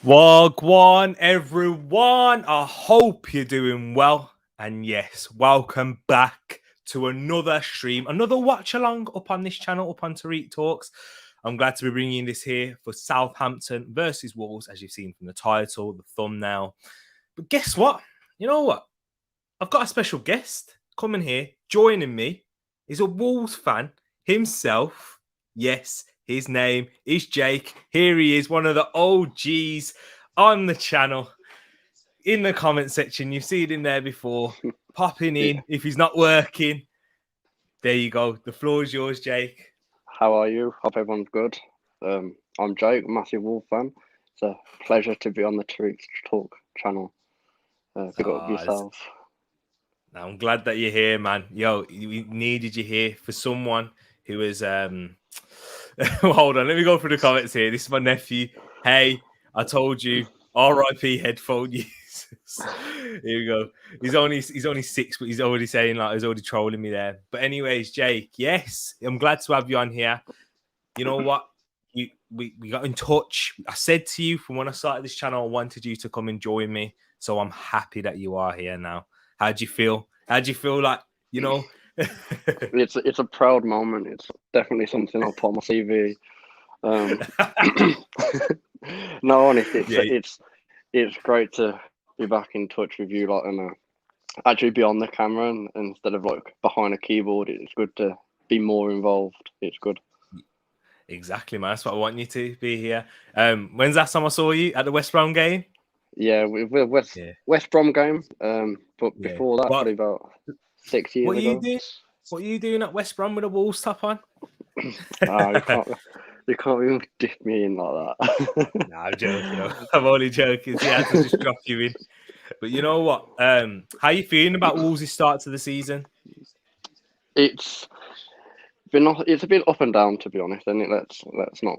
Wagwan, everyone. I hope you're doing well. And yes, welcome back to another stream, another watch along up on this channel, up on Tariq Talks. I'm glad to be bringing this here for Southampton versus Wolves, as you've seen from the title, the thumbnail. But guess what? You know what? I've got a special guest coming here, joining me. He's a Wolves fan himself. Yes, his name is Jake. Here he is, one of the OGs on the channel. In the comment section, you've seen him there before. Popping in if he's not working. There you go. The floor is yours, Jake. How are you? Hope everyone's good. I'm Jake, massive Wolf fan. It's a pleasure to be on the Tariq Talk channel. Big up yourself. I'm glad that you're here, man. Yo, we needed you here for someone who is hold on, let me go through the comments here. This is my nephew. Hey, I told you, RIP headphone users. Here we go. He's only 6, but he's already saying he's already trolling me there. But anyways, Jake, yes, I'm glad to have you on here. You know what? We got in touch. I said to you from when I started this channel, I wanted you to come and join me. So I'm happy that you are here now. How do you feel? How do you feel like, you know? It's a proud moment. It's definitely something I'll put on my CV. No, honestly, it's great to be back in touch with you, and actually be on the camera and instead of behind a keyboard. It's good to be more involved. It's good. Exactly, man. That's what I want you to be here. When's the last time I saw you at the West Brom game? Yeah, we're West Brom game. But before that, probably about 6 years ago. What are you doing at West Brom with a Wolves top on? You can't even dip me in like that. No, I'm joking. I'm only joking. So I had to just drop you in. But you know what? How are you feeling about Wolves' start to the season? It's a bit up and down, to be honest. And let's not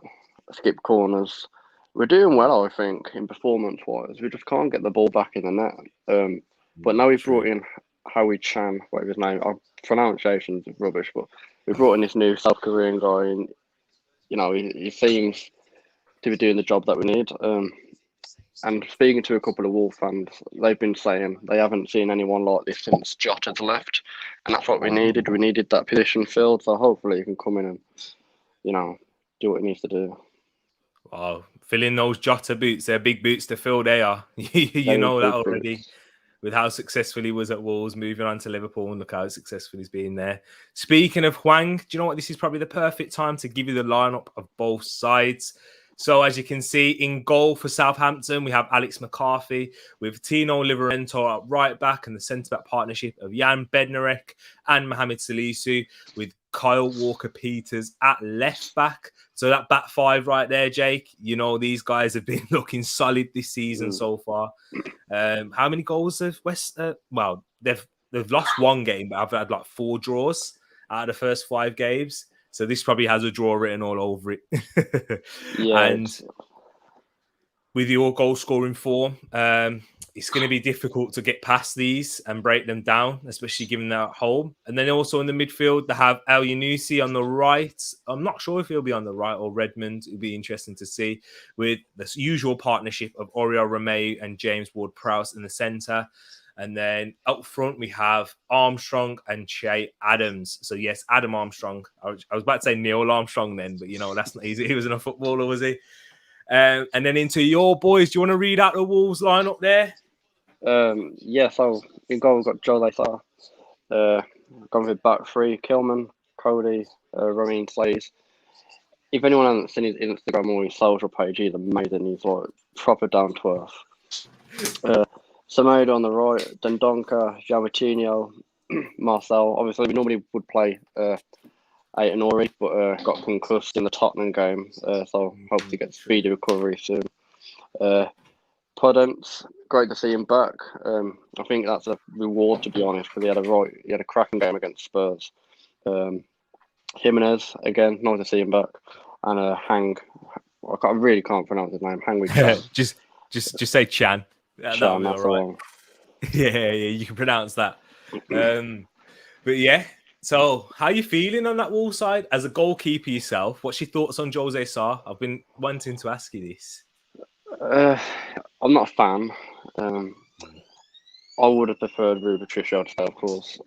skip corners. We're doing well, I think, in performance-wise. We just can't get the ball back in the net. But now we've brought in Howie Chan, whatever his name. Our pronunciation's rubbish, but we brought in this new South Korean guy, and he seems to be doing the job that we need. And speaking to a couple of Wolf fans, they've been saying they haven't seen anyone like this since Jota's left, and that's what we needed. We needed that position filled, so hopefully he can come in and, do what he needs to do. Wow, filling those Jota boots, they're big boots to fill, they are. you know that already. Boots. With how successful he was at Wolves, moving on to Liverpool, and look how successful he's been there. Speaking of Hwang, do you know what? This is probably the perfect time to give you the lineup of both sides. So as you can see, in goal for Southampton, we have Alex McCarthy with Tino Livramento at right back and the centre-back partnership of Jan Bednarek and Mohamed Salisu with Kyle Walker-Peters at left back. So that back five right there, Jake, these guys have been looking solid this season so far. How many goals have West? They've lost one game, but I've had 4 draws out of the first 5 games. So this probably has a draw written all over it. And with your goal scoring form, it's going to be difficult to get past these and break them down, especially given they're at home. And then also in the midfield, they have El Yunusi on the right. I'm not sure if he'll be on the right or Redmond. It'll be interesting to see, with the usual partnership of Oriol Romeu and James Ward-Prowse in the centre. And then up front, we have Armstrong and Che Adams. So, yes, Adam Armstrong. I was about to say Neil Armstrong then, but, that's not easy. He wasn't a footballer, was he? And then into your boys. Do you want to read out the Wolves lineup there? So in goal, we've got Jose Sarr. Gone with back 3, Kilman, Cody, Ramin Slays. If anyone hasn't seen his Instagram or his social page, he's amazing. He's proper down to earth. Semedo on the right, Dendonka, Javitinho, Marcel. Obviously, we normally would play Aiton Ori, but got concussed in the Tottenham game, so hope to get speedy recovery soon. Podence, great to see him back. I think that's a reward, to be honest, because he had a cracking game against Spurs. Jimenez, again, nice to see him back. And Hang, I really can't pronounce his name. Hang with Chan. just say Chan. That'll be all right. Yeah, you can pronounce that. But yeah, so how are you feeling on that Wall side as a goalkeeper yourself? What's your thoughts on Jose Sarr? I've been wanting to ask you this. I'm not a fan. I would have preferred Rui Patricio to stay, of course.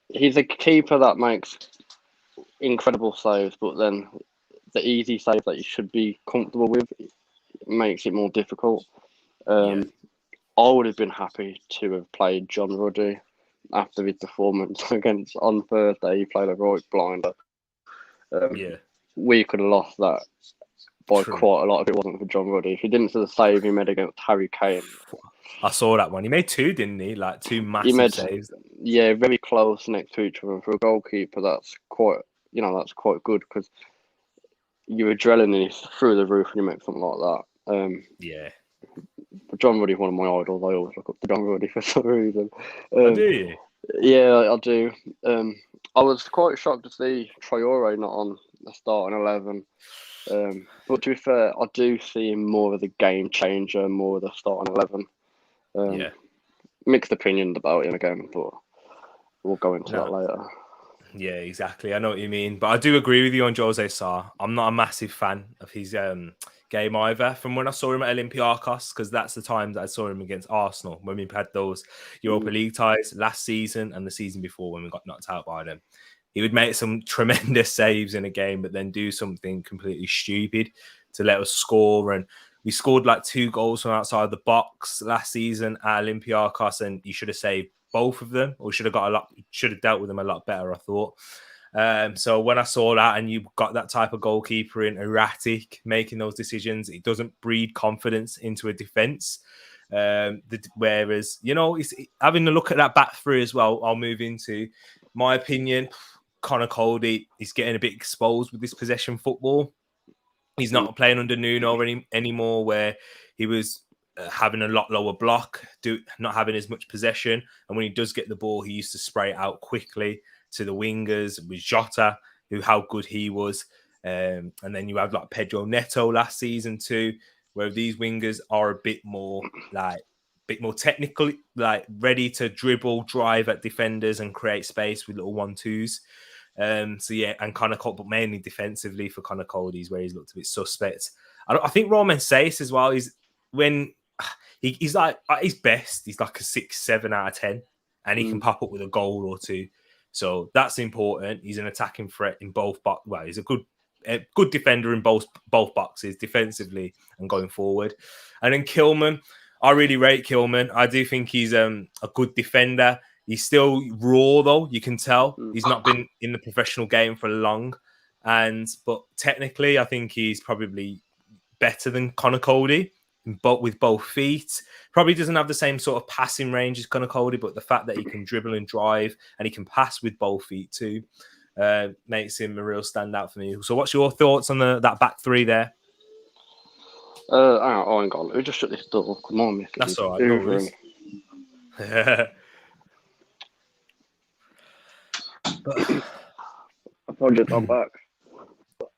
He's a keeper that makes incredible saves, but then the easy save that you should be comfortable with makes it more difficult. Yeah. I would have been happy to have played John Ruddy after his performance against on Thursday. He played a right blinder. Yeah. We could have lost that by True. quite a lot if it wasn't for John Ruddy. If he didn't see the save he made against Harry Kane. I saw that one. He made two, didn't he? Like two He massive made, saves. yeah, very close next to each other. For a goalkeeper, that's quite good because your adrenaline is through the roof when you make something like that. Yeah. But John Ruddy's one of my idols. I always look up to John Ruddy for some reason. Oh, do you? Yeah, I do. I was quite shocked to see Traore not on the starting 11. But to be fair, I do see him more of the game changer, more of the starting 11. Yeah. Mixed opinions about him again, but we'll go into that later. Yeah, exactly. I know what you mean. But I do agree with you on Jose Sarr. I'm not a massive fan of his game either. From when I saw him at Olympiacos, because that's the time that I saw him against Arsenal when we had those Europa League ties last season and the season before when we got knocked out by them. He would make some tremendous saves in a game, but then do something completely stupid to let us score. And we scored like 2 goals from outside the box last season at Olympiacos, and you should have saved both of them, or should have dealt with them a lot better, I thought. So when I saw that and you got that type of goalkeeper in, erratic, making those decisions, it doesn't breed confidence into a defence. Whereas, having a look at that back three as well, I'll move into my opinion. Connor Cody is getting a bit exposed with this possession football. He's not playing under Nuno anymore, where he was having a lot lower block, not having as much possession. And when he does get the ball, he used to spray it out quickly to the wingers with Jota, how good he was. And then you have like Pedro Neto last season too, where these wingers are a bit more technically, like ready to dribble, drive at defenders and create space with little 1-2s. So yeah, and Connor Cody, but mainly defensively for Connor Cody's where he's looked a bit suspect. I think Roman Sace as well is when he's like at his best, he's like a 6-7 out of 10, and he can pop up with a goal or two. So that's important. He's an attacking threat in both boxes. Well, he's a good defender in both boxes, defensively and going forward. And then Kilman, I really rate Kilman. I do think he's a good defender. He's still raw, though. You can tell he's not been in the professional game for long. But technically, I think he's probably better than Connor Cody, but with both feet. Probably doesn't have the same sort of passing range as Connor Cody, but the fact that he can dribble and drive and he can pass with both feet too makes him a real standout for me. So what's your thoughts on that back three there? Hang on. Let me just shut this door. Come on, Mister. That's all right. No worries. Apologies, I'm back.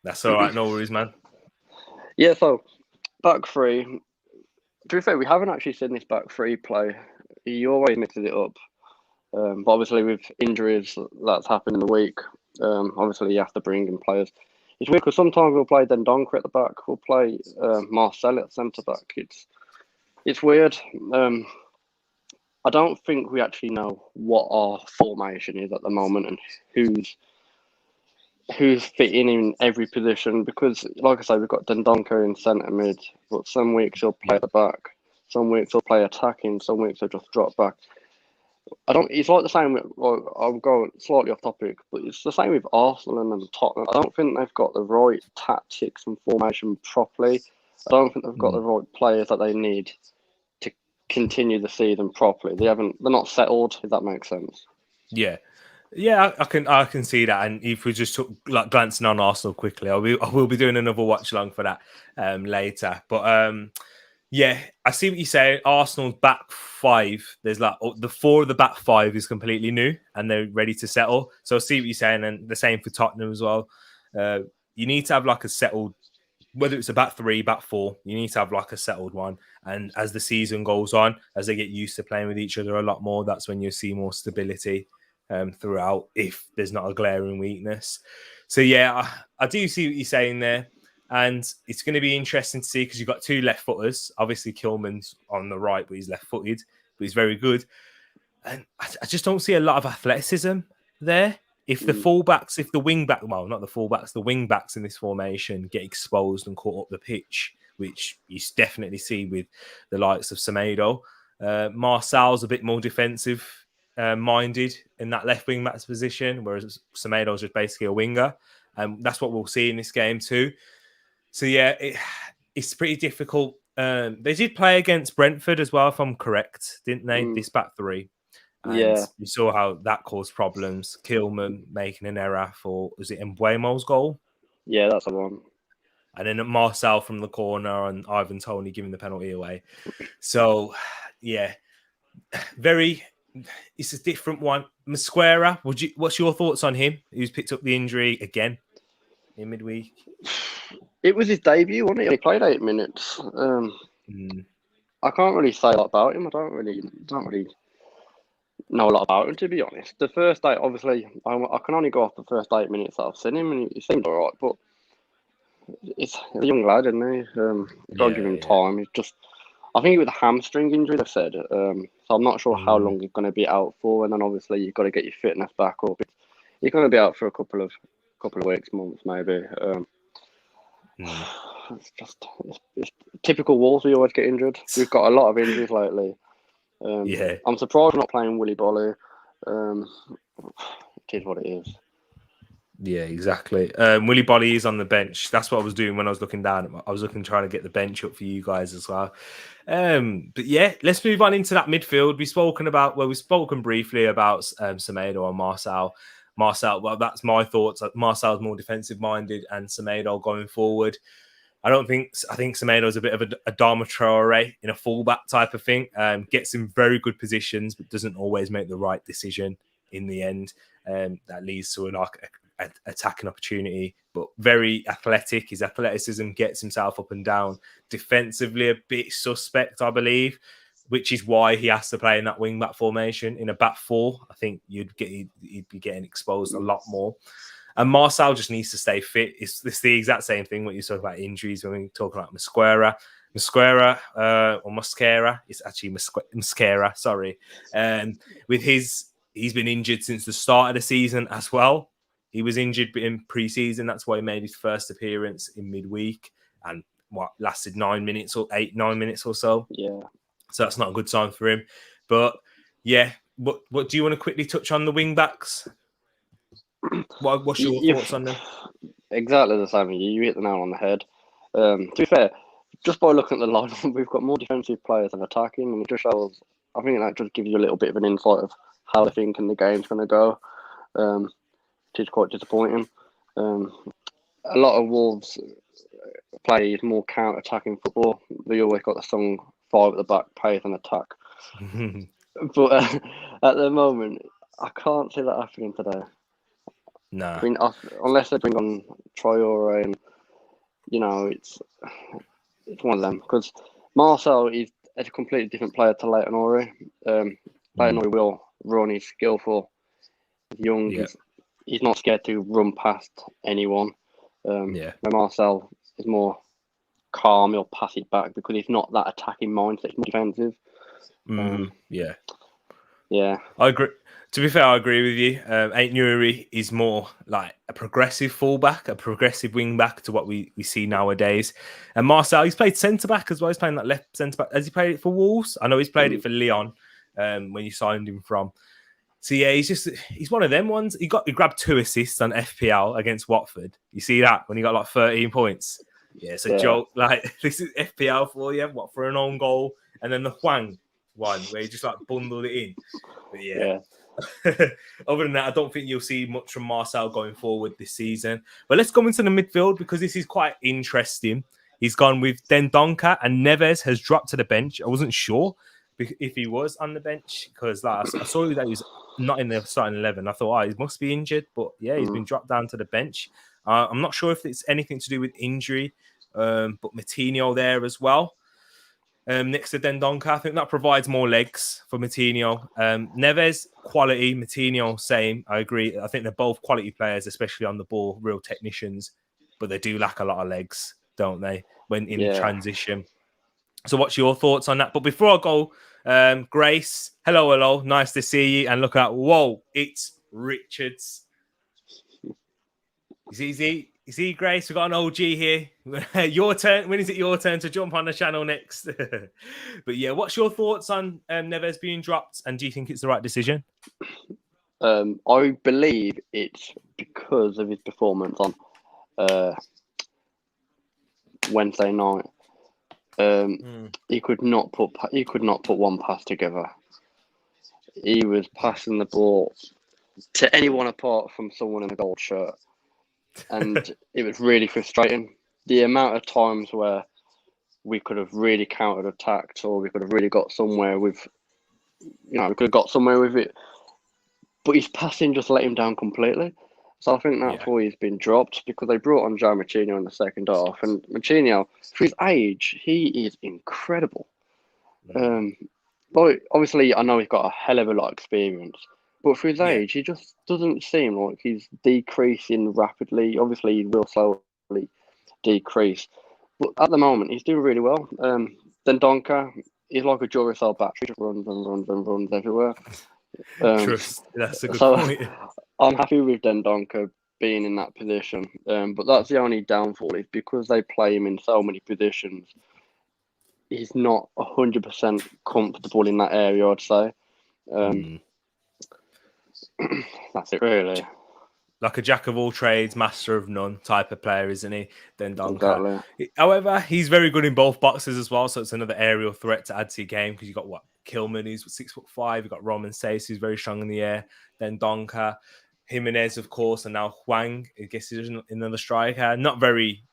That's all right. No worries, man. Yeah, so back three. To be fair, we haven't actually seen this back three play. He always mixes it up. But obviously with injuries that's happened in the week, obviously you have to bring in players. It's weird because sometimes we'll play Dendoncker at the back, we'll play Marcel at centre back. It's weird. I don't think we actually know what our formation is at the moment and who's fitting in every position, because like I say, we've got Dendoncker in centre mid, but some weeks he'll play at the back, some weeks he'll play attacking, some weeks he'll just drop back. It's like the same with, I'll go slightly off topic, but it's the same with Arsenal and Tottenham. I don't think they've got the right tactics and formation properly. I don't think they've got the right players that they need to continue the season properly. They're not settled, if that makes sense. Yeah, I can see that. And if we just took like glancing on Arsenal quickly, I will be doing another watch along for that later. But yeah, I see what you say. Arsenal's back five. There's like the 4 of the back 5 is completely new and they're ready to settle. So I see what you're saying, and the same for Tottenham as well. You need to have like a settled, whether it's a back 3, back 4, you need to have like a settled one. And as the season goes on, as they get used to playing with each other a lot more, that's when you see more stability throughout, if there's not a glaring weakness. So yeah, I do see what you're saying there. And it's going to be interesting to see because you've got two left footers. Obviously, Kilman's on the right, but he's left footed, but he's very good. And I just don't see a lot of athleticism there. If the fullbacks, if the wing back, well, not the fullbacks, the wing backs in this formation get exposed and caught up the pitch, which you definitely see with the likes of Semedo. Marcel's a bit more defensive minded in that left wing back's position, whereas Semedo's just basically a winger. And that's what we'll see in this game too. So, yeah, it's pretty difficult. They did play against Brentford as well, if I'm correct, didn't they? This back three. And we saw how that caused problems. Kilman making an error for, was it Mbuemo's goal? Yeah, that's the one. And then Marcel from the corner and Ivan Toney giving the penalty away. So, yeah, it's a different one. Mosquera, what's your thoughts on him? Who's picked up the injury again in midweek? It was his debut, wasn't it? He played 8 minutes. I can't really say a lot about him. I don't really know a lot about him, to be honest. The first 8, obviously, I can only go off the first 8 minutes that I've seen him, and he seemed all right. But it's a young lad, isn't he? You've got to give him time. He's just, I think it was a hamstring injury, they've said. So I'm not sure how long he's going to be out for. And then obviously you've got to get your fitness back up. He's going to be out for a couple of weeks, months, maybe. It's typical Wolves. We always get injured. We've got a lot of injuries lately. I'm surprised we're not playing Willy Bolly. It is what it is. Yeah, exactly. Willy Bolly is on the bench. That's what I was doing when I was looking down. I was trying to get the bench up for you guys as well. But yeah, let's move on into that midfield. We've spoken briefly about Semedo and Marcel. Well, that's my thoughts. Marcel's more defensive minded, and Semedo going forward. I think Semedo's a bit of a Dharma Traore in a fullback type of thing. Gets in very good positions, but doesn't always make the right decision in the end. That leads to an attacking opportunity, but very athletic. His athleticism gets himself up and down. Defensively, a bit suspect, I believe, which is why he has to play in that wing back formation. In a back four, I think he'd be getting exposed a lot more. And Marcel just needs to stay fit. It's the exact same thing when you talk about injuries when we talk about Mosquera. It's actually Mosquera, sorry. He's been injured since the start of the season as well. He was injured in pre-season. That's why he made his first appearance in midweek and lasted 9 minutes or so. Yeah. So that's not a good sign for him. But yeah, what do you want to quickly touch on the wing backs? What's your thoughts on them? Exactly the same. You hit the nail on the head. To be fair, just by looking at the lineup, we've got more defensive players than attacking, and it just shows. I think that just gives you a little bit of an insight of how they think the game's going to go. It is quite disappointing. A lot of Wolves play more counter-attacking football. They always got the song 5 at the back, pace and attack. But at the moment, I can't see that happening today. No. I mean, unless they bring on Traore, and it's one of them. Because Marcel is a completely different player to Leighton Orey. Leighton Orey will run. He's skillful. He's young. Yeah. He's not scared to run past anyone. But Marcel is more calm. He'll pass it back because he's not that attacking mindset. He's more defensive. Yeah. I agree. To be fair, I agree with you. Ait-Nouri is more like a progressive fullback, a progressive wing back to what we see nowadays. And Marcel, he's played centre back as well. He's playing that left centre back. Has he played it for Wolves? I know he's played it for Lyon when you signed him from. So yeah, he's one of them ones. He grabbed 2 assists on FPL against Watford. You see that when he got like 13 points. Yeah, it's a joke. Like, this is FPL for you. What, for an own goal? And then the Hwang one where he just like bundled it in. But yeah. Other than that, I don't think you'll see much from Marcel going forward this season. But let's go into the midfield because this is quite interesting. He's gone with Dendoncker and Neves has dropped to the bench. I wasn't sure if he was on the bench because I saw that he was not in the starting 11. I thought, he must be injured. But yeah, he's been dropped down to the bench. I'm not sure if it's anything to do with injury, but Moutinho there as well. Next to Dendoncker, I think that provides more legs for Moutinho. Neves, quality. Moutinho, same. I agree. I think they're both quality players, especially on the ball, real technicians. but they do lack a lot of legs, don't they, when in transition? So what's your thoughts on that? But before I go, Grace, hello, nice to see you. And look at, whoa, it's Richards. Is he, Grace? We've got an OG here. Your turn. When is it your turn to jump on the channel next? But yeah, what's your thoughts on Neves being dropped? And do you think it's the right decision? I believe it's because of his performance on Wednesday night. He could not put one pass together. He was passing the ball to anyone apart from someone in a gold shirt. And it was really frustrating. The amount of times where we could have really counter-attacked, or we could have really got somewhere with, we could have got somewhere with it. But his passing just let him down completely. So I think that's why he's been dropped, because they brought on Joe Moutinho in the second half. And Moutinho, for his age, he is incredible. Obviously, I know he's got a hell of a lot of experience. But for his age, he just doesn't seem like he's decreasing rapidly. Obviously, he will slowly decrease. But at the moment, he's doing really well. Dendoncker, he's like a Duracell battery, just runs and runs and runs everywhere. Trust. That's a good point. I'm happy with Dendoncker being in that position. But that's the only downfall, is because they play him in so many positions. He's not 100% comfortable in that area, I'd say. That's it, really. Like a jack of all trades, master of none type of player, isn't he? Dendoncker. Exactly. However, he's very good in both boxes as well, so it's another aerial threat to add to your game, because you've got Kilman, who's 6'5", you've got Roman Sace, who's very strong in the air, Dendoncker, Jimenez, of course, and now Hwang. I guess he's another striker, not very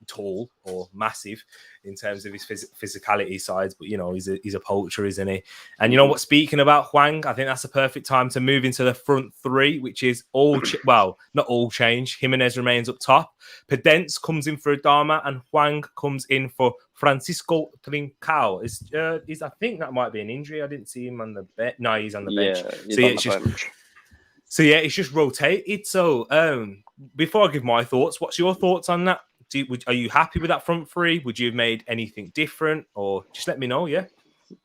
tall or massive in terms of his physicality sides, but he's a poacher, isn't he? And you know what, speaking about Hwang, I think that's a perfect time to move into the front three, which is not all change. Jimenez remains up top, Podence comes in for Adama, and Hwang comes in for Francisco Trincao. Is I think that might be an injury. I didn't see him on the bench. No, he's on the bench. It's just rotated. So before I give my thoughts, what's your thoughts on that? Are you happy with that front three? Would you have made anything different, or just let me know? Yeah.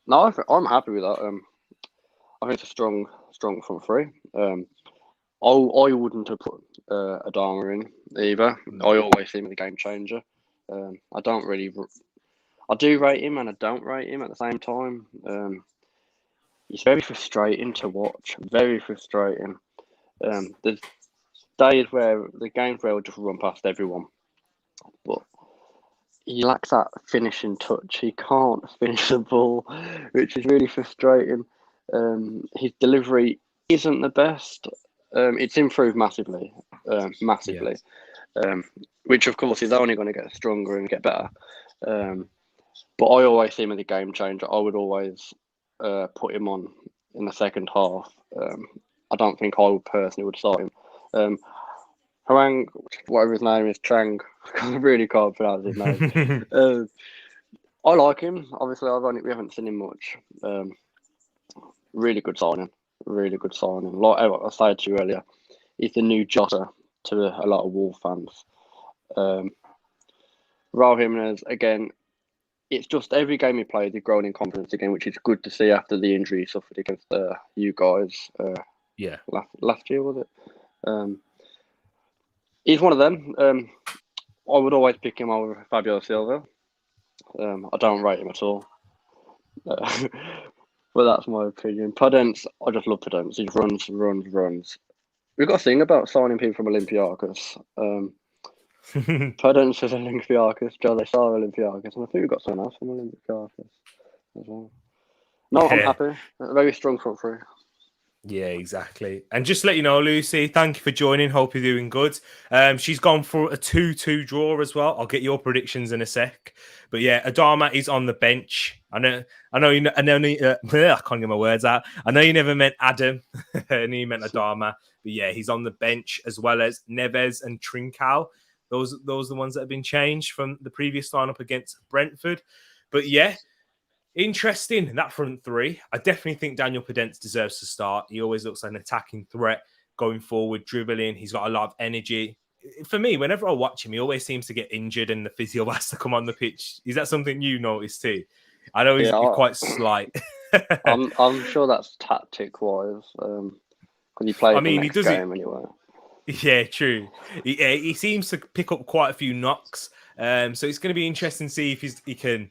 No, I'm happy with that. I think it's a strong front three. I wouldn't have put Adama in either. I always see him as a game changer. I do rate him and I don't rate him at the same time. It's very frustrating to watch. Very frustrating. There's days where the games where he'll just run past everyone. But he lacks that finishing touch. He can't finish the ball, which is really frustrating. His delivery isn't the best. It's improved massively. Which of course is only going to get stronger and get better. But I always see him as a game changer. I would always put him on in the second half. I don't think I would personally start him. Hwang, whatever his name is, Chang. I really can't pronounce his name. I like him. Obviously, we haven't seen him much. Really good signing. Like I said to you earlier, he's the new Jota to a lot of Wolves fans. Raul Jimenez, again, it's just every game he played, he's grown in confidence again, which is good to see after the injury he suffered against you guys. Last year, was it? He's one of them. I would always pick him over Fabio Silva. I don't rate him at all. But that's my opinion. Podence, I just love Podence. He runs. We've got a thing about signing people from Olympiacos. Podence is Olympiacos, Jose Sá Olympiacos, and I think we've got someone else from Olympiacos as well. No, I'm happy. A very strong front three. Yeah, exactly. And just to let you know, Lucy, thank you for joining. Hope you're doing good. She's gone for a 2-2 draw as well. I'll get your predictions in a sec. But yeah, Adama is on the bench. I know. I can't get my words out. I know you never meant Adam, and you meant Adama. But yeah, he's on the bench, as well as Neves and Trincao. Those are the ones that have been changed from the previous lineup against Brentford. But yeah, interesting, that front three. I definitely think Daniel Podence deserves to start. He always looks like an attacking threat going forward, dribbling. He's got a lot of energy. for me, whenever I watch him, he always seems to get injured and the physio has to come on the pitch. Is that something you notice too? I know he's quite slight. I'm sure that's tactic wise. Because he plays the next game anyway. Yeah, true. He seems to pick up quite a few knocks. So it's going to be interesting to see if he can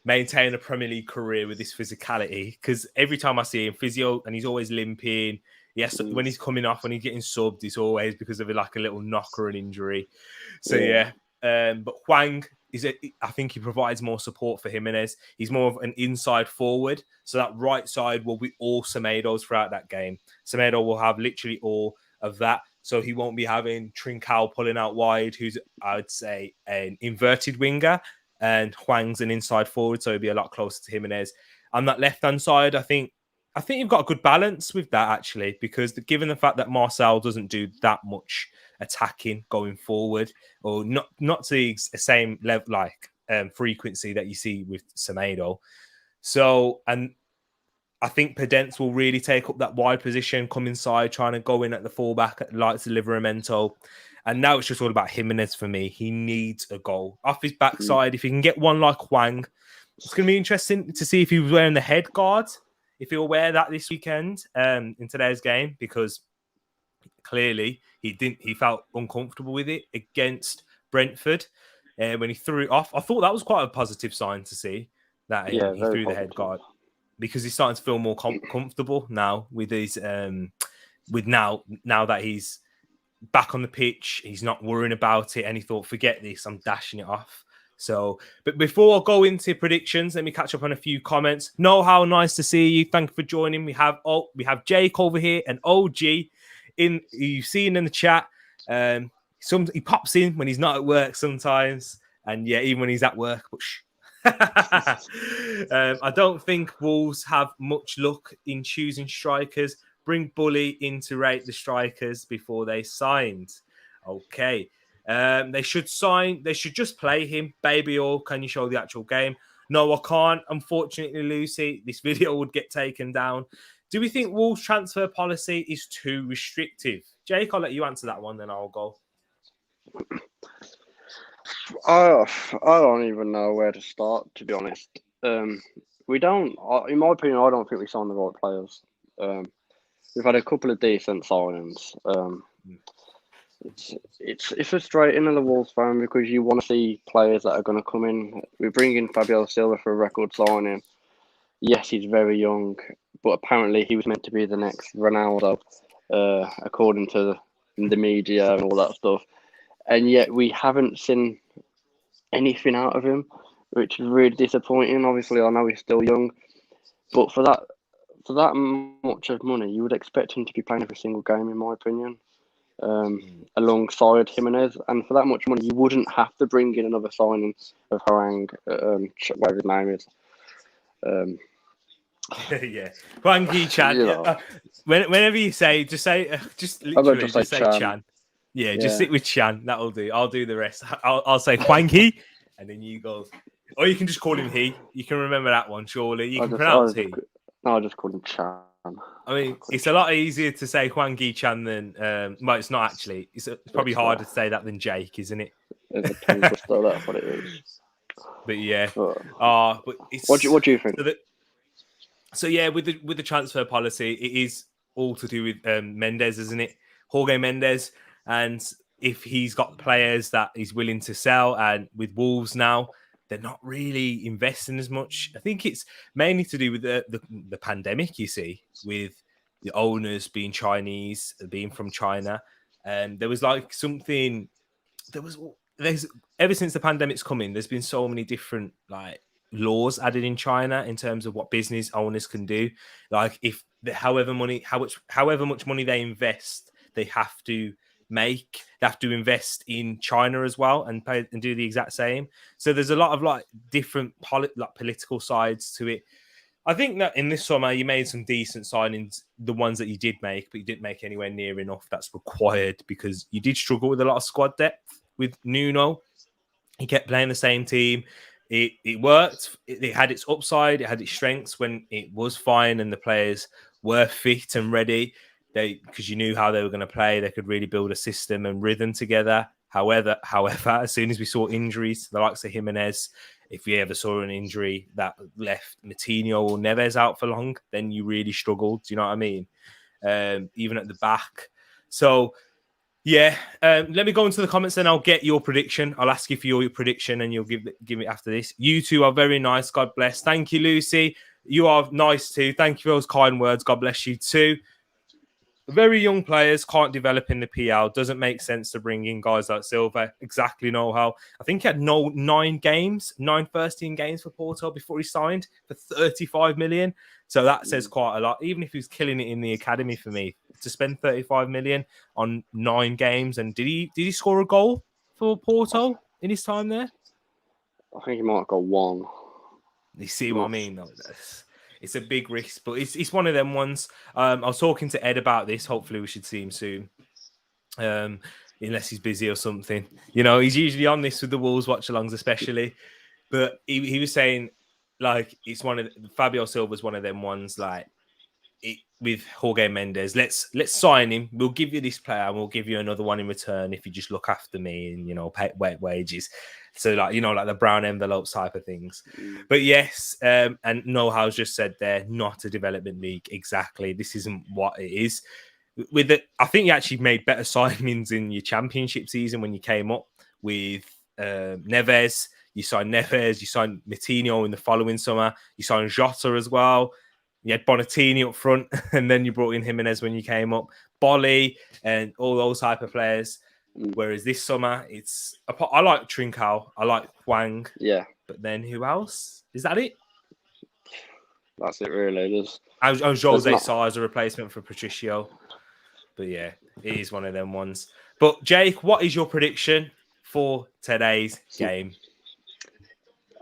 maintain a Premier League career with this physicality. Because every time I see him, physio, and he's always limping. Yes, when he's coming off, when he's getting subbed, it's always because of like a little knock or an injury. So yeah. But Hwang I think he provides more support for Jimenez. He's more of an inside forward. So that right side will be all Semedo's throughout that game. Semedo will have literally all of that. So he won't be having Trincao pulling out wide, who's, I would say, an inverted winger. And Hwang's an inside forward, so he'll be a lot closer to Jimenez. On that left-hand side, I think you've got a good balance with that, actually, because given the fact that Marcel doesn't do that much attacking going forward, or not to the same level, like frequency that you see with Semedo. So, and I think Pedence will really take up that wide position, come inside, trying to go in at the fullback, like to Livramento. And now it's just all about Jimenez for me. He needs a goal off his backside. If he can get one like Hwang, it's going to be interesting to see if he was wearing the head guard, if he'll wear that this weekend in today's game, because clearly he felt uncomfortable with it against Brentford when he threw it off. I thought that was quite a positive sign to see that he threw the head guard, because he's starting to feel more comfortable now with his now that he's back on the pitch. He's not worrying about it, and he thought, forget this, I'm dashing it off. So, but before I go into predictions, let me catch up on a few comments. How nice to see you. Thank you for joining. We have Jake over here and OG you've seen in the chat. He pops in when he's not at work sometimes, and yeah, even when he's at work. But I don't think Wolves have much luck in choosing strikers. Bring Bully in to rate the strikers before they signed. Okay. They should just play him, baby, or can you show the actual game? No, I can't. Unfortunately, Lucy, this video would get taken down. Do we think Wolves' transfer policy is too restrictive? Jake, I'll let you answer that one, then I'll go. I don't even know where to start, to be honest. We don't, in my opinion, I don't think we signed the right players. We've had a couple of decent signings. It's frustrating as a Wolves fan, because you want to see players that are going to come in. We bring in Fabio Silva for a record signing. Yes, he's very young, but apparently he was meant to be the next Ronaldo, according to the media and all that stuff. And yet we haven't seen anything out of him, which is really disappointing. Obviously, I know he's still young, but for that much of money, you would expect him to be playing every single game, in my opinion, alongside Jimenez. And for that much money, you wouldn't have to bring in another signing of Hwang, whatever his name is. Yeah, Hwang Hee-chan. Yeah. Whenever you say, just literally just say Chan. Yeah, just stick with Chan. That'll do. I'll do the rest. I'll say Hwang Hee, and then you go. Or you can just call him He. You can remember that one, surely. You can pronounce He. No, I'll just call him Chan. I mean, it's a lot easier to say Hwang Hee-chan than... well, it's not actually. It's probably harder to say that than Jake, isn't it? It's a tongue twister, that's what it is. But yeah. But it's, what do you think? So yeah, with the transfer policy, it is all to do with Mendes, isn't it? Jorge Mendes. And if he's got players that he's willing to sell, and with Wolves now, they're not really investing as much. I think it's mainly to do with the pandemic, you see, with the owners being Chinese, being from China. And there was like there's ever since the pandemic's come in, there's been so many different like laws added in China in terms of what business owners can do. Like if however much money they invest, they have to invest in China as well and pay and do the exact same. So there's a lot of like different political sides to it. I think that in this summer you made some decent signings, the ones that you did make, but you didn't make anywhere near enough that's required, because you did struggle with a lot of squad depth with Nuno. He kept playing the same team. It worked. It had its upside. It had its strengths when it was fine and the players were fit and ready. Because you knew how they were going to play. They could really build a system and rhythm together. However, as soon as we saw injuries, the likes of Jimenez, if we ever saw an injury that left Matinho or Neves out for long, then you really struggled. Do you know what I mean? Even at the back. So, yeah, let me go into the comments and I'll get your prediction. I'll ask you for your prediction and you'll give it after this. You two are very nice. God bless. Thank you, Lucy. You are nice too. Thank you for those kind words. God bless you too. Very young players can't develop in the PL. Doesn't make sense to bring in guys like Silva. Exactly know how. I think he had 9 first-team games for Porto before he signed for 35 million. So that says quite a lot. Even if he was killing it in the academy for me, to spend 35 million on 9 games. And did he score a goal for Porto in his time there? I think he might have got 1. You see what I mean? Though? It's a big risk, but it's one of them ones. I was talking to Ed about this. Hopefully we should see him soon. Unless he's busy or something. You know, he's usually on this with the Wolves watch-alongs especially. But he was saying, like, it's Fabio Silva's one of them ones, like, with Jorge Mendes, let's sign him. We'll give you this player and we'll give you another one in return if you just look after me and, you know, pay wages. So, like, you know, like the brown envelopes type of things. But yes, and Know-How's just said there, not a development league. Exactly. This isn't what it is. With it, I think you actually made better signings in your championship season when you came up with Neves. You signed Neves, you signed Matinho in the following summer, you signed Jota as well. You had Bonatini up front, and then you brought in Jimenez when you came up, Bolly, and all those type of players. Whereas this summer, I like Trincao, I like Hwang. Yeah. But then who else? Is that it? That's it, really. Jose Sa as a replacement for Patricio. But yeah, it is one of them ones. But Jake, what is your prediction for today's game?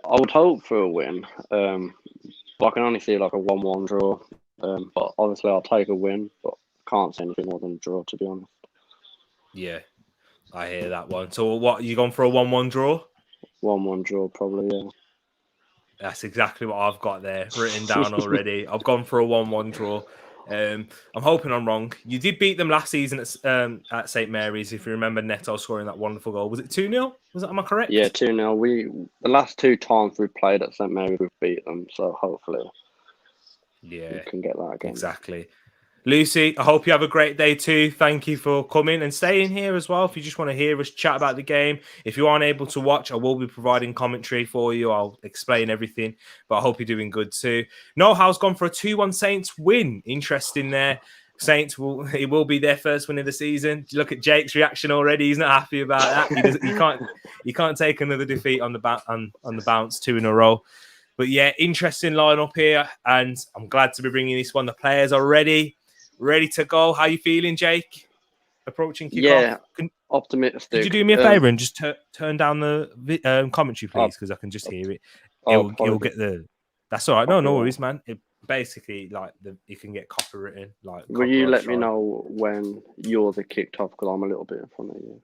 I would hope for a win. But I can only see like a 1-1 draw. But obviously I'll take a win, but can't see anything more than a draw, to be honest. Yeah, I hear that one. So what, you going for a 1-1 draw? 1-1 draw, probably, yeah. That's exactly what I've got there written down already. I've gone for a 1-1 draw. I'm hoping I'm wrong. You did beat them last season at St. Mary's, if you remember Neto scoring that wonderful goal. Was it 2-0? Am I correct? Yeah, 2-0. The last 2 times we played at St. Mary's, we've beat them. So hopefully we can get that again. Exactly. Lucy, I hope you have a great day too. Thank you for coming and staying here as well. If you just want to hear us chat about the game, if you aren't able to watch, I will be providing commentary for you. I'll explain everything, but I hope you're doing good too. Know-How's gone for a 2-1 Saints win. Interesting there. Saints will be their first win of the season. Look at Jake's reaction already. He's not happy about that. He can't take another defeat on the bounce 2 in a row. But yeah, interesting lineup here, and I'm glad to be bringing this one. The players are ready to go. How you feeling, Jake? Approaching kickoff. Yeah, optimistic. Could you do me a favour and just turn down the commentary, please, because I can just hear it. It'll get the. That's all right. No worries, man. It basically like you can get copywritten. Like, will you let me know when yours are kicked off? Because I'm a little bit in front of you.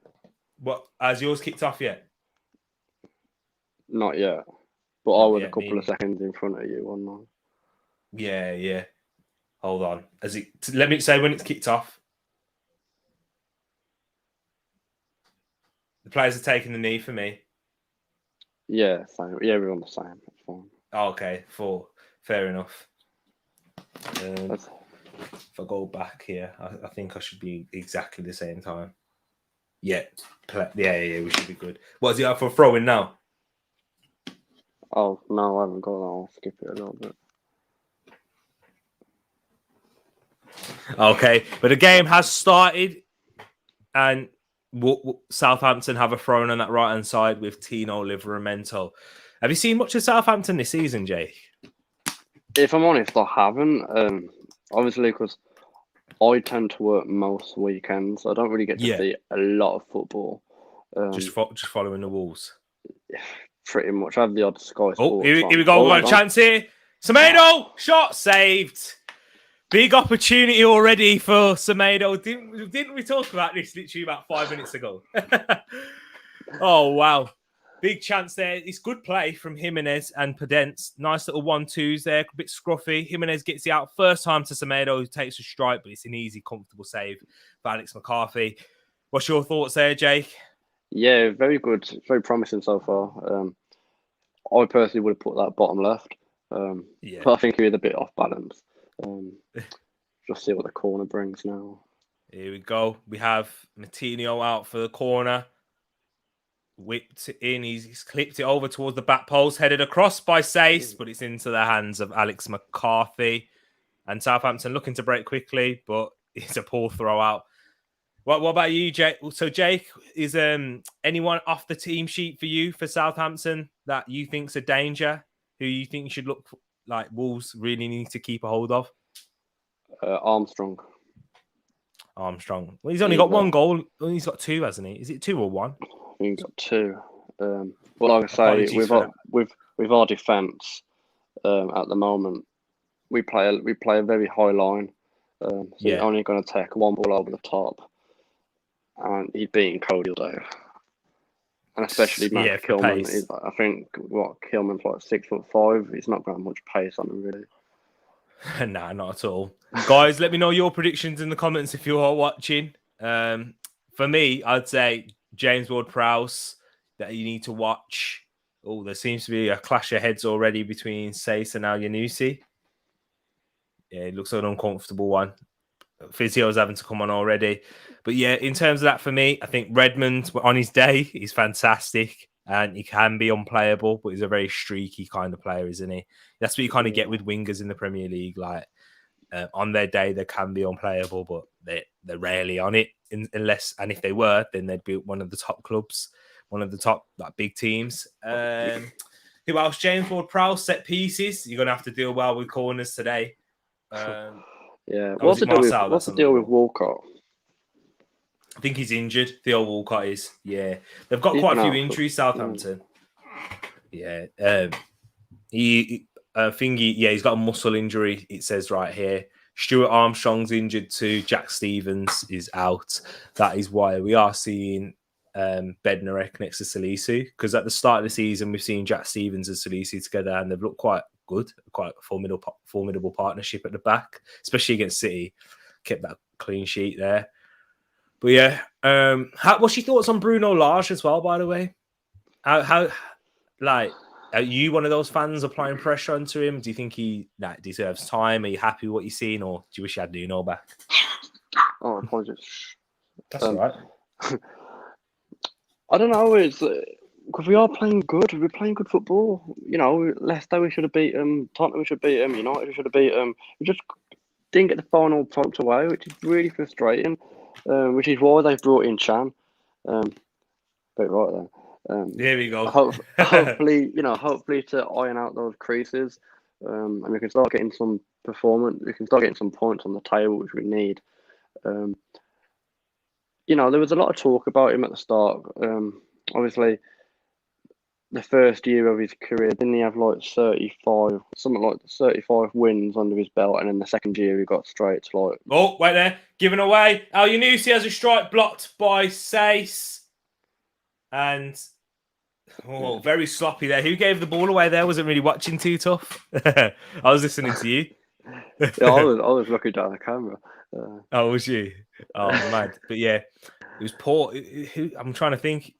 What, has yours kicked off yet? Not yet, but I was a couple of seconds in front of you, wasn't I? Yeah. Hold on. Let me say when it's kicked off. The players are taking the knee for me. Yeah, same. Yeah, we're on the same. That's fine. Oh, okay, 4. Fair enough. If I go back here, I think I should be exactly the same time. Yeah, we should be good. What is it up for throwing now? Oh, no, I haven't got that. I'll skip it a little bit. Okay, but the game has started, and Southampton have a throw on that right-hand side with Tino Livramento. Have you seen much of Southampton this season, Jake? If I'm honest, I haven't. Obviously, because I tend to work most weekends. I don't really get to see a lot of football. Just following the Wolves. Pretty much. I have the odd Sky Sports. Oh, here we go. We've got a chance here. Semedo, shot saved. Big opportunity already for Semedo. Didn't we talk about this literally about 5 minutes ago? Oh, wow. Big chance there. It's good play from Jimenez and Podence. Nice little 1-2s there. A bit scruffy. Jimenez gets it out first time to Semedo, who takes a strike, but it's an easy, comfortable save for Alex McCarthy. What's your thoughts there, Jake? Yeah, very good, very promising so far. I personally would have put that bottom left, Yeah. but I think he was a bit off balance. Um, just see what the corner brings now. Here we go. We have Matinho out for the corner. Whipped it in. He's clipped it over towards the back post, headed across by Sace, but it's into the hands of Alex McCarthy. And Southampton looking to break quickly, but it's a poor throw out. What about you, Jake? So, Jake, is anyone off the team sheet for you for Southampton that you think's a danger? Who you think should look like Wolves really need to keep a hold of? Armstrong. Armstrong. Well, he's only got one goal. Well, he's got two, hasn't he? Is it 2 or 1? I think he's got 2. Well, like I say, Apologies for with our defence at the moment, we play a very high line. So Yeah. he's only going to take one ball over the top, and he's beating Cody all day. And especially Matt Kilman. I think Kilman's like 6'5". He's not got much pace on him really. Nah, not at all. Guys, let me know your predictions in the comments if you are watching. For me, I'd say James Ward-Prowse that you need to watch. Oh, there seems to be a clash of heads already between Sace and Al-Yanusi. Yeah, it looks like an uncomfortable one. Physio's having to come on already. But yeah, in terms of that for me, I think Redmond on his day is fantastic and he can be unplayable, but he's a very streaky kind of player, isn't he? That's what you kind of get with wingers in the Premier League. Like on their day, they can be unplayable, but they're rarely on it. Unless, and if they were, then they'd be one of the top clubs, one of the top big teams. Who else? James Ward-Prowse, set pieces. You're going to have to deal well with corners today. Yeah. What's the deal with Walcott? I think he's injured. Theo Walcott is. Yeah. They've got quite a few injuries, Southampton. Yeah. He's got a muscle injury, it says right here. Stuart Armstrong's injured too. Jack Stevens is out. That is why we are seeing Bednarek next to Salisu. Because at the start of the season, we've seen Jack Stevens and Salisu together and they've looked quite good, quite a formidable partnership at the back, especially against City. Kept that clean sheet there. But yeah, what's your thoughts on Bruno Lage as well, by the way? How are you one of those fans applying pressure onto him? Do you think he deserves time? Are you happy with what you've seen, or do you wish you had Nuno back? Oh, apologies. That's all right. I don't know. It's because we are playing good. We're playing good football. You know, Leicester we should have beat them. Tottenham we should beat them. United we should have beat them. We just didn't get the final product away, which is really frustrating. Which is why they've brought in Chan. Bit right there. There we go. hopefully to iron out those creases, and we can start getting some performance. We can start getting some points on the table, which we need. You know, there was a lot of talk about him at the start. Obviously, the first year of his career, didn't he have like 35 wins under his belt, and then the second year he got straight to like. Oh, wait there, giving away. Al-Yanusi has a strike blocked by Sace, and very sloppy there. Who gave the ball away there? Wasn't really watching too tough. I was listening to you. Yeah, I was looking down the camera. Oh, was you? Oh, mad. But yeah, it was poor. I'm trying to think.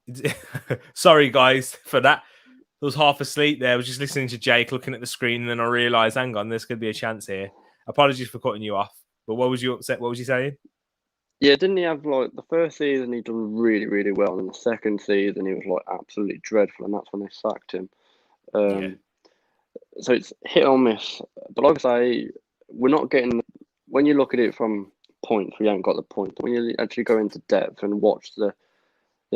Sorry, guys, for that. I was half asleep there. I was just listening to Jake, looking at the screen, and then I realised, hang on, this could be a chance here. Apologies for cutting you off. But what was you upset? What was you saying? Yeah, didn't he have like the first season he done really, really well, and the second season he was like absolutely dreadful, and that's when they sacked him. So it's hit or miss. But like I say, we're not getting. When you look at it from points, we haven't got the point. When you actually go into depth and watch the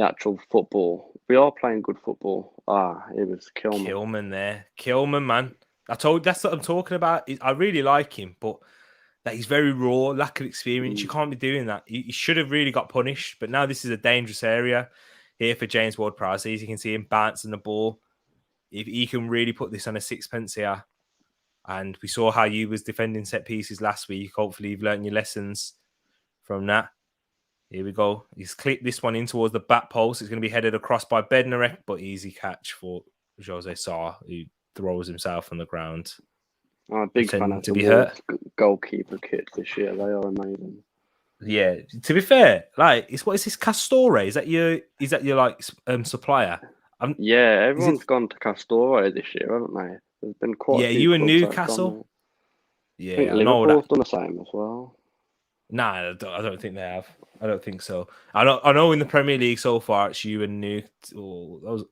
actual football, we are playing good football. It was Kilman. Kilman there. Kilman, man. That's what I'm talking about. I really like him, but that he's very raw, lack of experience. You can't be doing that. He should have really got punished, but now this is a dangerous area here for James Ward-Prowse. As you can see him bouncing the ball. If he can really put this on a sixpence here, and we saw how you was defending set pieces last week. Hopefully you've learned your lessons from that. Here we go. He's clipped this one in towards the back post. It's going to be headed across by Bednarek, but easy catch for Jose Sarr, who throws himself on the ground. I'm a big fan of the goalkeeper kits this year. They are amazing. Yeah, to be fair, like it's what is this Castore? Is that your like supplier? Yeah, Is it? everyone's gone to Castore this year, haven't they? There's been quite a Yeah, few you and clubs that have gone Newcastle. there. I think Yeah, I know Liverpool's that. done the same as well. Nah, I don't think they have. I don't think so. I know in the Premier League so far it's you and New.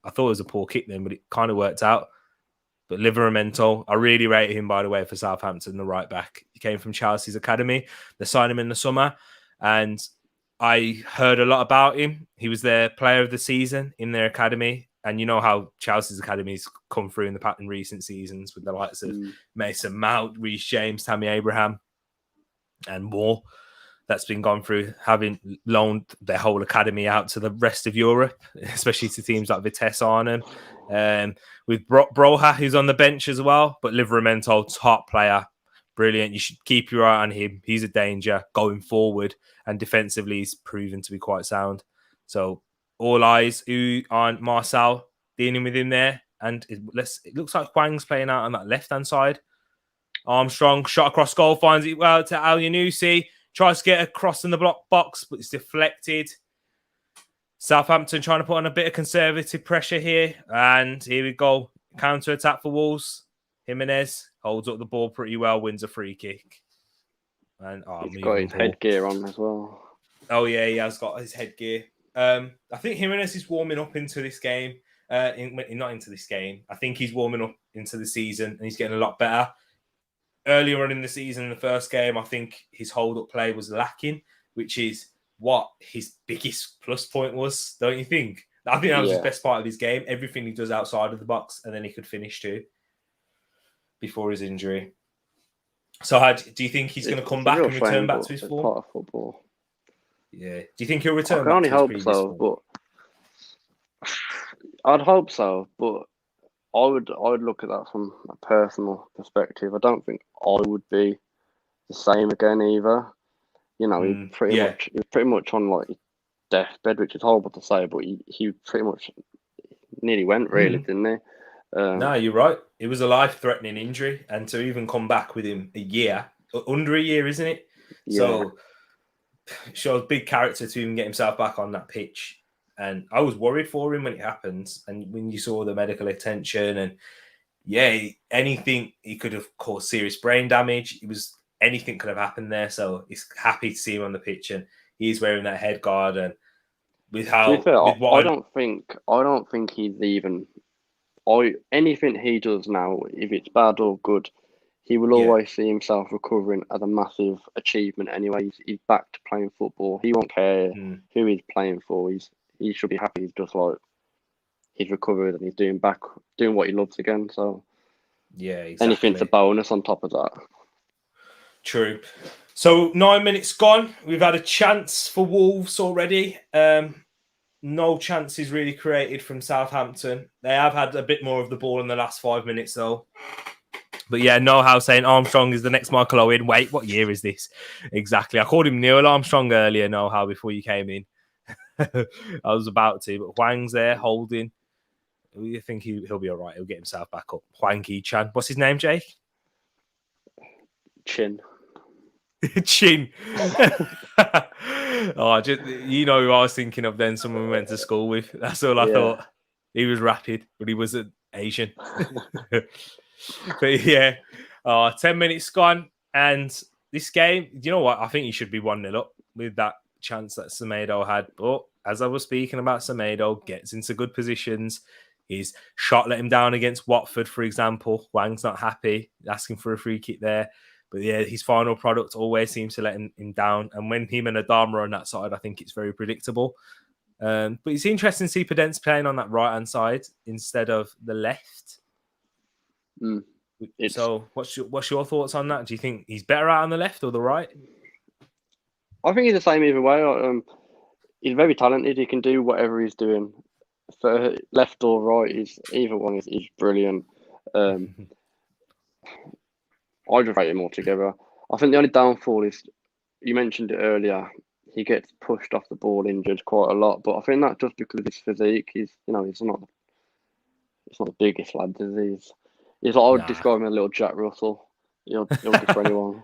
I thought it was a poor kick then, but it kind of worked out. But Livramento, I really rate him, by the way, for Southampton, the right back. He came from Chelsea's academy. They signed him in the summer, and I heard a lot about him. He was their player of the season in their academy. And you know how Chelsea's academies come through in recent seasons with the likes of Mason Mount, Reece James, Tammy Abraham, and more. That's been gone through, having loaned their whole academy out to the rest of Europe, especially to teams like Vitesse Arnhem. With Broha, who's on the bench as well, but Livramento, top player, brilliant. You should keep your eye on him. He's a danger going forward, and defensively, he's proven to be quite sound. So all eyes on Marcel dealing with him there, and it looks like Hwang's playing out on that left-hand side. Armstrong shot across goal, finds it well to Al Yunusi. Tries to get across in the block box, but it's deflected. Southampton trying to put on a bit of conservative pressure here. And here we go. Counter attack for Wolves. Jimenez holds up the ball pretty well, wins a free kick. And he's got his headgear on as well. Oh, yeah, he has got his headgear. I think Jimenez is warming up into this game. Not into this game. I think he's warming up into the season and he's getting a lot better. Earlier on in the season, in the first game, I think his hold-up play was lacking, which is what his biggest plus point was, don't you think? I think that was his best part of his game. Everything he does outside of the box, and then he could finish too before his injury. So do you think he's going to come back and return back to his form? Part of football. Yeah. Do you think he'll return back to his previous form? But I'd hope so, but I would look at that from a personal perspective. I don't think I would be the same again either. You know, he was pretty much on like deathbed, which is horrible to say, but he pretty much nearly went, really, didn't he? No, you're right. It was a life-threatening injury, and to even come back with him under a year, isn't it? Yeah. So it shows big character to even get himself back on that pitch. And I was worried for him when it happened. And when you saw the medical attention and anything, he could have caused serious brain damage. Anything could have happened there. So he's happy to see him on the pitch and he's wearing that head guard. And with how, to be fair, I don't think he's even, anything he does now, if it's bad or good, he will always see himself recovering as a massive achievement anyway. He's back to playing football. He won't care who he's playing for. He should be happy. He's just like he's recovered and he's doing what he loves again. So yeah, exactly. Anything's a bonus on top of that. True. So 9 minutes gone. We've had a chance for Wolves already. No chances really created from Southampton. They have had a bit more of the ball in the last 5 minutes though. But yeah, Know-how saying Armstrong is the next Michael Owen. Wait, what year is this? Exactly. I called him Neil Armstrong earlier, Know-how, before you came in. I was about to, but Hwang's there holding. You think he'll be all right? He'll get himself back up. Hwang Ki-chan. What's his name, Jake? Chin. Chin. Oh, who I was thinking of then, someone we went to school with. That's all I thought. He was rapid, but he wasn't Asian. But yeah, 10 minutes gone. And this game, you know what? I think he should be 1-0 up with that chance that Semedo had. But as I was speaking about, Semedo gets into good positions. His shot let him down against Watford, for example. Hwang's not happy, asking for a free kick there. But yeah, his final product always seems to let him down. And when him and Adama are on that side, I think it's very predictable. But it's interesting to see Podence playing on that right-hand side instead of the left. So what's your thoughts on that? Do you think he's better out on the left or the right? I think he's the same either way. He's very talented. He can do whatever he's doing. For left or right, either one is brilliant. I just rate him all together. I think the only downfall is, you mentioned it earlier, he gets pushed off the ball injured quite a lot. But I think that's just because of his physique. He's not the biggest lad, is he? He's like, I would describe him as a little Jack Russell. He'll go for anyone.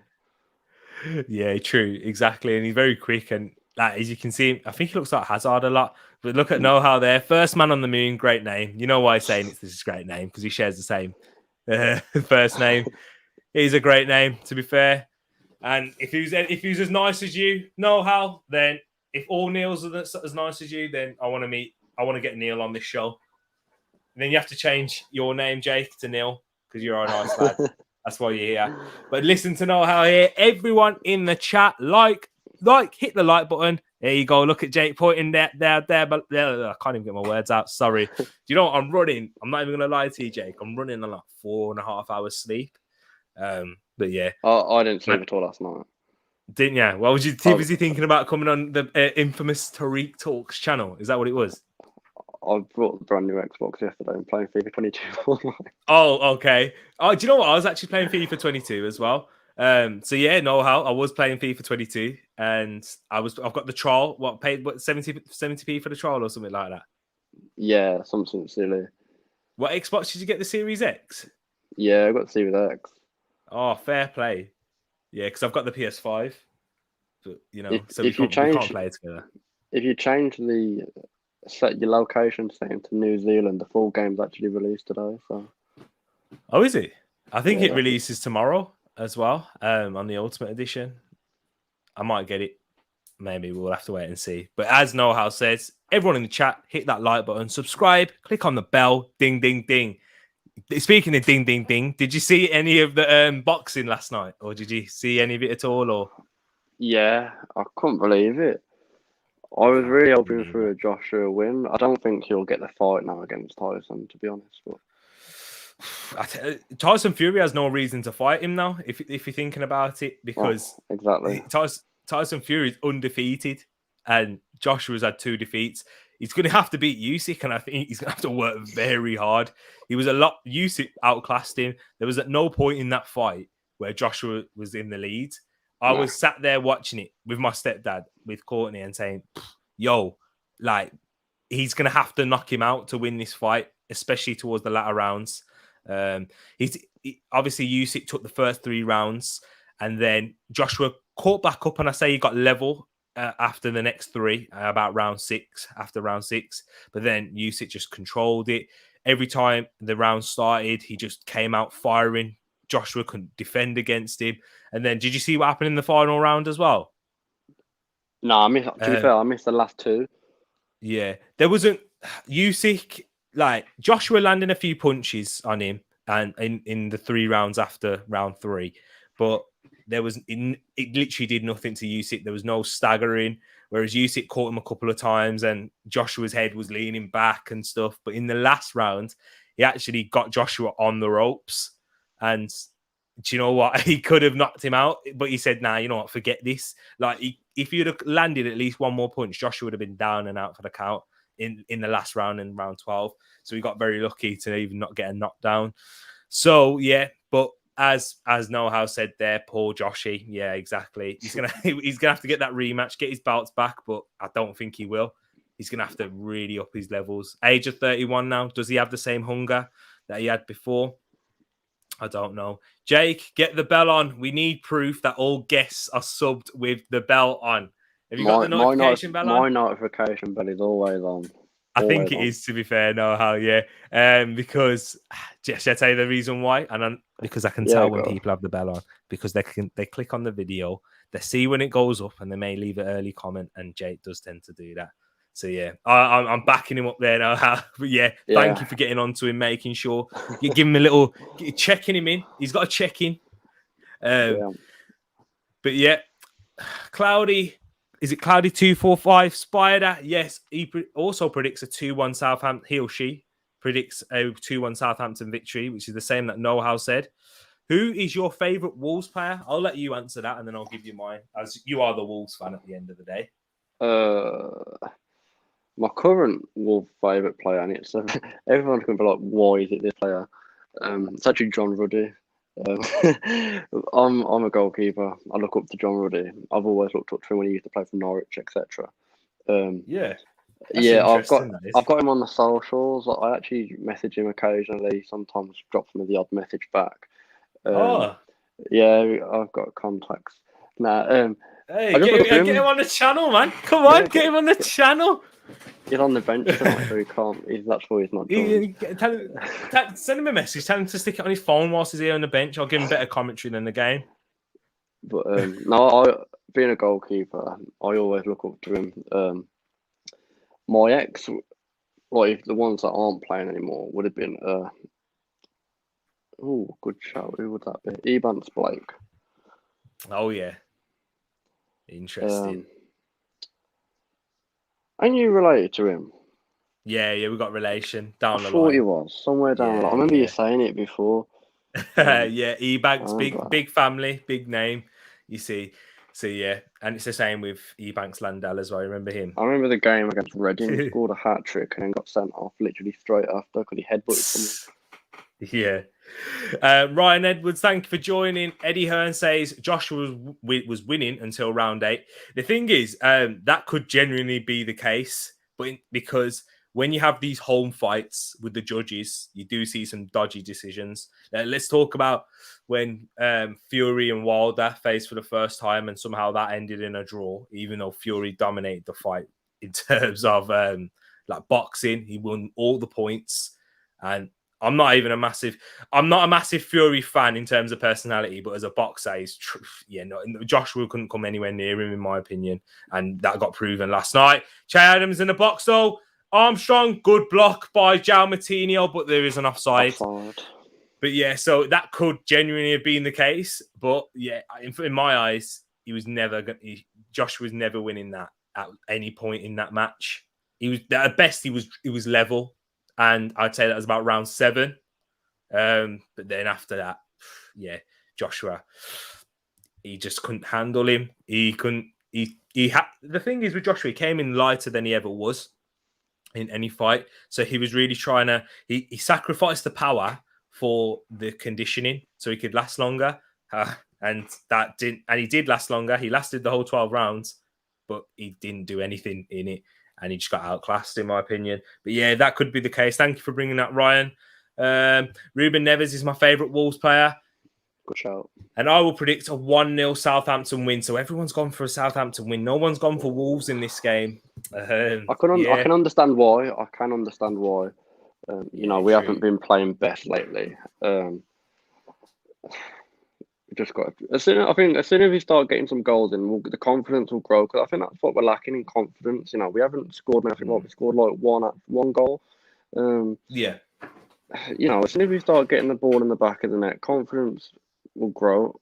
Yeah, true, exactly, and he's very quick, and like, as you can see, I think he looks like Hazard a lot. But look at know-how there, first man on the moon, great name. You know why I'm saying this is a great name because he shares the same first name. He's a great name, to be fair. And if he was as nice as you, know-how, then if all Neils are as nice as you, then I want to get Neil on this show. And then you have to change your name, Jake, to Neil because you're a nice lad. That's why you're here. But listen to know-how here. Everyone in the chat, hit the like button. There you go. Look at Jake pointing there. But I can't even get my words out. Sorry. Do you know what? I'm running. I'm not even going to lie to you, Jake. I'm running on like 4.5 hours sleep. But yeah. I didn't sleep at all last night. Didn't you? Well, was you too busy thinking about coming on the infamous Tariq Talks channel? Is that what it was? I brought the brand new Xbox yesterday and playing FIFA 22. Oh, okay. Oh, do you know what? I was actually playing FIFA 22 as well. So yeah, know-how. I was playing FIFA 22, and I've got the trial. Paid 70p for the trial or something like that? Yeah, something silly. What Xbox did you get? The Series X? Yeah, I got the Series X. Oh, fair play. Yeah, because I've got the PS5. But so we can't play it together. If you change set your location setting to New Zealand, the full game's actually released today. So. Oh, is it? I think it releases tomorrow as well. On the Ultimate Edition. I might get it. Maybe we'll have to wait and see. But as know-how says, everyone in the chat, hit that like button, subscribe, click on the bell, ding, ding, ding. Speaking of ding, ding, ding, did you see any of the boxing last night, or did you see any of it at all? Or yeah, I couldn't believe it. I was really hoping for a Joshua win. I don't think he'll get the fight now against Tyson, to be honest. But Tyson Fury has no reason to fight him now, if you're thinking about it, because exactly Tyson Fury is undefeated, and Joshua's had 2 defeats. He's going to have to beat Usyk, and I think he's going to have to work very hard. Usyk outclassed him. There was at no point in that fight where Joshua was in the lead. I was sat there watching it with my stepdad, with Courtney, and saying, yo, like, he's going to have to knock him out to win this fight, especially towards the latter rounds. Obviously, Usyk took the first 3 rounds, and then Joshua caught back up, and I say he got level after the next 3, about round 6, after round 6. But then Usyk just controlled it. Every time the round started, he just came out firing. Joshua couldn't defend against him. And then, did you see what happened in the final round as well? No, to be fair, I missed the last 2. Yeah, there wasn't Usyk, like Joshua landing a few punches on him, and in the 3 rounds after round 3, but it literally did nothing to Usyk. There was no staggering, whereas Usyk caught him a couple of times, and Joshua's head was leaning back and stuff. But in the last round, he actually got Joshua on the ropes, and do you know what? He could have knocked him out, but he said, "Nah, you know what? Forget this." Like, if you'd have landed at least one more punch, Joshua would have been down and out for the count in the last round, in round 12. So he got very lucky to even not get a knockdown. So yeah, but as know-how said there, poor Joshy. Yeah, exactly. He's gonna have to get that rematch, get his belts back, but I don't think he will. He's gonna have to really up his levels. Age of 31 now. Does he have the same hunger that he had before? I don't know. Jake, get the bell on. We need proof that all guests are subbed with the bell on. Have you got the notification bell on? My notification bell is always on. I think it is, to be fair, know-how, yeah. Because, should I tell you the reason why? Because I can tell when people have the bell on. Because they click on the video, they see when it goes up, and they may leave an early comment, and Jake does tend to do that. So yeah, I'm backing him up there now. But yeah, thank you for getting on to him, making sure you give him a little checking him in. He's got a check in. But yeah, Cloudy. Is it Cloudy 245 Spider? Yes, he also predicts a 2-1 Southampton. He or she predicts a 2-1 Southampton victory, which is the same that know-how said. Who is your favourite Wolves player? I'll let you answer that, and then I'll give you mine, as you are the Wolves fan at the end of the day. My current Wolves favourite player, and it's everyone's going to be like, why is it this player? It's actually John Ruddy. I'm a goalkeeper. I look up to John Ruddy. I've always looked up to him when he used to play for Norwich, etc. I've got him on the socials. I actually message him occasionally. Sometimes drops me the odd message back. I've got contacts. Nah, Hey, I just looked at get him him. on the channel, man. Come on, get him on the channel. He's on the bench tonight, so he can't. That's why he's not joined. Send him a message. Tell him to stick it on his phone whilst he's here on the bench. I'll give him better commentary than the game. But no, being a goalkeeper, I always look up to him. My ex, like the ones that aren't playing anymore, would have been good shout. Who would that be? Evans Blake. Oh yeah, interesting. And you related to him? Yeah, we got relation down the line. I thought he was somewhere down the line. I remember you saying it before. Yeah, Ebanks, big family, big name. You see, so yeah, and it's the same with Ebanks Landell as well. I remember him. I remember the game against Reading. He scored a hat trick and then got sent off literally straight after because he headbutted someone. Yeah. Ryan Edwards, thank you for joining. Eddie Hearn says Joshua was winning until round 8. The thing is, that could genuinely be the case, but because when you have these home fights with the judges, you do see some dodgy decisions. Let's talk about when Fury and Wilder faced for the first time, and somehow that ended in a draw, even though Fury dominated the fight in terms of like boxing. He won all the points, and I'm not a massive Fury fan in terms of personality, but as a boxer, Joshua couldn't come anywhere near him, in my opinion. And that got proven last night. Che Adams in the box, though. Armstrong, good block by João Matinho, but there is an offside. But yeah, so that could genuinely have been the case. But yeah, in my eyes, Joshua was never winning that at any point in that match. He was at best, he was level. And I'd say that was about round 7. But then after that, yeah, Joshua, he just couldn't handle him. The thing is with Joshua, he came in lighter than he ever was in any fight. So he was really trying to, he sacrificed the power for the conditioning so he could last longer. And he did last longer. He lasted the whole 12 rounds, but he didn't do anything in it. And he just got outclassed, in my opinion. But yeah, that could be the case. Thank you for bringing that, Ryan. Ruben Neves is my favourite Wolves player. Good shout. And I will predict a 1-0 Southampton win. So everyone's gone for a Southampton win. No one's gone for Wolves in this game. I can understand why. We haven't been playing best lately. Just got as soon as we start getting some goals in, the confidence will grow. Because I think that's what we're lacking in confidence. We haven't scored nothing. We scored like one goal. Yeah. As soon as we start getting the ball in the back of the net, confidence will grow.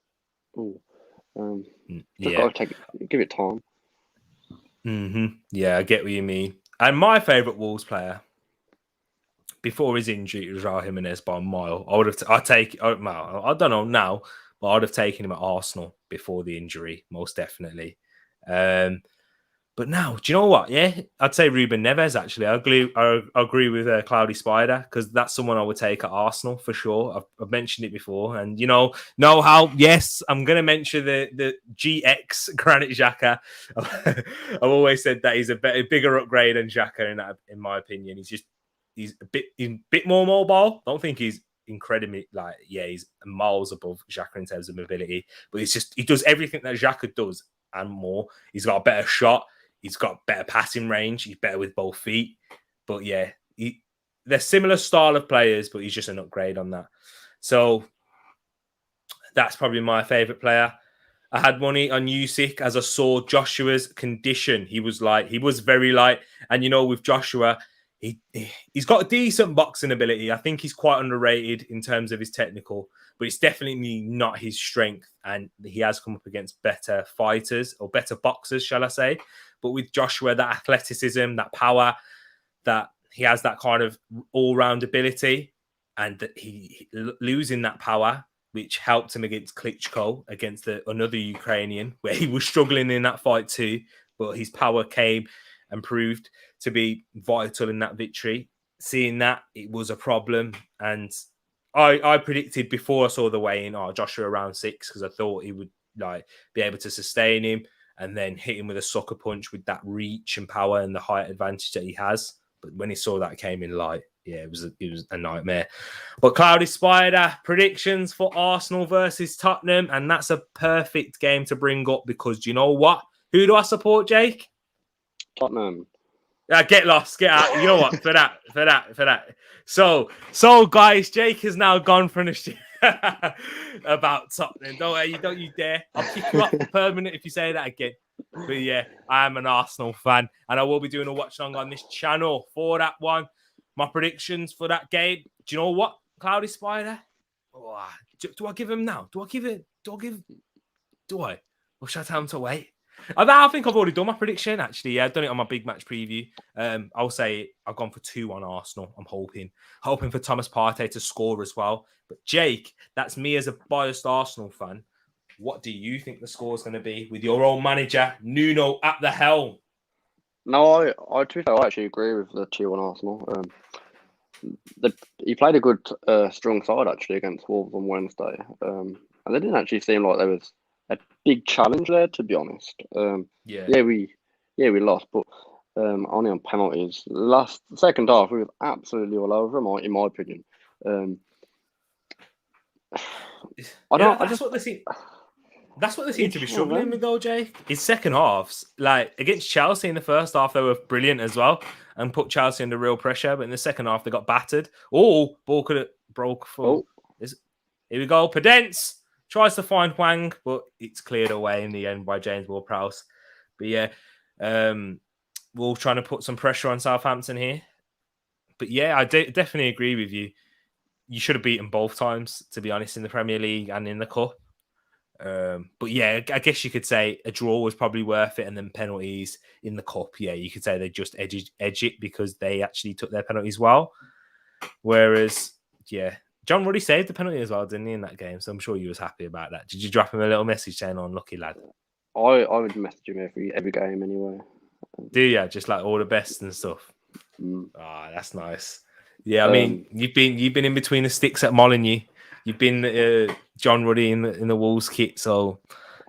Got to give it time. Mm-hmm. Yeah, I get what you mean. And my favourite Wolves player before his injury, it was Raul Jimenez by a mile. I don't know now. But I'd have taken him at Arsenal before the injury, most definitely. But now, do you know what? Yeah, I'd say Ruben Neves, actually. I agree with Cloudy Spider, because that's someone I would take at Arsenal for sure. I've mentioned it before. And, know how, yes, I'm going to mention the GX Granit Xhaka. I've always said that he's a bigger upgrade than Xhaka, in my opinion. He's a bit more mobile. I don't think he's incredibly he's miles above Xhaka in terms of mobility, but he does everything that Xhaka does and more. He's got a better shot, he's got better passing range, he's better with both feet. But yeah, they're similar style of players, but he's just an upgrade on that. So that's probably my favorite player. I had money on Usyk as I saw Joshua's condition. He was very light, and with Joshua, he's got a decent boxing ability. I think he's quite underrated in terms of his technical, but it's definitely not his strength. And he has come up against better fighters, or better boxers, shall I say. But with Joshua, that athleticism, that power, that he has that kind of all-round ability, and that he losing that power, which helped him against Klitschko, against another Ukrainian, where he was struggling in that fight too, but his power came and proved to be vital in that victory. Seeing that, it was a problem. And I predicted before I saw the weigh-in, Joshua around 6, because I thought he would be able to sustain him and then hit him with a sucker punch with that reach and power and the height advantage that he has. But when he saw that, came in light. yeah, it was a nightmare. But Cloudy Spider, predictions for Arsenal versus Tottenham, and that's a perfect game to bring up because do you know what? Who do I support, Jake? Tottenham. Get lost, get out. You know what? For that. So guys, Jake has now gone for an about Tottenham. Don't you dare. I'll kick you off permanent if you say that again. But yeah, I am an Arsenal fan, and I will be doing a watch along on this channel for that one. My predictions for that game. Do you know what, Cloudy Spider? Oh, do I give him now? Do I? Or should I tell him to wait? I think I've already done my prediction, actually. Yeah, I've done it on my big match preview. I'll say I've gone for 2-1 Arsenal. I'm hoping for Thomas Partey to score as well. But Jake, that's me as a biased Arsenal fan. What do you think the score is going to be with your old manager, Nuno, at the helm? No, I actually agree with the 2-1 Arsenal. He played a good, strong side actually against Wolves on Wednesday, and they didn't actually seem like there was a big challenge there, to be honest. We lost, but only on penalties. The second half, we were absolutely all over them, in my opinion. That's what they seem to be struggling with, though, Jay. His second halves, like against Chelsea in the first half, they were brilliant as well and put Chelsea under real pressure. But in the second half, they got battered. Oh, ball could have broke for. Here we go. Podence tries to find Wang, but it's cleared away in the end by James Ward-Prowse. But yeah, we're trying to put some pressure on Southampton here. But yeah, I definitely agree with you. You should have beaten both times, to be honest, in the Premier League and in the Cup. But yeah, I guess you could say a draw was probably worth it, and then penalties in the Cup. Yeah, you could say they just edge it because they actually took their penalties well. Whereas, yeah, John Ruddy saved the penalty as well, didn't he, in that game? So I'm sure you was happy about that. Did you drop him a little message saying, "Oh, lucky lad"? I would message him every game anyway. Do you? Just like all the best and stuff. That's nice. Yeah, I mean, you've been in between the sticks at Molineux. You've been John Ruddy in the Wolves kit, so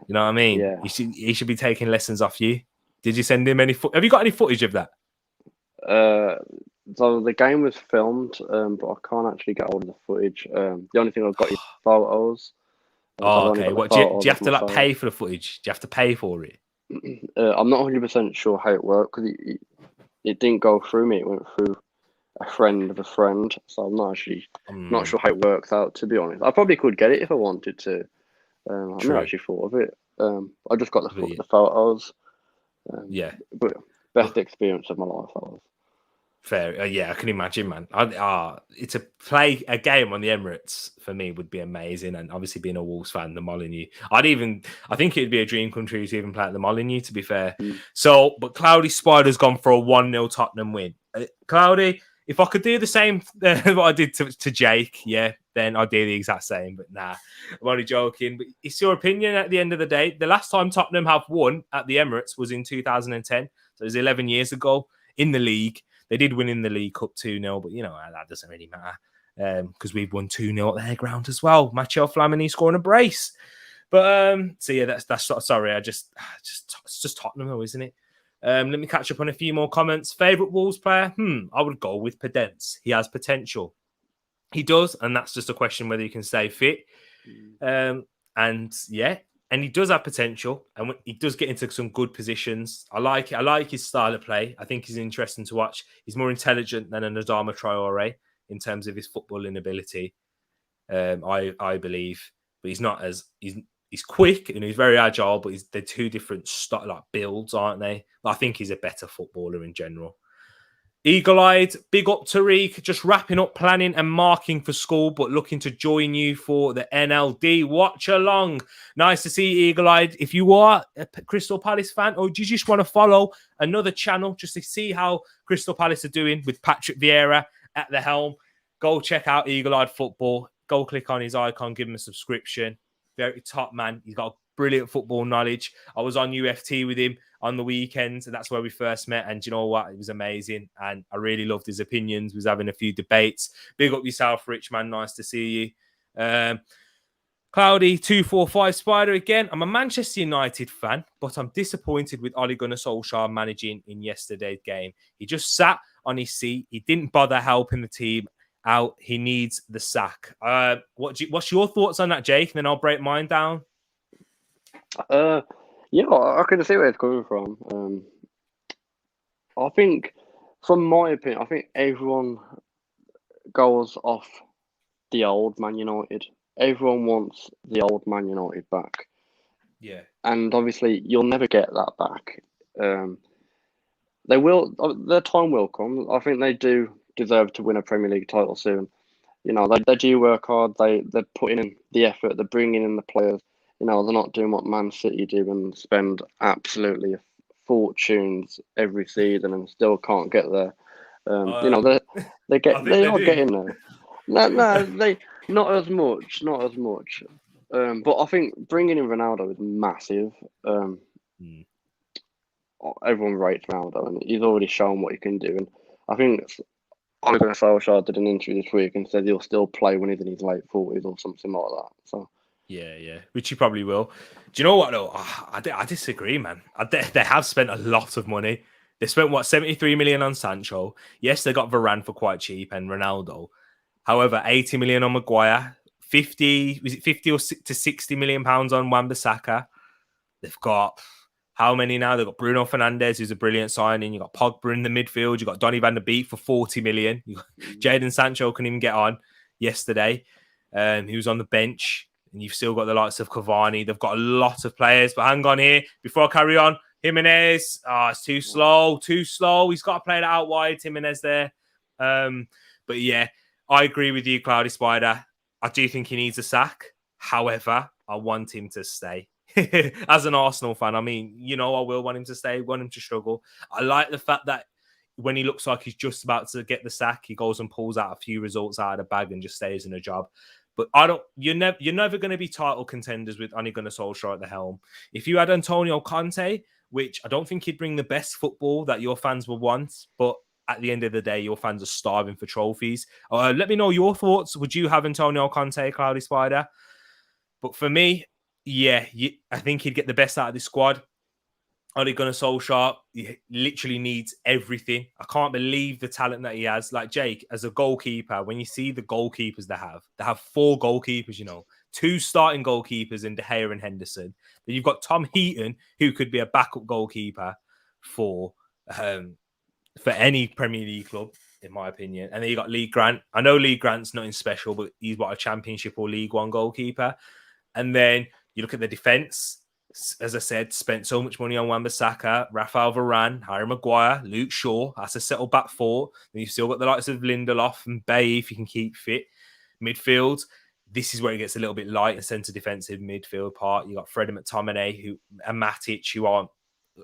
you know what I mean. Yeah. He should be taking lessons off you. Did you send him any? Have you got any footage of that? So the game was filmed, but I can't actually get hold of the footage. The only thing I've got is photos. Okay. What do you have to like pay for the footage? Do you have to pay for it? I'm not 100% sure how it worked because it didn't go through me. It went through a friend of a friend, so I'm not sure how it works out, to be honest. I probably could get it if I wanted to. I've never actually thought of it. I just got the photos. But best experience of my life. That was. Fair, yeah, I can imagine, man. To play a game on the Emirates for me would be amazing, and obviously being a Wolves fan, the Molineux. I think it'd be a dream come true to even play at the Molineux. To be fair, So, but Cloudy Spider's gone for a 1-0 Tottenham win. Cloudy, if I could do the same what I did to Jake, yeah, then I'd do the exact same. But nah, I'm only joking. But it's your opinion at the end of the day. The last time Tottenham have won at the Emirates was in 2010, so it was 11 years ago in the league. They did win in the League Cup 2-0, but you know that doesn't really matter because we've won 2-0 at their ground as well. Mathieu Flamini scoring a brace. But so yeah, that's sorry. It's just Tottenham though, isn't it? Let me catch up on a few more comments. Favorite Wolves player? I would go with Podence. He has potential. He does, and that's just a question whether he can stay fit. And he does have potential, and he does get into some good positions. I like his style of play. I think he's interesting to watch. He's more intelligent than an Adama Traore in terms of his footballing ability. I believe, but he's not as he's quick and he's very agile. But they're two different builds, aren't they? But I think he's a better footballer in general. Eagle-eyed, big up Tariq, just wrapping up planning and marking for school, but looking to join you for the NLD watch along. Nice to see you, Eagle-eyed. If you are a Crystal Palace fan, or do you just want to follow another channel just to see how Crystal Palace are doing with Patrick Vieira at the helm, go check out Eagle-eyed Football. Go click on his icon, give him a subscription. Very top man. He's got brilliant football knowledge. I was on UFT with him on the weekend, and that's where we first met. And you know what? It was amazing. And I really loved his opinions. We was having a few debates. Big up yourself, Rich, man. Nice to see you. Cloudy 245 Spider again. I'm a Manchester United fan, but I'm disappointed with Ole Gunnar Solskjaer managing in yesterday's game. He just sat on his seat. He didn't bother helping the team out. He needs the sack. What's your thoughts on that, Jake? And then I'll break mine down. Yeah, I can see where it's coming from. I think, from my opinion, I think everyone goes off the old Man United. Everyone wants the old Man United back. Yeah. And obviously, you'll never get that back. They will. Their time will come. I think they do deserve to win a Premier League title soon. You know, they do work hard. They're putting in the effort. They're bringing in the players. You know, they're not doing what Man City do and spend absolutely fortunes every season and still can't get there. You know, they are getting there. No, they not as much, not as much. But I think bringing in Ronaldo is massive. Everyone rates Ronaldo, and he's already shown what he can do. And I think Ole Gunnar Solskjaer did an interview this week and said he'll still play when he's in his late 40s or something like that. So yeah, which he probably will. Do you know what though? I disagree, man. They have spent a lot of money. They spent 73 million on Sancho. Yes, they got Varane for quite cheap and Ronaldo. However, 80 million on Maguire, 50 to 60 million pounds on Wan-Bissaka. They've got how many now? They've got Bruno Fernandes, who's a brilliant signing. You've got Pogba in the midfield. You've got Donny van der Beek for 40 million. Jadon Sancho couldn't even get on yesterday. He was on the bench. And you've still got the likes of Cavani. They've got a lot of players. But hang on here. Before I carry on, Jimenez. It's too slow. He's got to play it out wide, Jimenez there. But yeah, I agree with you, Cloudy Spider. I do think he needs a sack. However, I want him to stay. As an Arsenal fan, I mean, you know, I will want him to stay, want him to struggle. I like the fact that when he looks like he's just about to get the sack, he goes and pulls out a few results out of the bag and just stays in a job. But you're never going to be title contenders with Ole Gunnar Solskjaer at the helm. If you had Antonio Conte, which I don't think he'd bring the best football that your fans will want, but at the end of the day, your fans are starving for trophies. Let me know your thoughts. Would you have Antonio Conte, Cloudy Spider? But for me, yeah, I think he'd get the best out of this squad. Ole Gunnar Solskjaer, he literally needs everything. I can't believe the talent that he has. Like Jake, as a goalkeeper, when you see the goalkeepers they have 4 goalkeepers, you know, 2 starting goalkeepers in De Gea and Henderson. Then you've got Tom Heaton, who could be a backup goalkeeper for any Premier League club, in my opinion. And then you got Lee Grant. I know Lee Grant's nothing special, but he's a Championship or League One goalkeeper. And then you look at the defence. As I said, spent so much money on Wan-Bissaka, Rafael Varane, Harry Maguire, Luke Shaw. That's a settled back 4. Then you've still got the likes of Lindelof and Bay if you can keep fit. Midfield, this is where it gets a little bit light in centre defensive midfield part. You got Freddie McTominay and Matic who aren't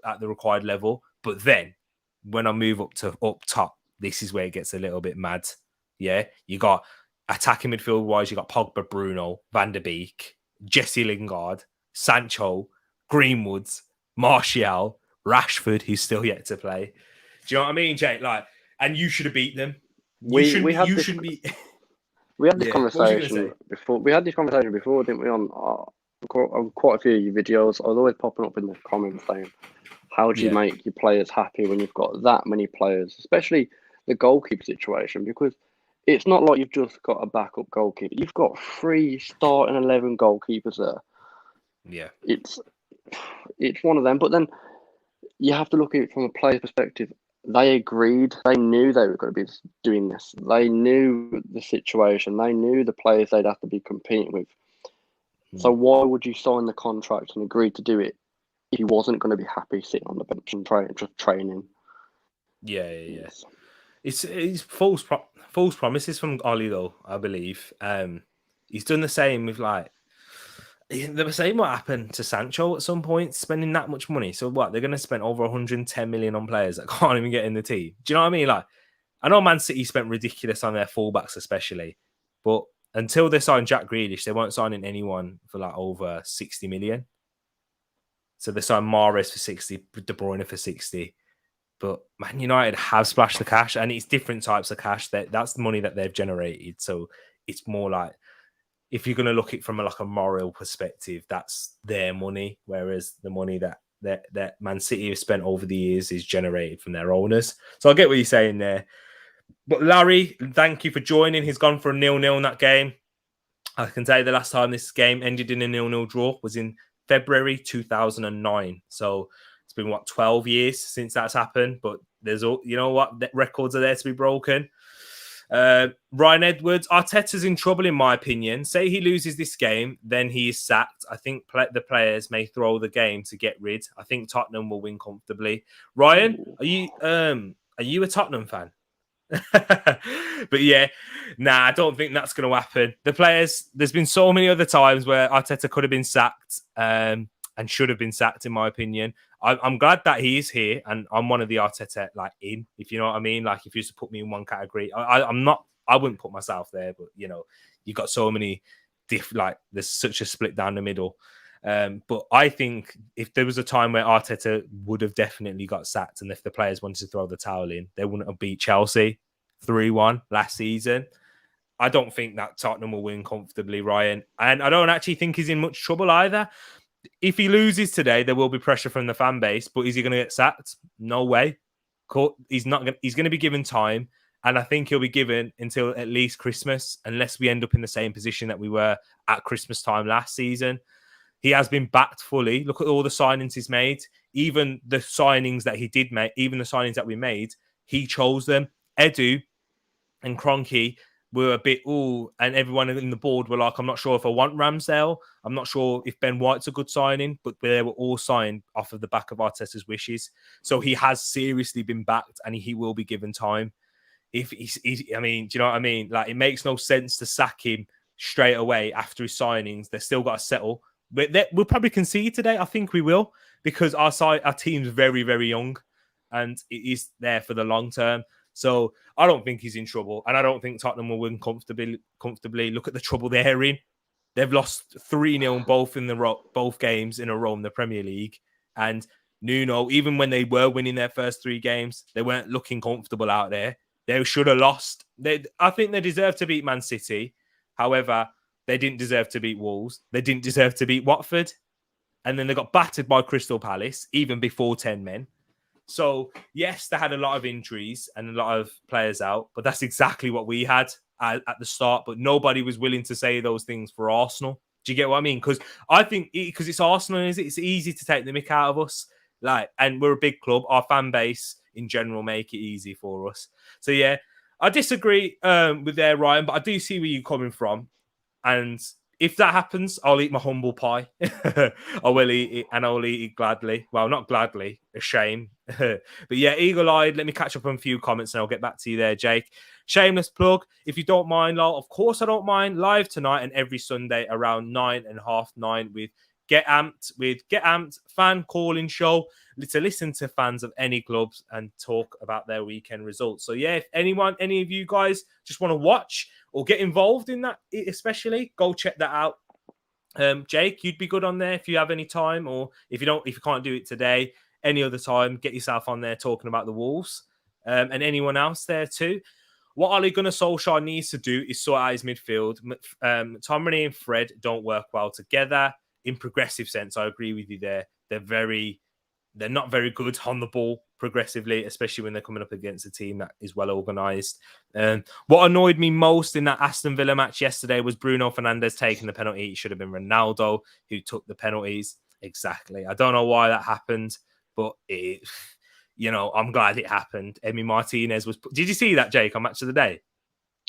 at the required level. But then when I move up top, this is where it gets a little bit mad. Yeah, you got attacking midfield wise, you got Pogba, Bruno, Van der Beek, Jesse Lingard, Sancho, Greenwoods, Martial, Rashford, who's still yet to play. Do you know what I mean, Jake? Like, and you should have beat them. We had this conversation before. We had this conversation before, didn't we? On quite a few of your videos, I was always popping up in the comments saying, "How do you make your players happy when you've got that many players, especially the goalkeeper situation?" Because it's not like you've just got a backup goalkeeper. You've got 3 starting 11 goalkeepers there. Yeah, it's one of them. But then you have to look at it from a player's perspective. They agreed. They knew they were going to be doing this. They knew the situation. They knew the players they'd have to be competing with. So why would you sign the contract and agree to do it if you wasn't going to be happy sitting on the bench and just training? Yeah. It's false promises from Ollie though, I believe. He's done the same with they were saying what happened to Sancho at some point, spending that much money. So what? They're going to spend over 110 million on players that can't even get in the team. Do you know what I mean? Like, I know Man City spent ridiculous on their fullbacks especially, but until they signed Jack Grealish, they weren't signing anyone for over 60 million. So they signed Mahrez for 60, De Bruyne for 60. But Man United have splashed the cash, and it's different types of cash. That's the money that they've generated. So it's more like if you're going to look at it from a moral perspective, that's their money, whereas the money that Man City have spent over the years is generated from their owners. So I get what you're saying there. But Larry, thank you for joining. He's gone for a 0-0 in that game. I can tell you the last time this game ended in a 0-0 draw was in February 2009. So it's been, 12 years since that's happened. But there's all, you know what, the records are there to be broken. Ryan Edwards, Arteta's in trouble, in my opinion. Say he loses this game, then he is sacked. I think the players may throw the game to get rid. I think Tottenham will win comfortably. Ryan, are you a Tottenham fan? But yeah, I don't think that's going to happen. The players, there's been so many other times where Arteta could have been sacked and should have been sacked, in my opinion. I'm glad that he is here, and I'm one of the Arteta if you know what I mean. Like, if you used to put me in one category, I'm not. I wouldn't put myself there, but you got so many there's such a split down the middle. But I think if there was a time where Arteta would have definitely got sacked, and if the players wanted to throw the towel in, they wouldn't have beat Chelsea 3-1 last season. I don't think that Tottenham will win comfortably, Ryan. And I don't actually think he's in much trouble either. If he loses today, there will be pressure from the fan base, but is he going to get sacked? No way. He's not. He's going to be given time, and I think he'll be given until at least Christmas, unless we end up in the same position that we were at Christmas time last season. He has been backed fully. Look at all the signings he's made. Even the signings that he did make, even the signings that we made, he chose them. Edu and Kroenke were a bit, and everyone in the board were like, I'm not sure if I want Ramsdale. I'm not sure if Ben White's a good signing, but they were all signed off of the back of Arteta's wishes. So he has seriously been backed, and he will be given time. If he's I mean, do you know what I mean? Like, it makes no sense to sack him straight away after his signings. They've still got to settle. But we'll probably concede today. I think we will, because our team's very, very young, and it is there for the long term. So I don't think he's in trouble, and I don't think Tottenham will win comfortably. Look at the trouble they're in. They've lost 3-0 both games in a row in the Premier League. And Nuno, even when they were winning their first 3 games, they weren't looking comfortable out there. They should have lost. I think they deserve to beat Man City. However, they didn't deserve to beat Wolves. They didn't deserve to beat Watford. And then they got battered by Crystal Palace, even before 10 men. So, yes, they had a lot of injuries and a lot of players out, but that's exactly what we had at the start. But nobody was willing to say those things for Arsenal. Do you get what I mean? Because I think, because it's Arsenal, it's easy to take the mick out of us. And we're a big club. Our fan base in general make it easy for us. So, yeah, I disagree with there, Ryan, but I do see where you're coming from. And if that happens, I'll eat my humble pie. I will eat it, and I'll eat it gladly. Well, not gladly, a shame. But yeah, eagle-eyed, let me catch up on a few comments and I'll get back to you there, Jake. Shameless plug, if you don't mind, Lol, of course I don't mind. Live tonight and every Sunday around 9 and half 9 with Get Amped fan calling show to listen to fans of any clubs and talk about their weekend results. So yeah, if any of you guys just want to watch or get involved in that, especially, go check that out. Jake, you'd be good on there if you have any time, or if you can't do it today, any other time, get yourself on there talking about the Wolves. And anyone else there too. What Ole Gunnar Solskjaer needs to do is sort out his midfield. Tomine and Fred don't work well together. In progressive sense, I agree with you there. They're not very good on the ball progressively, especially when they're coming up against a team that is well organised. What annoyed me most in that Aston Villa match yesterday was Bruno Fernandes taking the penalty. It should have been Ronaldo who took the penalties. Exactly. I don't know why that happened, but I'm glad it happened. Emi Martinez was... Did you see that, Jake, on Match of the Day?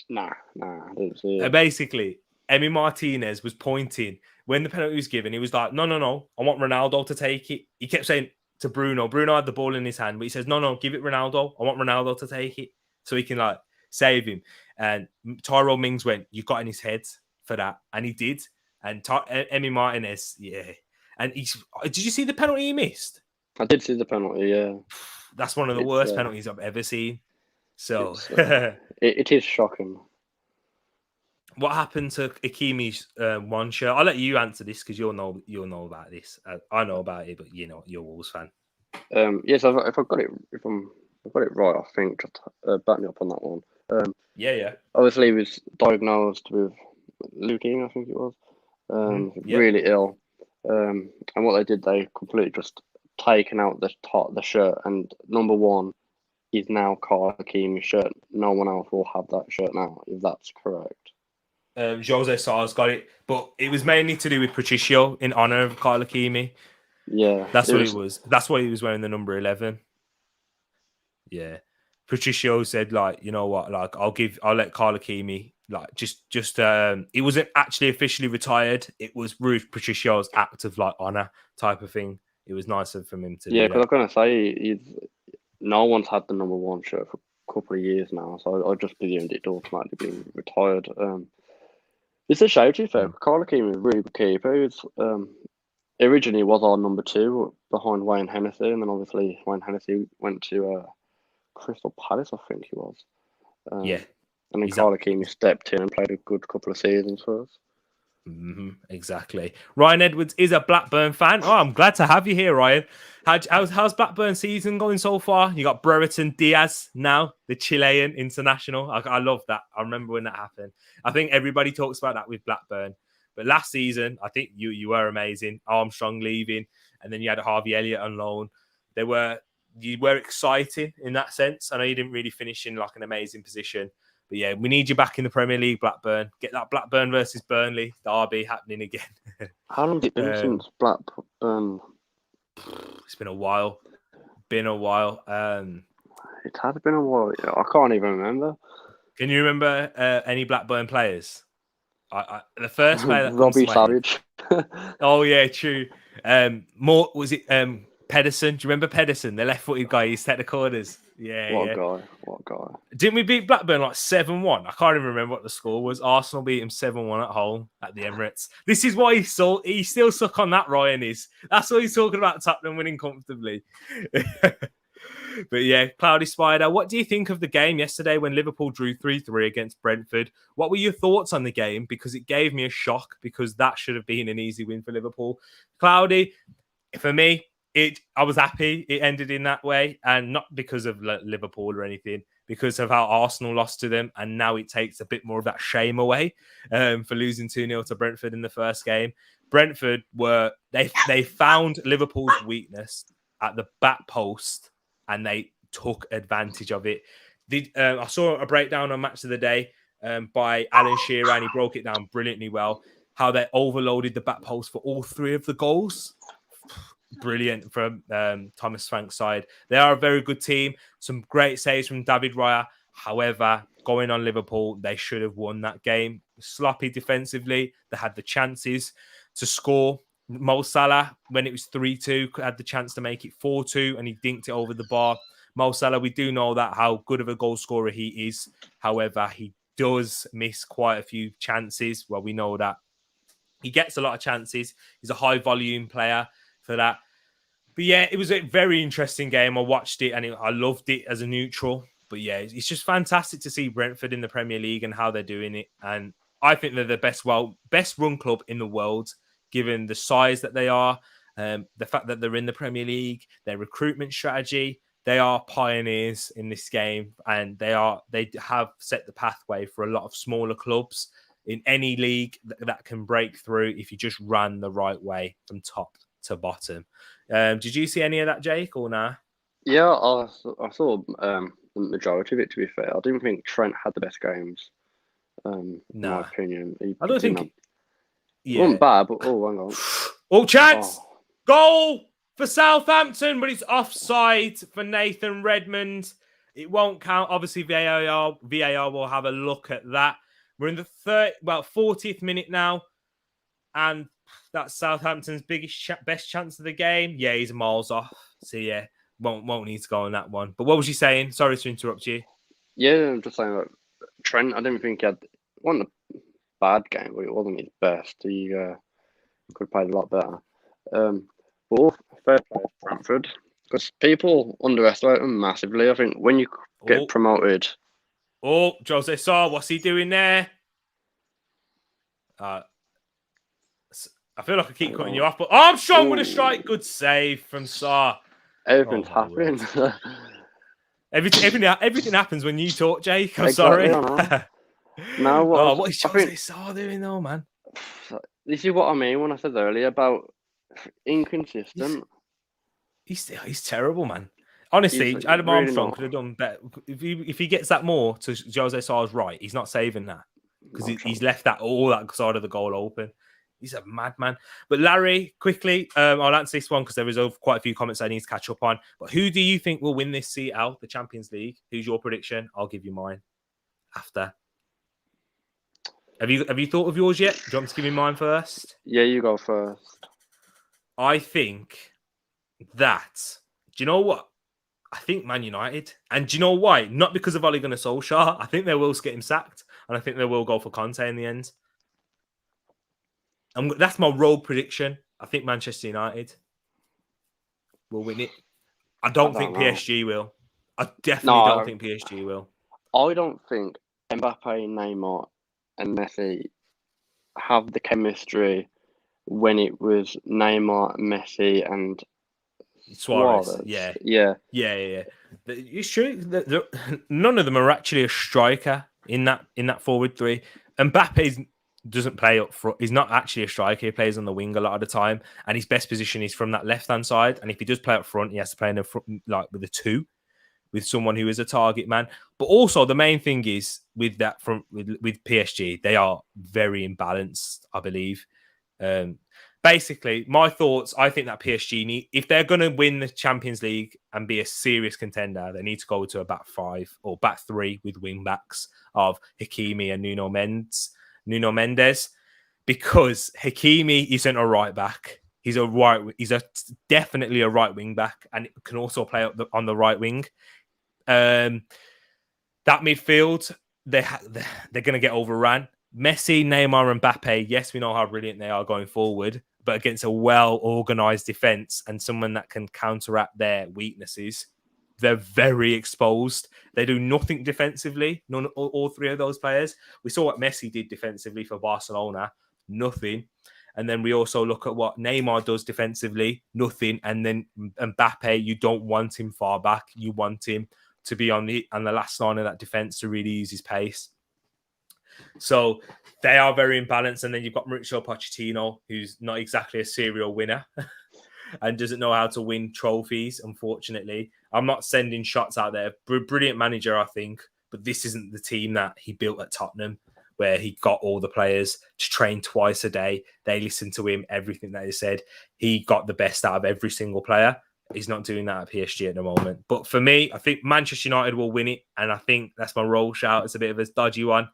Nah, I didn't see it. Basically, Emi Martinez was pointing when the penalty was given. He was like, no, I want Ronaldo to take it. He kept saying to Bruno had the ball in his hand, but he says, no, give it Ronaldo. I want Ronaldo to take it so he can save him. And Tyrone Mings went, you got in his head for that. And he did. And Emi Martinez, yeah. And did you see the penalty he missed? I did see the penalty, yeah. That's one of the worst penalties I've ever seen. So it is shocking. What happened to Ikimi's one shirt? I'll let you answer this because you'll know about this. I know about it, but you're a Wolves fan. Yes, if I got it right, I think just back me up on that one. Yeah. Obviously, he was diagnosed with leukemia, I think it was. Yep. Really ill. And what they did, they completely just taken out the shirt, and number one is now Carl Hakimi's shirt. No one else will have that shirt now, if that's correct. Jose Sar's got it, but it was mainly to do with Patricio in honor of Carl Hakimi. Yeah, That's what it was. That's why he was wearing the number 11. Yeah. Patricio said, like, you know what, like, I'll let Carl Hakimi, like, just he wasn't actually officially retired. It was Ruth Patricio's act of, like, honor type of thing. It was nicer from him to do that. Yeah, because I'm gonna say no one's had the number one shirt for a couple of years now, so I just presumed it automatically being retired. It's a shame, to be fair. Carl Hakimi is a really good keeper. He was, originally was our number 2 behind Wayne Hennessy, and then obviously Wayne Hennessy went to Crystal Palace, I think he was. Yeah. And then Carl Hakimi stepped in and played a good couple of seasons for us. Exactly. Ryan Edwards is a Blackburn fan. Oh, I'm glad to have you here, Ryan. How's Blackburn season going so far? You got Brereton Diaz now, the Chilean international. I love that. I remember when that happened. I think everybody talks about that with Blackburn. But last season, I think you were amazing. Armstrong leaving, and then you had Harvey Elliott on loan. You were exciting in that sense. I know you didn't really finish in like an amazing position. But yeah, we need you back in the Premier League, Blackburn. Get that Blackburn versus Burnley derby happening again. How long has it been since Blackburn? It's been a while. It has been a while. I can't even remember. Can you remember any Blackburn players? The first player that Robbie Savage. Oh yeah, true. Was it Pedersen? Do you remember Pedersen, the left-footed guy? He set the corners. Yeah. What guy? Didn't we beat Blackburn like 7-1? I can't even remember what the score was. Arsenal beat him 7-1 at home at the Emirates. This is why he's still stuck on that, Ryan is. That's what he's talking about, Tottenham winning comfortably. But yeah, Cloudy Spider, what do you think of the game yesterday when Liverpool drew 3-3 against Brentford? What were your thoughts on the game? Because it gave me a shock, because that should have been an easy win for Liverpool. Cloudy, for me, I was happy it ended in that way, and not because of Liverpool or anything, because of how Arsenal lost to them, and now it takes a bit more of that shame away for losing 2-0 to Brentford in the first game. Brentford they found Liverpool's weakness at the back post, and they took advantage of it. I saw a breakdown on Match of the Day by Alan Shearer, and he broke it down brilliantly well, how they overloaded the back post for all 3 of the goals. Brilliant from Thomas Frank's side. They are a very good team. Some great saves from David Raya. However, going on Liverpool, they should have won that game. Sloppy defensively. They had the chances to score. Mo Salah, when it was 3-2, had the chance to make it 4-2, and he dinked it over the bar. Mo Salah, we do know that how good of a goal scorer he is. However, he does miss quite a few chances. Well, we know that. He gets a lot of chances. He's a high volume player for that. But yeah, it was a very interesting game. I watched it and I loved it as a neutral. But yeah, it's just fantastic to see Brentford in the Premier League and how they're doing it. And I think they're the best run club in the world, given the size that they are, the fact that they're in the Premier League, their recruitment strategy. They are pioneers in this game, and they have set the pathway for a lot of smaller clubs in any league that can break through if you just run the right way from top to bottom. Did you see any of that, Jake, or nah? Yeah, I saw the majority of it, to be fair. I didn't think Trent had the best games, in my opinion. I don't think... It wasn't bad, but hang on. Oh, chance! Goal for Southampton, but it's offside for Nathan Redmond. It won't count. Obviously, VAR will have a look at that. We're in the 40th minute now, and that's Southampton's best chance of the game. Yeah, he's miles off. So yeah, won't need to go on that one. But what was you saying? Sorry to interrupt you. Yeah, I'm just saying that Trent, I didn't think he wasn't a bad game, but it wasn't his best. He could have played a lot better. But fair play to Brentford, because people underestimate them massively. I think when you get promoted. Oh, Jose Sarr, what's he doing there? I feel like I keep cutting you off, but Armstrong with a strike. Good save from Sarr. Everything's happening. Everything happens when you talk, Jake. I'm sorry. Now, What is I Jose think Sarr doing though, man? this is what I mean when I said earlier about inconsistent. He's terrible, man. Honestly, He's Adam really Armstrong not. could have done better. If he gets that more to Jose Sarr's right, he's not saving that because Not a he's chance. left all that side of the goal open. He's a madman. But Larry, quickly, I'll answer this one because there is quite a few comments I need to catch up on. But who do you think will win this seat out, the Champions League? Who's your prediction? I'll give you mine after. Have you thought of yours yet? Do you want me to give me mine first? Yeah, you go first. I think that. Do you know what? I think Man United. And do you know why? Not because of Ole Gunnar Solskjaer. I think they will get him sacked. And I think they will go for Conte in the end. And that's my rogue prediction. I think Manchester United will win it. I don't think PSG will. I definitely don't think PSG will. I don't think Mbappe, Neymar, and Messi have the chemistry when it was Neymar, Messi, and Suarez. Yeah. It's true. None of them are actually a striker in that forward three. Mbappe doesn't play up front. He's not actually a striker. He plays on the wing a lot of the time, and his best position is from that left-hand side. And if he does play up front, he has to play in the front, like with a two, with someone who is a target man. But also the main thing is with that front with PSG, they are very imbalanced, I believe. Basically, my thoughts, I think that PSG if they're going to win the Champions League and be a serious contender, they need to go to a back five or back three with wing backs of Hakimi and Nuno Mendes, because Hakimi isn't a right back. He's definitely a right wing back and can also play on the right wing. That midfield, they're going to get overrun. Messi, Neymar, and Mbappe, yes, we know how brilliant they are going forward, but against a well-organised defence and someone that can counteract their weaknesses, they're very exposed. They do nothing defensively, all three of those players. We saw what Messi did defensively for Barcelona, nothing. And then we also look at what Neymar does defensively, nothing. And then Mbappe, you don't want him far back. You want him to be on the last line of that defence to really use his pace. So they are very imbalanced. And then you've got Mauricio Pochettino, who's not exactly a serial winner and doesn't know how to win trophies, unfortunately. I'm not sending shots out there. Brilliant manager, I think. But this isn't the team that he built at Tottenham, where he got all the players to train twice a day. They listened to him, everything that he said. He got the best out of every single player. He's not doing that at PSG at the moment. But for me, I think Manchester United will win it. And I think that's my roll shout. It's a bit of a dodgy one.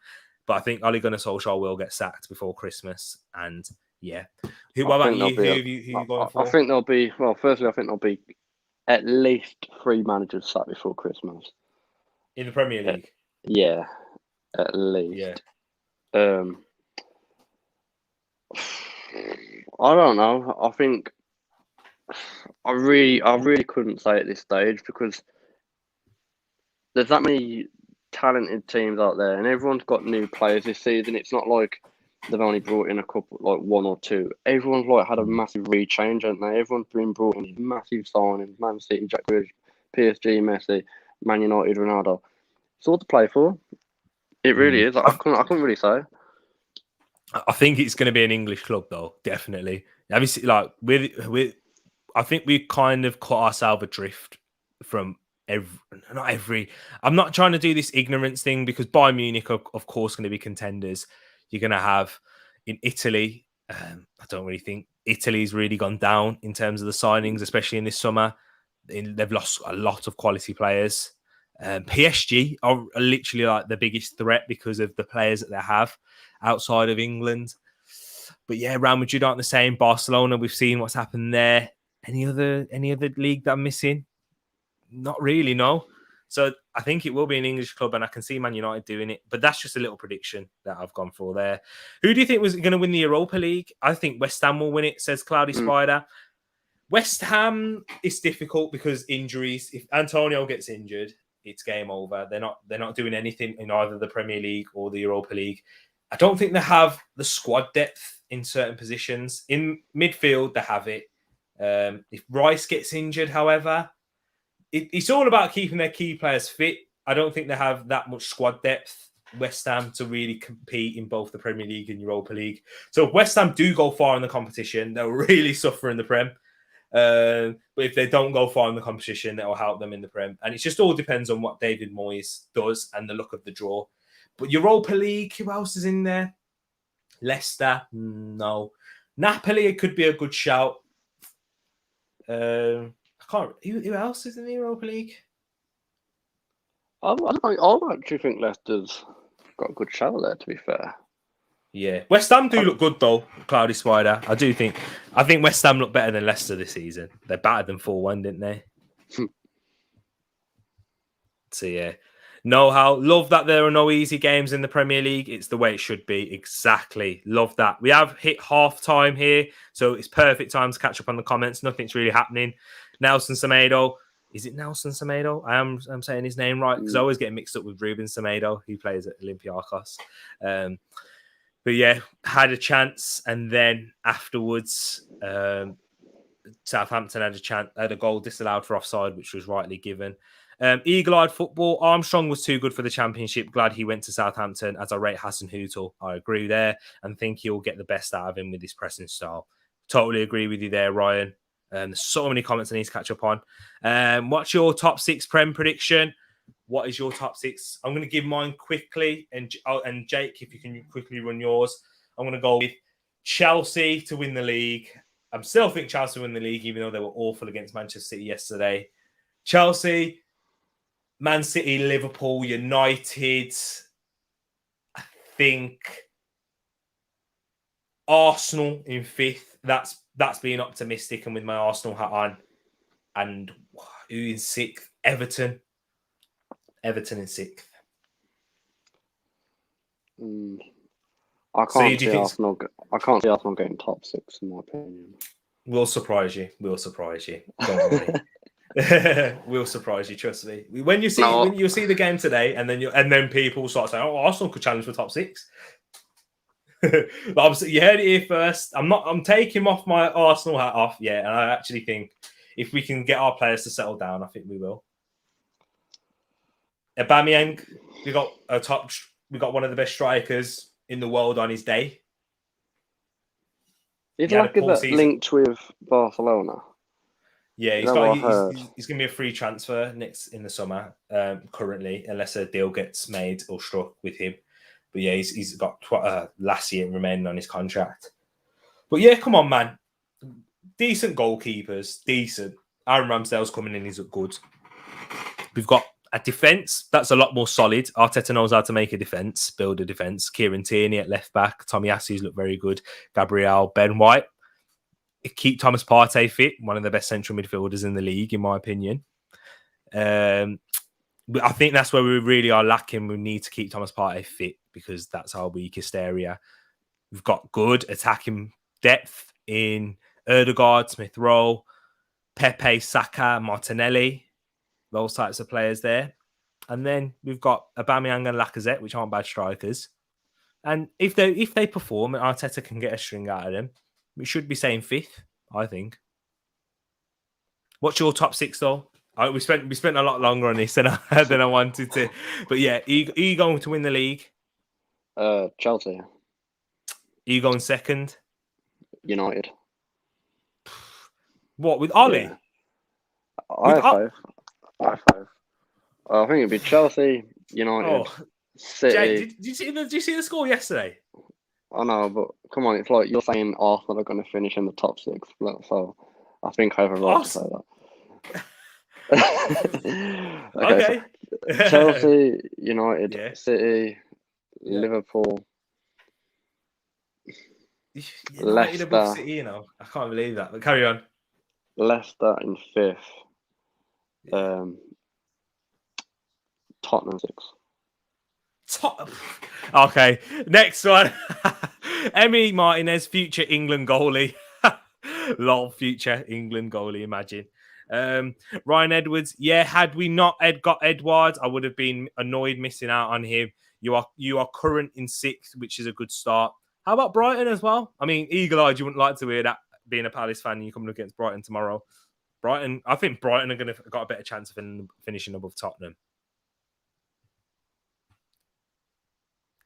But I think Ole Gunnar Solskjaer will get sacked before Christmas. And yeah. What about you? Who are you going for? I think there'll be, firstly, I think there'll be at least 3 managers sacked before Christmas. In the Premier League? Yeah, at least. Yeah. I don't know. I think I really couldn't say at this stage because there's that many talented teams out there and everyone's got new players this season. It's not like they've only brought in a couple, like 1 or 2. Everyone's like had a massive rechange, haven't they? Everyone's been brought in massive signings: Man City, Jack Grealish, PSG, Messi, Man United, Ronaldo. It's all to play for. It really is. I couldn't really say. I think it's going to be an English club, though. Definitely. Have you seen, like I think we kind of caught ourselves adrift from I'm not trying to do this ignorance thing because Bayern Munich are, of course, going to be contenders. You're going to have in Italy. I don't really think Italy's really gone down in terms of the signings, especially in this summer. They've lost a lot of quality players. PSG are literally like the biggest threat because of the players that they have outside of England. But yeah, Real Madrid aren't the same. Barcelona, we've seen what's happened there. Any other league that I'm missing? Not really, no. So I think it will be an English club, and I can see Man United doing it. But that's just a little prediction that I've gone for there. Who do you think was going to win the Europa League? I think West Ham will win it, says Cloudy Spider. West Ham is difficult because injuries. If Antonio gets injured, it's game over. They're not doing anything in either the Premier League or the Europa League. I don't think they have the squad depth in certain positions. In midfield, they have it. If Rice gets injured, however, it's all about keeping their key players fit. I don't think they have that much squad depth West Ham to really compete in both the Premier League and Europa League. So if West Ham do go far in the competition, they'll really suffer in the Prem. But if they don't go far in the competition, that will help them in the Prem. And it just all depends on what David Moyes does and the look of the draw. But Europa League, who else is in there? Leicester, no. Napoli, it could be a good shout. I can't. Who else is in the Europa League? I actually think Leicester's got a good shout there, to be fair. Yeah. West Ham do look good, though, Cloudy Spider. I think West Ham look better than Leicester this season. They battered them 4-1, didn't they? So, yeah. Love that there are no easy games in the Premier League. It's the way it should be. Exactly. Love that. We have hit half time here, so it's perfect time to catch up on the comments. Nothing's really happening. Nelson Semedo. Is it Nelson Semedo? I'm saying his name right because I always get mixed up with Ruben Semedo, who plays at Olympiacos. But yeah, had a chance, and then afterwards, Southampton had a goal disallowed for offside, which was rightly given. Eagle-eyed football. Armstrong was too good for the Championship. Glad he went to Southampton, as I rate Hassan Hootel. I agree there, and think he'll get the best out of him with his pressing style. Totally agree with you there, Ryan. There's so many comments I need to catch up on. What's your top 6 Prem prediction? What is your top 6? I'm going to give mine quickly, and Jake, if you can quickly run yours. I'm going to go with Chelsea to win the league. I still think Chelsea win the league, even though they were awful against Manchester City yesterday. Chelsea, Man City, Liverpool, United. I think Arsenal in 5th. That's being optimistic, and with my Arsenal hat on. And who in 6th? Everton. Everton in 6th. I can't see Arsenal getting top 6 in my opinion. We'll surprise you. Don't worry. We'll surprise you. Trust me. When you see the game today, and then people start saying, "Oh, Arsenal could challenge for top 6." But you heard it here first. I'm taking off my Arsenal hat off. Yeah, and I actually think if we can get our players to settle down, I think we will. Aubameyang, we got one of the best strikers in the world on his day. He's linked with Barcelona. Yeah, he's going to be a free transfer in the summer. Currently, unless a deal gets made or struck with him. But yeah, he's got last year remaining on his contract. But yeah, come on, man. Decent goalkeepers. Decent. Aaron Ramsdale's coming in. He's good. We've got a defence that's a lot more solid. Arteta knows how to make a defence, build a defence. Kieran Tierney at left back. Tommy Assi's look very good. Gabriel, Ben White. Keep Thomas Partey fit. One of the best central midfielders in the league, in my opinion. But I think that's where we really are lacking. We need to keep Thomas Partey fit because that's our weakest area. We've got good attacking depth in Ødegaard, Smith Rowe, Pepe, Saka, Martinelli, those types of players there. And then we've got Aubameyang and Lacazette, which aren't bad strikers. And if they perform, and Arteta can get a string out of them, we should be saying 5th, I think. What's your top 6 though? We spent a lot longer on this than I wanted to. But yeah, are you going to win the league? Chelsea. Are you going 2nd? United. What, with Ollie? Yeah. I have 5. I think it'd be Chelsea, United, City. Jay, did you see the score yesterday? I know, but come on, it's like you're saying Arsenal are going to finish in the top 6. So I think I have a right to say that. Okay. So Chelsea, United, City, Liverpool, United above City, I can't believe that. But carry on. Leicester in 5th. Tottenham 6th. Okay, next one. Emi Martinez, future England goalie. Lol, future England goalie, imagine. Ryan Edwards, had we not got Edwards, I would have been annoyed missing out on him. You are current in 6th, which is a good start. How about Brighton as well? I mean, eagle-eyed, you wouldn't like to hear that being a Palace fan and you're coming against Brighton tomorrow. I think Brighton are going to got a better chance of finishing above Tottenham.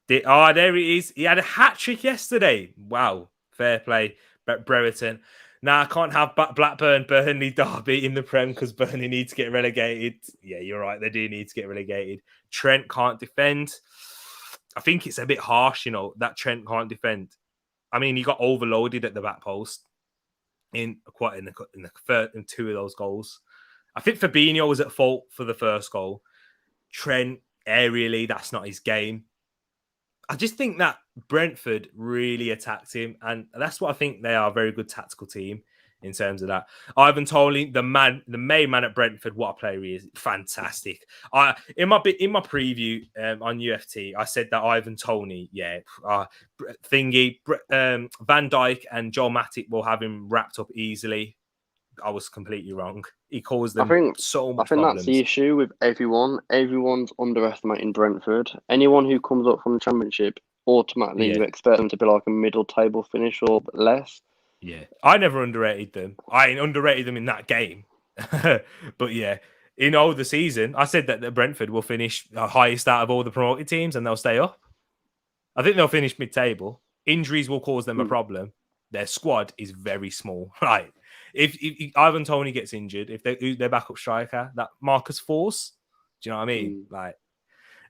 There it is. He had a hat-trick yesterday. Wow. Fair play, Brereton. Now, I can't have Blackburn, Burnley, Derby in the Prem because Burnley needs to get relegated. Yeah, you're right. They do need to get relegated. Trent can't defend. I think it's a bit harsh, that Trent can't defend. I mean, he got overloaded at the back post in two of those goals. I think Fabinho was at fault for the first goal. Trent, aerially, that's not his game. I just think that Brentford really attacked him, and that's what I think they are a very good tactical team in terms of that. Ivan Toney, the main man at Brentford, what a player he is, fantastic. In my preview on UFT, I said that Ivan Toney, Van Dijk and Joel Matip will have him wrapped up easily. I was completely wrong. He caused them so much problems. That's the issue with everyone. Everyone's underestimating Brentford. Anyone who comes up from the Championship, automatically you expect them to be like a middle table finish or less. Yeah, I never underrated them. I underrated them in that game. But yeah, in the season, I said that Brentford will finish the highest out of all the promoted teams and they'll stay up. I think they'll finish mid-table. Injuries will cause them a problem. Their squad is very small, right? If Ivan Toney gets injured, if their backup striker, that Marcus Force, do you know what I mean?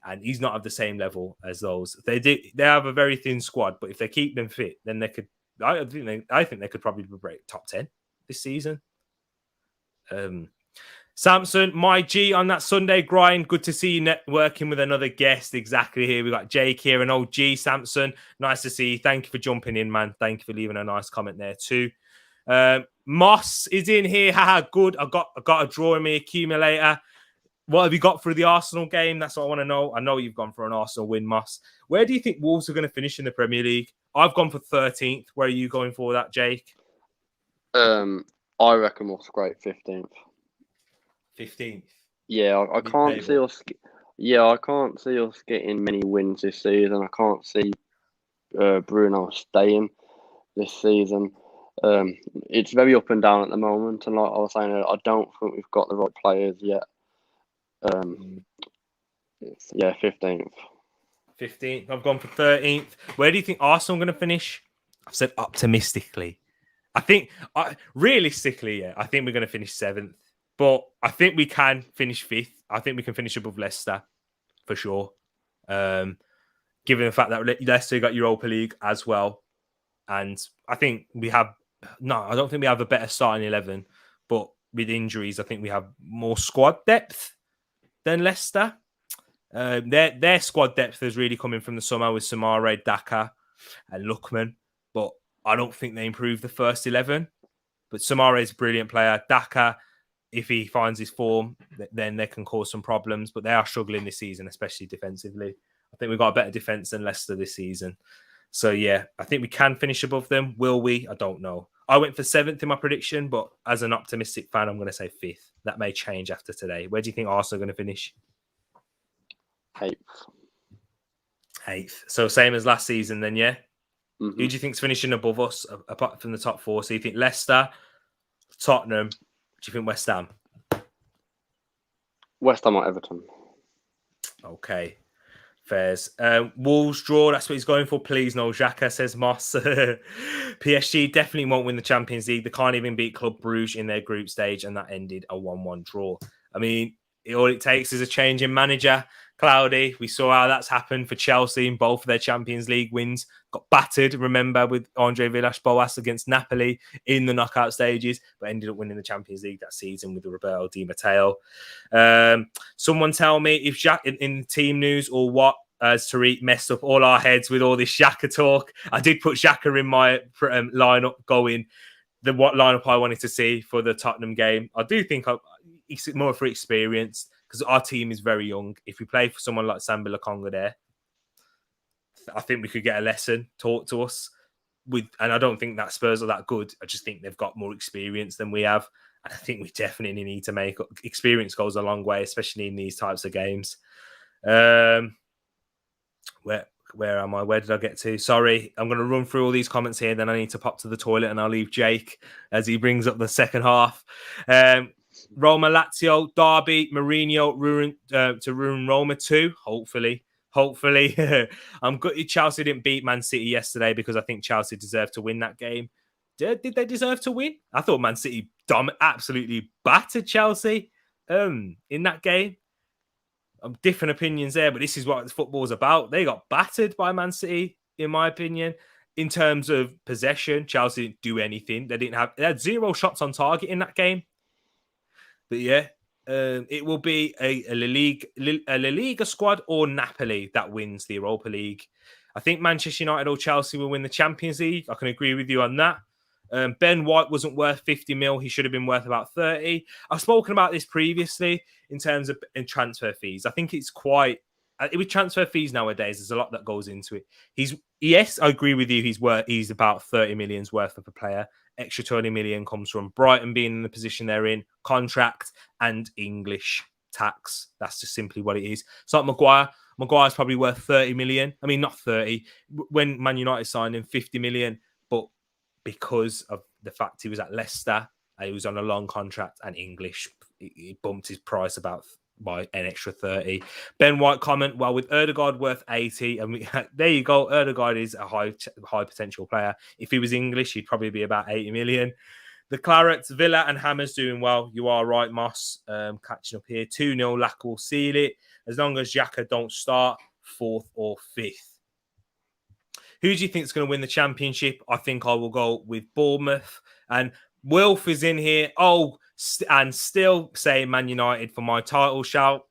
And he's not at the same level as those. They have a very thin squad, but if they keep them fit, then they could. I think they could probably break top 10 this season. Samson, my G on that Sunday grind. Good to see you networking with another guest. Exactly here. We got Jake here and old G Samson. Nice to see you. Thank you for jumping in, man. Thank you for leaving a nice comment there too. Moss is in here. Haha, good. I got a draw in my accumulator. What have you got for the Arsenal game? That's what I want to know. I know you've gone for an Arsenal win, Moss. Where do you think Wolves are going to finish in the Premier League? I've gone for 13th. Where are you going for that, Jake? I reckon we'll scrape 15th. 15th. Yeah, I can't see us. Yeah, I can't see us getting many wins this season. I can't see Bruno staying this season. It's very up and down at the moment, and like I was saying, I don't think we've got the right players yet. 15th. 15th. I've gone for 13th. Where do you think Arsenal are going to finish? I've said optimistically. I think, realistically, I think we're going to finish 7th. But I think we can finish 5th. I think we can finish above Leicester, for sure. Given the fact that Leicester got Europa League as well. And I think I don't think we have a better starting 11. But with injuries, I think we have more squad depth than Leicester. Their squad depth is really coming from the summer with Samare, Daka, and Lookman. But I don't think they improved the first 11. But Samare is a brilliant player. Daka, if he finds his form, then they can cause some problems. But they are struggling this season, especially defensively. I think we've got a better defense than Leicester this season. So, yeah, I think we can finish above them. Will we? I don't know. I went for 7th in my prediction, but as an optimistic fan, I'm going to say 5th. That may change after today. Where do you think Arsenal are going to finish? 8th. So, same as last season then, yeah? Mm-hmm. Who do you think's finishing above us, apart from the top 4? So, you think Leicester, Tottenham, do you think West Ham? West Ham or Everton. Okay. Fairs. Wolves draw. That's what he's going for. Please, no Xhaka, says Moss. PSG definitely won't win the Champions League. They can't even beat Club Brugge in their group stage, and that ended a 1-1 draw. I mean, all it takes is a change in manager. Cloudy, we saw how that's happened for Chelsea in both of their Champions League wins. Got battered, remember, with Andre Villas-Boas against Napoli in the knockout stages, but ended up winning the Champions League that season with Roberto Di Matteo. Someone tell me if Xhaka in team news or what, as Tariq messed up all our heads with all this Xhaka talk. I did put Xhaka in my lineup going, what lineup I wanted to see for the Tottenham game. I do think it's more for experience, because our team is very young. If we play for someone like Sambi Lokonga there, I think we could get a lesson taught to us. And I don't think that Spurs are that good. I just think they've got more experience than we have. And I think we definitely need to make experience goes a long way, especially in these types of games. Where am I? Where did I get to? Sorry, I'm going to run through all these comments here. Then I need to pop to the toilet, and I'll leave Jake as he brings up the second half. Roma, Lazio, Derby, Mourinho to ruin Roma too, hopefully. Hopefully. I'm good. Chelsea didn't beat Man City yesterday because I think Chelsea deserved to win that game. Did they deserve to win? I thought Man City absolutely battered Chelsea in that game. Different opinions there, but this is what football's about. They got battered by Man City, in my opinion. In terms of possession, Chelsea didn't do anything. They had 0 shots on target in that game. But yeah, it will be a La Liga squad or Napoli that wins the Europa League. I think Manchester United or Chelsea will win the Champions League. I can agree with you on that. Ben White wasn't worth 50 mil. He should have been worth about 30. I've spoken about this previously in terms of transfer fees. I think it's quite... with transfer fees nowadays, there's a lot that goes into it. Yes, I agree with you. He's about 30 million's worth of a player. Extra 20 million comes from Brighton being in the position they're in, contract and English tax. That's just simply what it is. It's like Maguire. Maguire's probably worth 30 million. I mean, not 30. When Man United signed him, 50 million. But because of the fact he was at Leicester, he was on a long contract, and English, he bumped his price by an extra 30. Ben White comment, well, with Ødegaard worth 80, and there you go. Ødegaard is a high potential player. If he was English, he'd probably be about 80 million. The Clarets, Villa and Hammers doing well. You are right, Moss. Catching up here. 2-0, Lack will seal it. As long as Xhaka don't start 4th or 5th. Who do you think is going to win the championship? I think I will go with Bournemouth. And Wilf is in here. And still saying Man United for my title shout.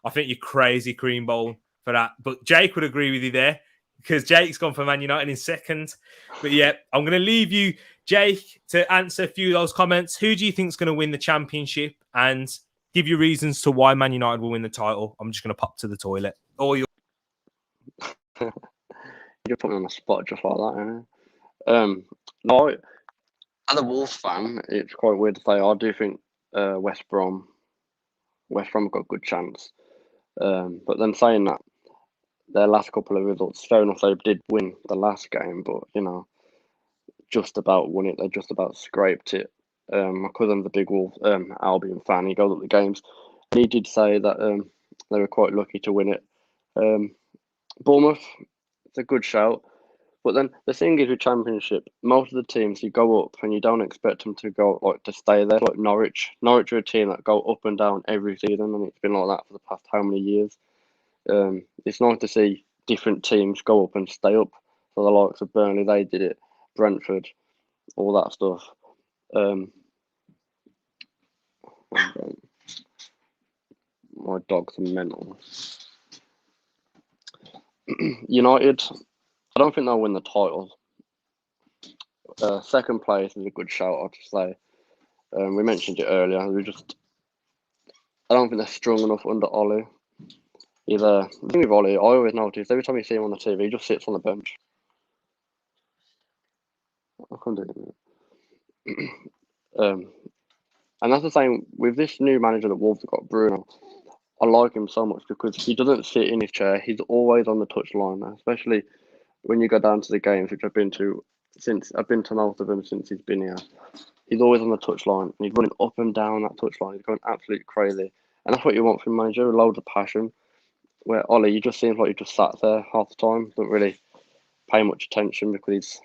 I think you're crazy, Cream Bowl, for that. But Jake would agree with you there, because Jake's gone for Man United in second. But yeah, I'm going to leave you, Jake, to answer a few of those comments. Who do you think is going to win the championship? And give you reasons to why Man United will win the title. I'm just going to pop to the toilet. You put me on the spot just like that, innit? No, as a Wolves fan, it's quite weird to say. I do think West Brom got a good chance. But then saying that, their last couple of results, fair enough, they did win the last game, but, just about won it. They just about scraped it. My cousin's a big Wolves Albion fan. He goes up the games, and he did say that they were quite lucky to win it. Bournemouth, it's a good shout. But then the thing is with Championship, most of the teams, you go up and you don't expect them to go to stay there. Like Norwich. Norwich are a team that go up and down every season, and it's been like that for the past how many years. It's nice to see different teams go up and stay up. So the likes of Burnley, they did it. Brentford, all that stuff. My dog's mental. United, I don't think they'll win the title. Second place is a good shout, I'd say. We mentioned it earlier. I don't think they're strong enough under Ollie. The thing with Ollie, I always notice every time you see him on the TV, he just sits on the bench. I can't do it. And that's the same with this new manager that Wolves have got, Bruno. I like him so much because he doesn't sit in his chair. He's always on the touchline, especially when you go down to the games, which I've been to most of them since he's been here. He's always on the touchline, and he's running up and down that touchline. He's going absolutely crazy. And that's what you want from a manager, loads of passion. Where Ollie, he just seems like he just sat there half the time, doesn't really pay much attention because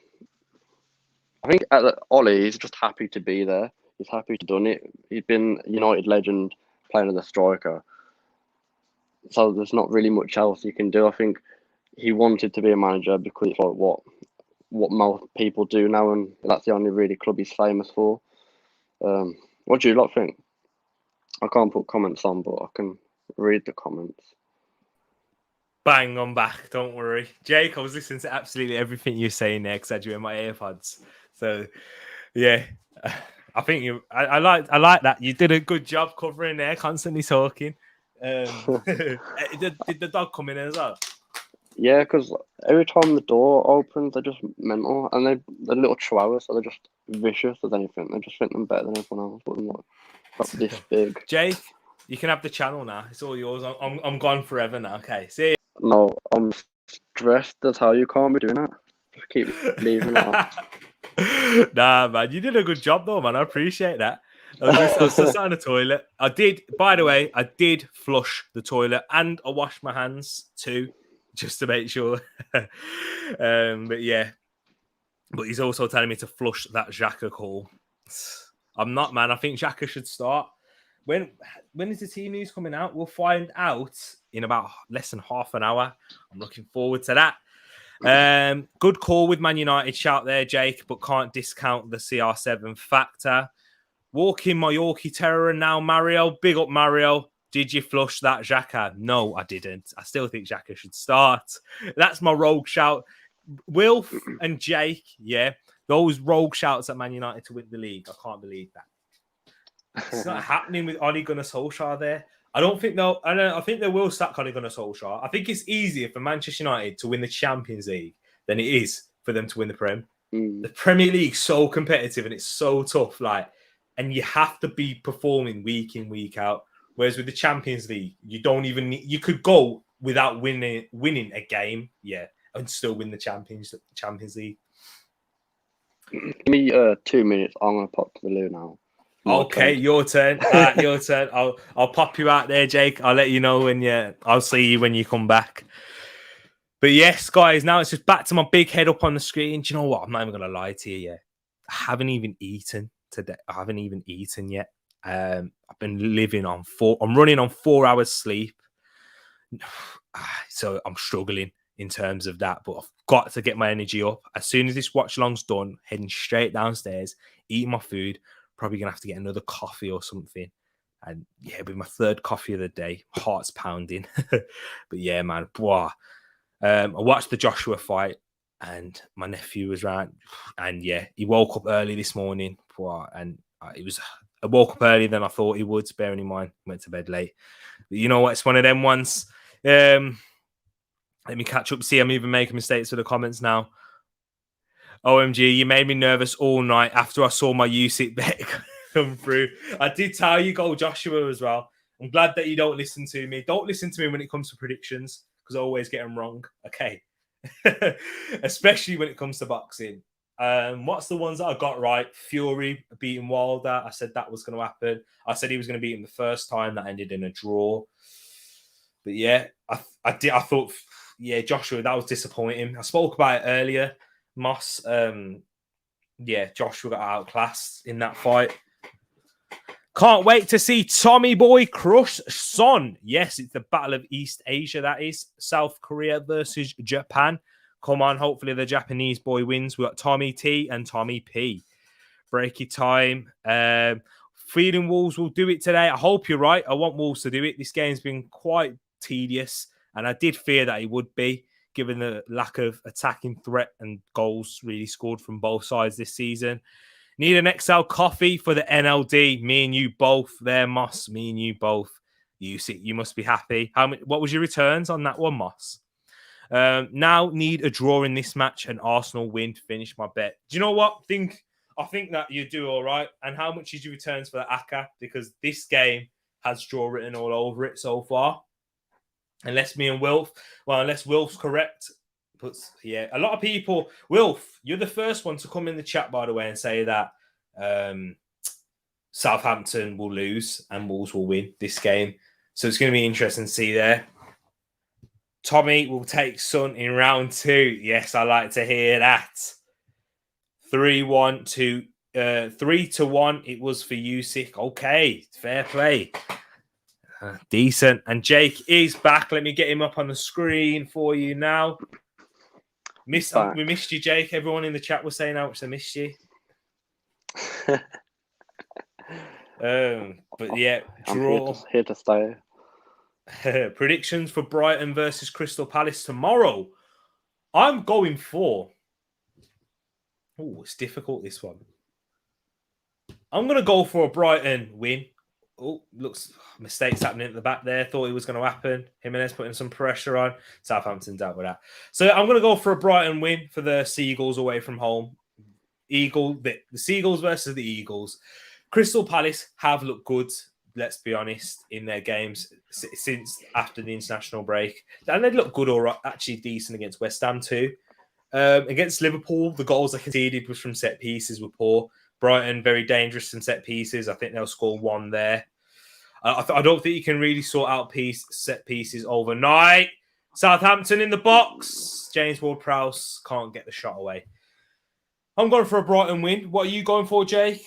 I think Ollie is just happy to be there. He's happy to done it. He's been United legend playing as a striker. So there's not really much else you can do. I think he wanted to be a manager because it's like what most people do now, and that's the only really club he's famous for. What do you lot think? I can't put comments on, but I can read the comments. Bang on back, don't worry. Jake, I was listening to absolutely everything you're saying there because I had you in my AirPods. So, yeah, I think I like that. You did a good job covering there, constantly talking. Did the dog come in as well? Yeah, because every time the door opens, they're just mental, and they're little chihuahuas, so they're just vicious as anything. They just think them better than everyone else, but they're not this big. Jake, you can have the channel now. It's all yours. I'm gone forever now. Okay, see you. No, I'm stressed. That's how you can't be doing that. Just keep leaving that. Nah, man, you did a good job though, man. I appreciate that. I was just sat in the toilet. By the way, I did flush the toilet and I washed my hands too. just to make sure. But yeah. But he's also telling me to flush that Xhaka call. I'm not, man. I think Xhaka should start. When is the team news coming out? We'll find out in about less than half an hour. I'm looking forward to that. Good call with Man United shout there, Jake, but can't discount the CR7 factor. Walking my Yorkie terror and now Mario. Big up, Mario. Did you flush that Xhaka? No, I didn't. I still think Xhaka should start. That's my rogue shout. Wilf and Jake, yeah, those rogue shouts at Man United to win the league. I can't believe that. It's not happening with Ole Gunnar Solskjaer there. I think they will sack Ole Gunnar Solskjaer. I think it's easier for Manchester United to win the Champions League than it is for them to win the Prem. The Premier League's so competitive and it's so tough, and you have to be performing week in, week out. Whereas with the Champions League, you could go without winning a game, yeah, and still win the Champions League. Give me 2 minutes. I'm gonna pop to the loo now. Okay, your turn. Your turn. I'll pop you out there, Jake. I'll let you know I'll see you when you come back. But yes, guys, now it's just back to my big head up on the screen. Do you know what? I'm not even gonna lie to you yet. I haven't even eaten today. I haven't even eaten yet. I've been living on I'm running on 4 hours sleep. So I'm struggling in terms of that, but I've got to get my energy up. As soon as this watch along's done, heading straight downstairs, eating my food, probably going to have to get another coffee or something. And yeah, it'll be my third coffee of the day. Heart's pounding. But yeah, man. I watched the Joshua fight and my nephew was around. And yeah, he woke up early this morning. And I woke up earlier than I thought he would, bearing in mind, went to bed late. But you know what? It's one of them ones. Let me catch up. See, I'm even making mistakes with the comments now. OMG, you made me nervous all night after I saw my USIT bet come through. I did tell you, go Joshua as well. I'm glad that you don't listen to me. Don't listen to me when it comes to predictions because I always get them wrong. Okay. Especially when it comes to boxing. What's the ones that I got right? Fury beating Wilder. I said that was going to happen. I said he was going to beat him the first time. That ended in a draw. But yeah, I thought, yeah, Joshua, that was disappointing. I spoke about it earlier, Moss. Yeah, Joshua got outclassed in that fight. Can't wait to see Tommy Boy crush Son. Yes, it's the Battle of East Asia, that is. South Korea versus Japan. Come on, hopefully the Japanese boy wins. We got Tommy T and Tommy P. Breaky time. Feeling Wolves will do it today. I hope you're right. I want Wolves to do it. This game's been quite tedious, and I did fear that it would be, given the lack of attacking threat and goals really scored from both sides this season. Need an XL coffee for the NLD. Me and you both there, Moss. Me and you both. You must be happy. What was your returns on that one, Moss? Now need a draw in this match and Arsenal win to finish my bet. Do you know what? I think that you do all right. And how much is your returns for the ACCA? Because this game has draw written all over it so far. Unless Wilf's correct. But yeah, a lot of people, Wilf, you're the first one to come in the chat, by the way, and say that Southampton will lose and Wolves will win this game. So it's going to be interesting to see there. Tommy will take Son in round 2. Yes, I like to hear that. 3-1 to 3-1. It was for Usyk. Okay, fair play. Decent. And Jake is back. Let me get him up on the screen for you now. We missed you, Jake. Everyone in the chat was saying how much they missed you. But yeah, draw. I'm here to stay. Predictions for Brighton versus Crystal Palace tomorrow. I'm going for. Oh, it's difficult, this one. I'm going to go for a Brighton win. Oh, looks mistakes happening at the back there. Thought it was going to happen. Jimenez putting some pressure on. Southampton dealt with that. So I'm going to go for a Brighton win for the Seagulls away from home. The Seagulls versus the Eagles. Crystal Palace have looked good, let's be honest, in their games since after the international break. And they look good, or actually decent against West Ham too. Against Liverpool, the goals they conceded was from set pieces were poor. Brighton, very dangerous from set pieces. I think they'll score 1 there. I don't think you can really sort out set pieces overnight. Southampton in the box. James Ward-Prowse can't get the shot away. I'm going for a Brighton win. What are you going for, Jake?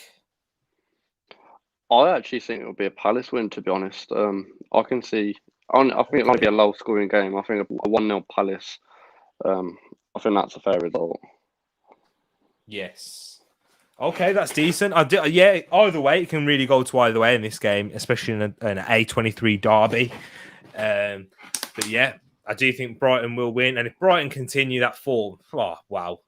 I actually think it'll be a Palace win, to be honest. I can see. I think it might be a low-scoring game. I think a 1-0 Palace. I think that's a fair result. Yes. Okay, that's decent. Yeah, either way, it can really go to either way in this game, especially in an A23 derby. But yeah, I do think Brighton will win. And if Brighton continue that form, oh, wow,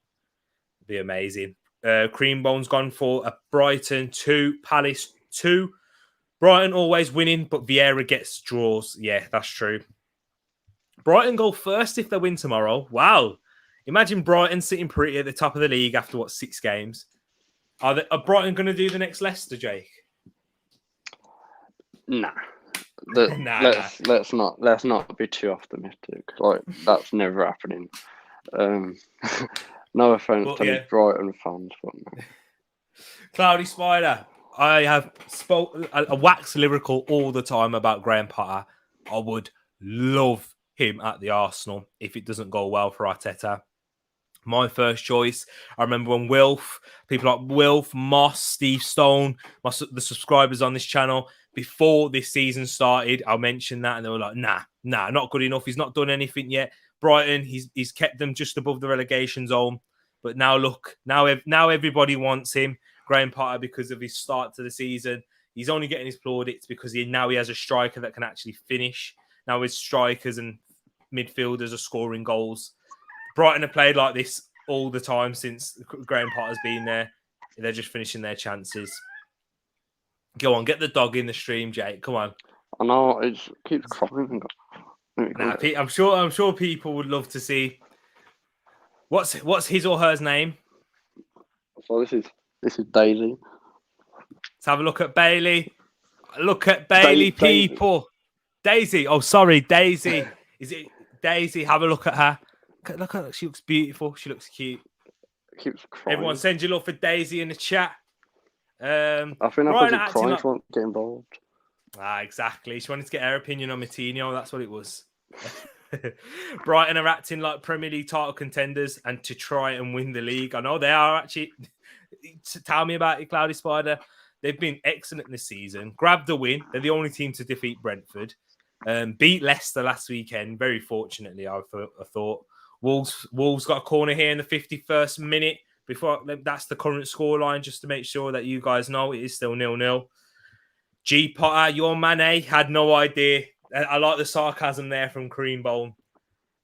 it'd be amazing. Creambone's gone for a Brighton 2, Palace 2. Brighton always winning, but Vieira gets draws. Yeah, that's true. Brighton go first if they win tomorrow. Wow. Imagine Brighton sitting pretty at the top of the league after, 6 games. Are Brighton going to do the next Leicester, Jake? Nah. Let's not be too optimistic. Like, that's never happening. No offense to any Brighton fans, but no. Cloudy Spider. I have I wax lyrical all the time about Graham Potter. I would love him at the Arsenal if it doesn't go well for Arteta. My first choice. I remember when people like Wilf, Moss, Steve Stone, the subscribers on this channel, before this season started, I mentioned that and they were like, nah, not good enough. He's not done anything yet. Brighton, he's kept them just above the relegation zone. But now look, now everybody wants him, Graham Potter, because of his start to the season. He's only getting his plaudits because he has a striker that can actually finish. Now his strikers and midfielders are scoring goals. Brighton have played like this all the time since Graham Potter's been there. They're just finishing their chances. Go on, get the dog in the stream, Jake. Come on. I know, it keeps crying. I'm sure people would love to see. What's his or her name? So this is Daisy. Let's have a look at Bailey. Look at Bailey, people. Daisy. Oh, sorry, Daisy. Is it Daisy? Have a look at her. Look at her. She looks beautiful. She looks cute. Keeps crying. Everyone send your love for Daisy in the chat. I think I put it crying. She won't get involved. Exactly. She wanted to get her opinion on Moutinho. That's what it was. Brighton are acting like Premier League title contenders and to try and win the league. I know they are actually. Tell me about it, Cloudy Spider. They've been excellent this season. Grabbed the win. They're the only team to defeat Brentford. Beat Leicester last weekend. Very fortunately, I thought. Wolves got a corner here in the 51st minute. That's the current scoreline, just to make sure that you guys know it is still 0-0. G Potter, your Mane, had no idea. I like the sarcasm there from Creambone.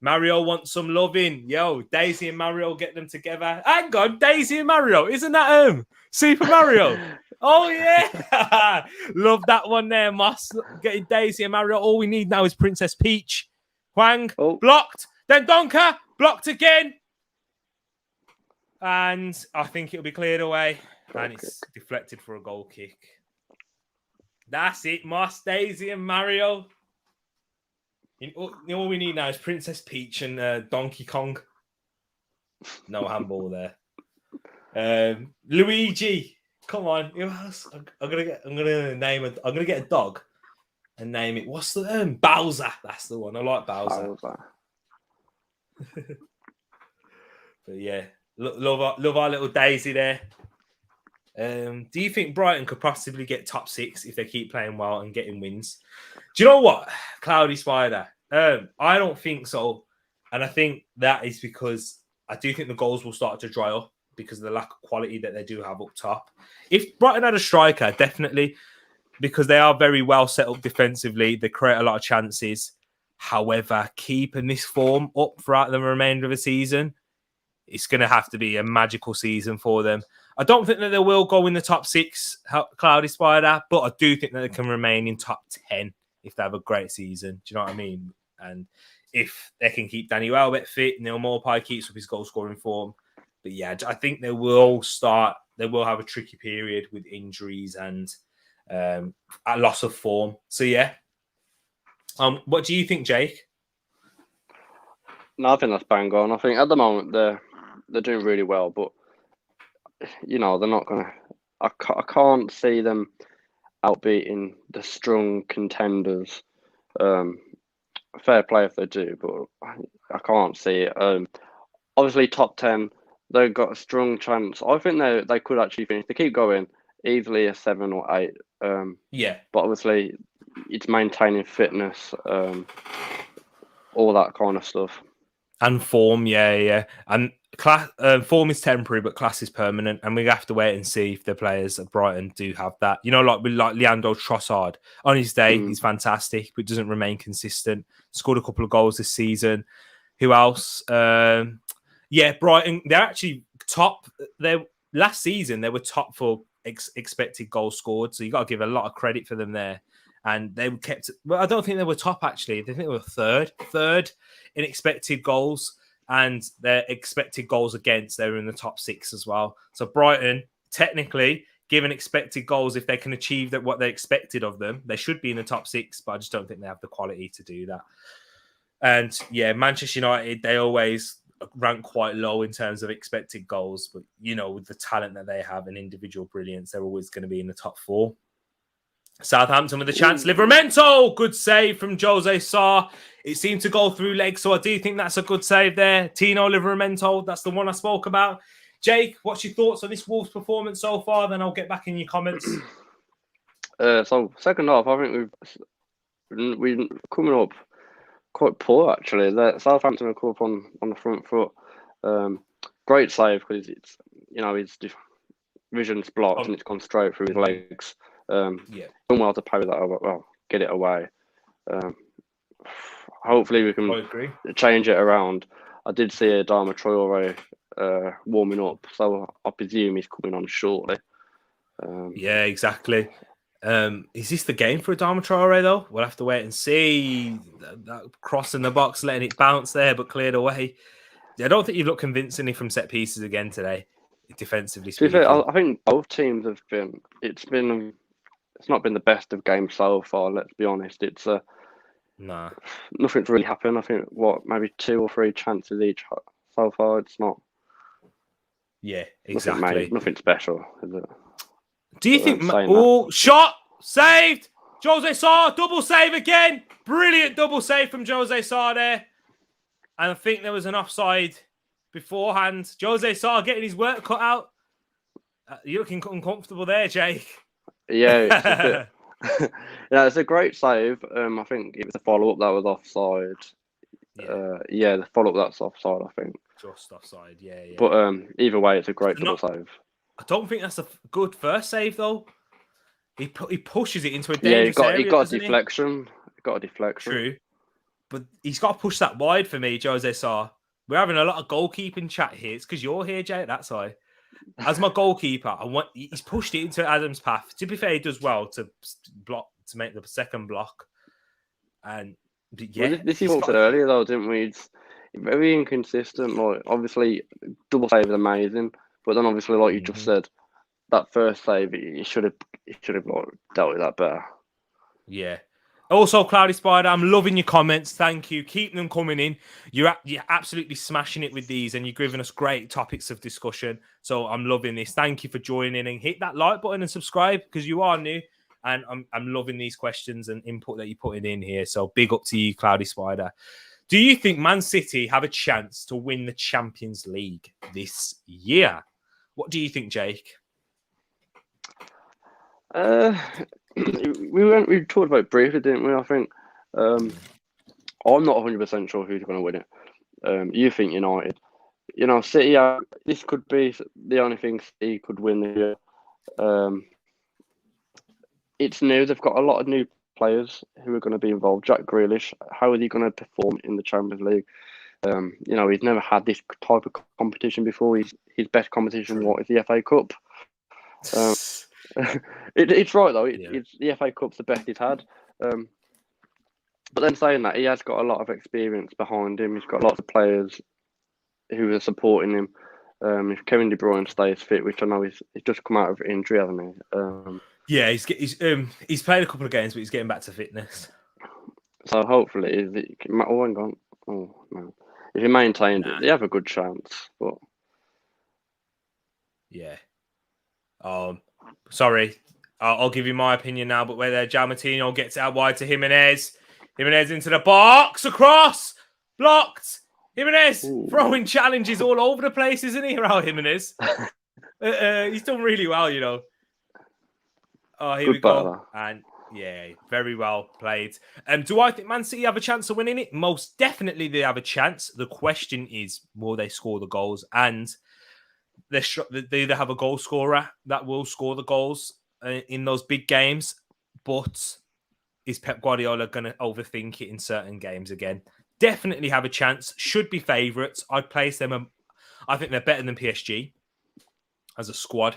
Mario wants some loving. Yo, Daisy and Mario, get them together. Hang on, Daisy and Mario. Isn't that Super Mario? Oh, yeah. Love that one there, Moss. Getting Daisy and Mario. All we need now is Princess Peach. Huang, blocked. Then Donker, blocked again. And I think it'll be cleared away. And it's deflected for a goal kick. That's it, Moss, Daisy and Mario. All we need now is Princess Peach and Donkey Kong. No handball there. Luigi, come on. I'm gonna get a dog and name it. What's the Bowser? That's the one. I like Bowser. But yeah, love our little Daisy there. Do you think Brighton could possibly get top 6 if they keep playing well and getting wins? Do you know what, Cloudy Spider? I don't think so. And I think that is because I do think the goals will start to dry up because of the lack of quality that they do have up top. If Brighton had a striker, definitely, because they are very well set up defensively. They create a lot of chances. However, keeping this form up throughout the remainder of the season, it's going to have to be a magical season for them. I don't think that they will go in the top 6, Cloudy Spider, but I do think that they can remain in top 10 if they have a great season. Do you know what I mean? And if they can keep Danny Welbeck fit, Neil Maupay keeps up his goal-scoring form. But yeah, I think they will have a tricky period with injuries and a loss of form. So yeah. What do you think, Jake? No, I think that's bang on. I think at the moment they're doing really well, but they're not gonna. I can't see them outbeating the strong contenders fair play if they do, but I can't see it. Obviously, top 10, they've got a strong chance. I think they could actually finish. They keep going, easily a 7 or 8. Yeah. But obviously, it's maintaining fitness, all that kind of stuff. And form, yeah. And form is temporary, but class is permanent. And we have to wait and see if the players at Brighton do have that. You know, like Leandro Trossard. On his day, he's fantastic, but doesn't remain consistent. Scored a couple of goals this season. Who else? Brighton. They're actually top. Last season, they were top for expected goals scored. So you got to give a lot of credit for them there. And they were kept. Well, I don't think they were top actually. I think they were third in expected goals, and their expected goals against. They were in the top 6 as well. So Brighton, technically, given expected goals, if they can achieve what they expected of them, they should be in the top 6. But I just don't think they have the quality to do that. And yeah, Manchester United, they always rank quite low in terms of expected goals, but with the talent that they have and individual brilliance, they're always going to be in the top 4. Southampton with a chance. Livramento, good save from Jose Sarr. It seemed to go through legs, so I do think that's a good save there. Tino Livramento, that's the one I spoke about. Jake, what's your thoughts on this Wolves performance so far? Then I'll get back in your comments. So second half, I think we're coming up quite poor actually. Southampton are come up on the front foot. Great save because it's his vision's blocked and it's gone straight through his legs. Done well to parry that over. Well, get it away. Hopefully we can change it around. I did see Adama Traore warming up, so I presume he's coming on shortly. Yeah, exactly. Is this the game for Adama Traore though? We'll have to wait and see. That cross in the box, letting it bounce there, but cleared away. I don't think you've looked convincingly from set pieces again today, defensively speaking. I think both teams have been. It's not been the best of games so far. Let's be honest. It's nothing's really happened. I think maybe 2 or 3 chances each so far. It's not. Yeah, exactly. Nothing special, is it? Do you think? Shot saved. Jose Sarr double save again. Brilliant double save from Jose Sarr there. And I think there was an offside beforehand. Jose Sarr getting his work cut out. You're looking uncomfortable there, Jake. Yeah, it's a great save. I think it was a follow-up that was offside. The follow-up that's offside, I think. Just offside, yeah. But either way, it's a great double save. I don't think that's a good first save, though. He pushes it into a dangerous area. He got a deflection. True. But he's got to push that wide for me, Jose Sarr. We're having a lot of goalkeeping chat here. It's because you're here, Jake. That's why. As my goalkeeper, he's pushed it into Adam's path. To be fair, he does well to make the second block. This is what we said earlier, though, didn't we? It's very inconsistent. Like, obviously, double save is amazing, but then obviously, like you just said, that first save, he should have dealt with that better. Yeah. Also, Cloudy Spider, I'm loving your comments. Thank you. Keep them coming in. You're absolutely smashing it with these, and you're giving us great topics of discussion. So I'm loving this. Thank you for joining, and hit that like button and subscribe because you are new. And I'm loving these questions and input that you're putting in here. So big up to you, Cloudy Spider. Do you think Man City have a chance to win the Champions League this year? What do you think, Jake? We talked about it briefly, didn't we? I think I'm not 100% sure who's going to win it. You think United? City. This could be the only thing City could win this year. It's new. They've got a lot of new players who are going to be involved. Jack Grealish, how are they going to perform in the Champions League? He's never had this type of competition before. His best competition is the FA Cup. It's right though. It's the FA Cup's the best he's had. But then saying that, he has got a lot of experience behind him. He's got lots of players who are supporting him. If Kevin De Bruyne stays fit, which I know he's just come out of injury, hasn't he? Yeah, he's played a couple of games, but he's getting back to fitness. So hopefully, if he maintains it, they have a good chance. But yeah, sorry, I'll give you my opinion now. But where Jalmatino gets out wide to Jimenez, Jimenez into the box, across, blocked. Jimenez throwing challenges all over the place, isn't he, Raul Jimenez? He's done really well, you know. Oh, here we go. And yeah, very well played. Do I think Man City have a chance of winning it? Most definitely they have a chance. The question is, will they score the goals? And they either have a goal scorer that will score the goals in those big games, but is Pep Guardiola going to overthink it in certain games again? Definitely have a chance. Should be favourites. I'd place them. I think they're better than PSG as a squad,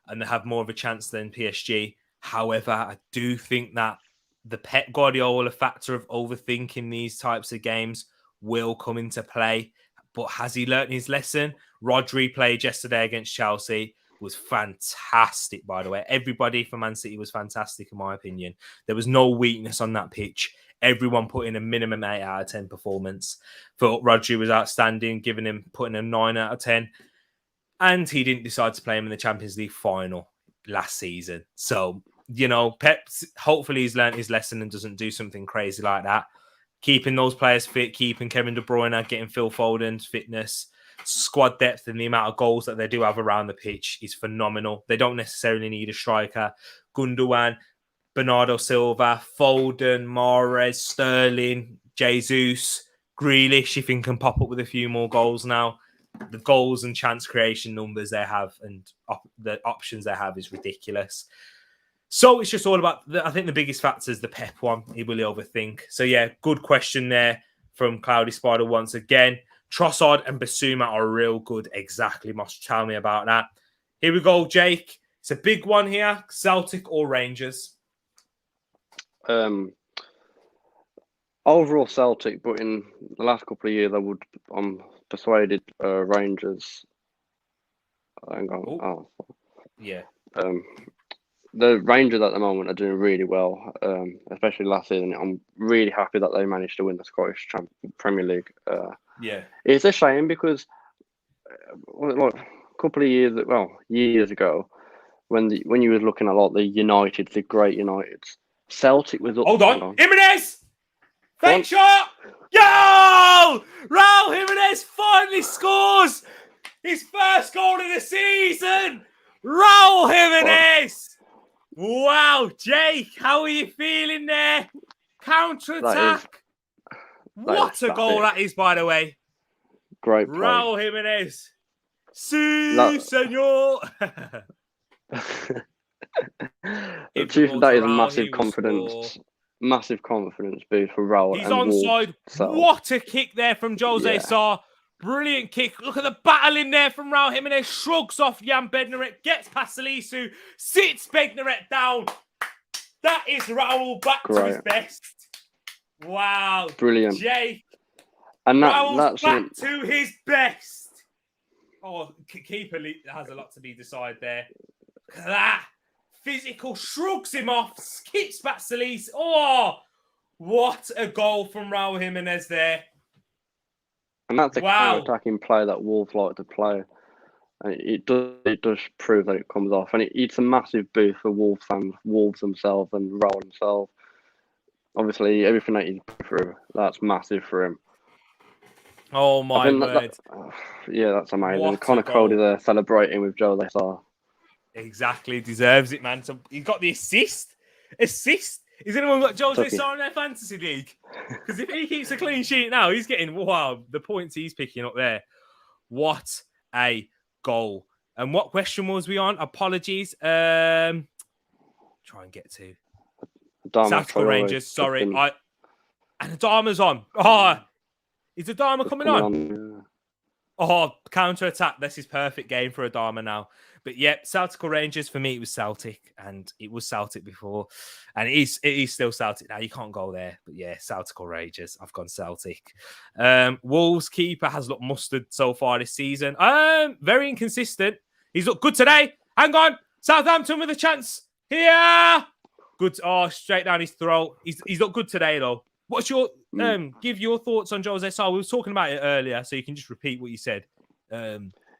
and they have more of a chance than PSG. However, I do think that the Pep Guardiola factor of overthinking these types of games will come into play. But has he learnt his lesson? Rodri played yesterday against Chelsea. Was fantastic, by the way. Everybody for Man City was fantastic, in my opinion. There was no weakness on that pitch. Everyone put in a minimum 8 out of 10 performance. Thought Rodri was outstanding, putting a 9 out of 10. And he didn't decide to play him in the Champions League final last season. So, you know, Pep, hopefully he's learned his lesson and doesn't do something crazy like that. Keeping those players fit, keeping Kevin De Bruyne, getting Phil Foden's fitness, squad depth, and the amount of goals that they do have around the pitch is phenomenal. They don't necessarily need a striker. Gundogan, Bernardo Silva, Foden, Mahrez, Sterling, Jesus, Grealish, if he can pop up with a few more goals now. The goals and chance creation numbers they have and the options they have is ridiculous. So it's just all about, I think the biggest factor is the Pep one. He will overthink. So yeah, good question there from Cloudy Spider once again. Trossard and Basuma are real good. Exactly, must tell me about that. Here we go, Jake. It's a big one here. Celtic or Rangers? Overall Celtic, but in the last couple of years, I'm persuaded Rangers. Hang on. Yeah. The Rangers at the moment are doing really well, especially last season. I'm really happy that they managed to win the Scottish Premier League. Yeah. It's a shame because a couple of years ago, when you was looking at the United, the great Uniteds, Celtic was up. Hold on. Jimenez! Fake shot! Yo! Raul Jimenez finally scores his first goal of the season! Raul Jimenez! Wow, Jake, how are you feeling there? Counter-attack. What a goal that is, by the way. Great play. Raul Jimenez. Si, senor. That is a massive confidence. Massive confidence boost for Raul. He's onside. What a kick there from Jose Sarr. Brilliant kick. Look at the battle in there from Raul Jimenez. Shrugs off Jan Bednarek. Gets past Salisu. Sits Bednarek down. That is Raul back to his best. Wow. Brilliant. Jake. And Raul's back to his best. Oh, keeper has a lot to be decided there. Look at that. Physical, shrugs him off, skips back Salisu. Oh, what a goal from Raul Jimenez there. And that's a counter-attacking play that Wolves like to play. And it does prove that it comes off. And it's a massive boost for Wolves fans, Wolves themselves and Raul himself. Obviously, everything that he's been through, that's massive for him. Oh, my word. That's amazing. Connor Cody there celebrating with Jose Sarr. Exactly, deserves it, man. So he got the assist. Has anyone got Jose Sarr in their fantasy league? Because if he keeps a clean sheet now, he's getting the points he's picking up there. What a goal! And what question was we on? Apologies. Try and get to South Rangers. Sorry, and Adama's on. Oh, is Adama coming on? Oh, counter attack. This is perfect game for Adama now. But yeah, Celtic or Rangers, for me, it was Celtic. And it was Celtic before. And it is still Celtic now. You can't go there. But yeah, Celtic or Rangers. I've gone Celtic. Wolves keeper has looked mustard so far this season. Very inconsistent. He's looked good today. Hang on. Southampton with a chance. Here. Good. Oh, straight down his throat. He's looked good today, though. What's your... give your thoughts on Jose Sarr. We were talking about it earlier, so you can just repeat what you said.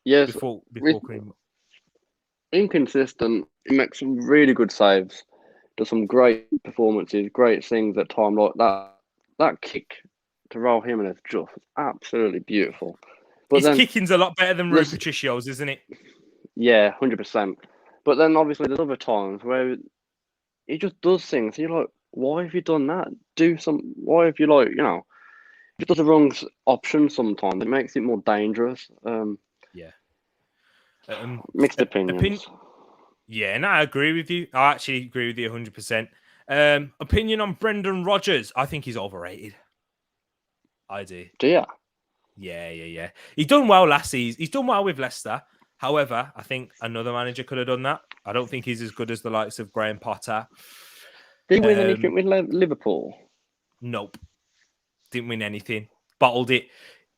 Yes. Before Cream. Inconsistent. He makes some really good saves. Does some great performances, great things at time like that. that kick to Raul Jimenez just absolutely beautiful. But his kicking's a lot better than Rui Patricio's, isn't it? Yeah, 100%. But then obviously there's other times where he just does things. You're like, why have you done that? Why have you just does the wrong option sometimes. It makes it more dangerous. Yeah. Mixed opinions. Yeah, and I agree with you. I actually agree with you 100%. Opinion on Brendan Rodgers. I think he's overrated. I do. Do you? Yeah. He's done well last season. He's done well with Leicester. However, I think another manager could have done that. I don't think he's as good as the likes of Graham Potter. Did he win anything with Liverpool? Nope. Didn't win anything. Bottled it.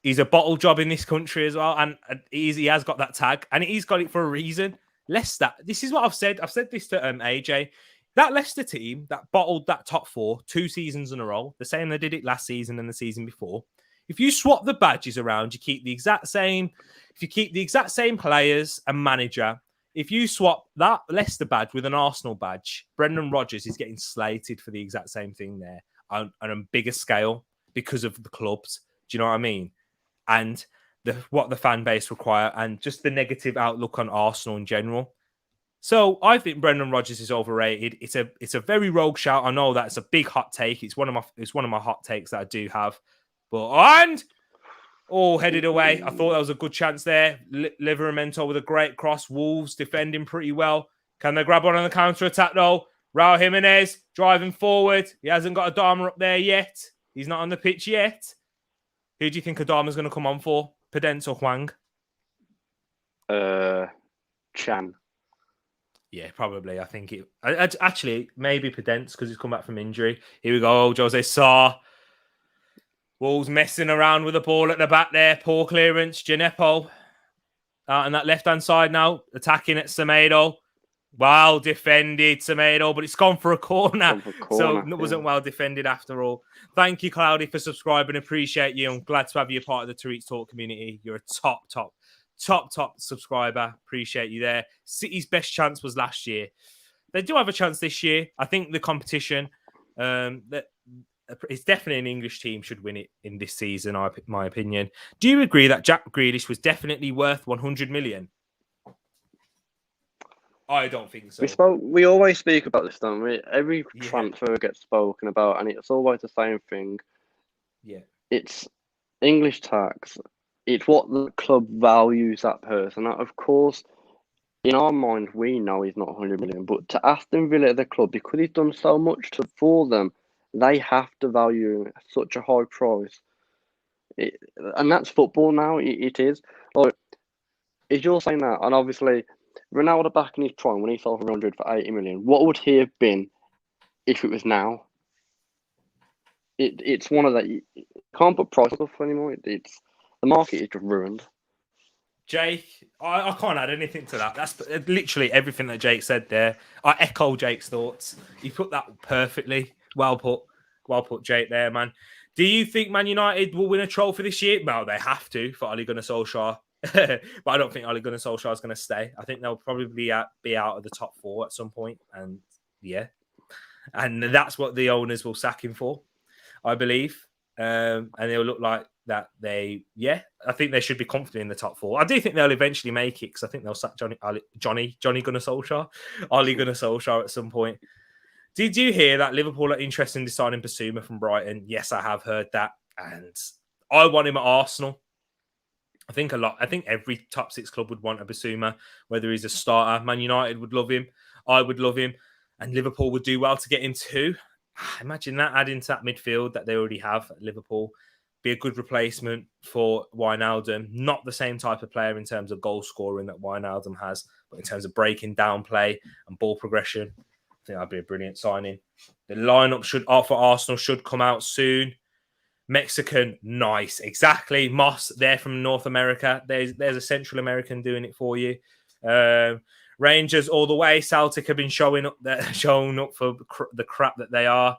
He's a bottle job in this country as well. And he has got that tag. And he's got it for a reason. Leicester, this is what I've said. I've said this to AJ. That Leicester team that bottled that top 4 2 seasons in a row, the same they did it last season and the season before. If you swap the badges around, you keep the exact same. If you keep the exact same players and manager, if you swap that Leicester badge with an Arsenal badge, Brendan Rodgers is getting slated for the exact same thing there on a bigger scale because of the clubs. Do you know what I mean? And what the fan base require and just the negative outlook on Arsenal in general. So I think Brendan Rodgers is overrated. It's a very rogue shout. I know that's a big hot take. It's one of my hot takes that I do have. But headed away. I thought that was a good chance there. Livramento with a great cross. Wolves defending pretty well. Can they grab one on the counter attack though? Raul Jimenez driving forward. He hasn't got Adama up there yet. He's not on the pitch yet. Who do you think Adama's going to come on for? Pedence or Hwang? Chan. Yeah, probably. I think it. Actually, maybe Pedence because he's come back from injury. Here we go. Jose Sarr. Wolves messing around with the ball at the back there. Poor clearance. Gineppo out on that left-hand side now. Attacking at Semedo. Well defended, Semedo, but it's gone for a corner. So it wasn't well defended after all. Thank you, Cloudy, for subscribing. Appreciate you. I'm glad to have you a part of the Tariq's Talk community. You're a top subscriber. Appreciate you there. City's best chance was last year. They do have a chance this year. I think the competition, it's definitely an English team should win it in this season, my opinion. Do you agree that Jack Grealish was definitely worth 100 million? I don't think so. We always speak about this, don't we? Every transfer gets spoken about, and it's always the same thing. Yeah. It's English tax. It's what the club values that person. Now, of course, in our mind, we know he's not 100 million, but to Aston Villa, the club, because he's done so much for them, they have to value him at such a high price. And that's football now. It is. Like, if you're saying that, and obviously, Ronaldo back in his prime when he sold for 100 for 80 million, what would he have been if it was now? It's one of that. You can't put price up anymore. The market is just ruined. Jake, I can't add anything to that. That's literally everything that Jake said there. I echo Jake's thoughts. He put that perfectly. Well put, Jake, there, man. Do you think Man United will win a trophy this year? Well, they have to for Ole Gunnar Solskjaer. But I don't think Ole Gunnar Solskjaer is going to stay. I think they'll probably be out of the top 4 at some point. And and that's what the owners will sack him for, I believe. And they'll look like that. I think they should be confident in the top 4. I do think they'll eventually make it because I think they'll sack Johnny Gunnar Solskjaer, Ole Gunnar Solskjaer at some point. Did you hear that Liverpool are interested in signing Basuma from Brighton? Yes, I have heard that. And I want him at Arsenal. I think every top 6 club would want a Basuma, whether he's a starter. Man United would love him. I would love him. And Liverpool would do well to get him too. Imagine that, adding to that midfield that they already have at Liverpool. Be a good replacement for Wijnaldum. Not the same type of player in terms of goal scoring that Wijnaldum has, but in terms of breaking down play and ball progression, I think that'd be a brilliant signing. The lineup for Arsenal should come out soon. Mexican, nice. Exactly. Moss, they're from North America. There's a Central American doing it for you. Rangers all the way. Celtic have been showing up for the crap that they are.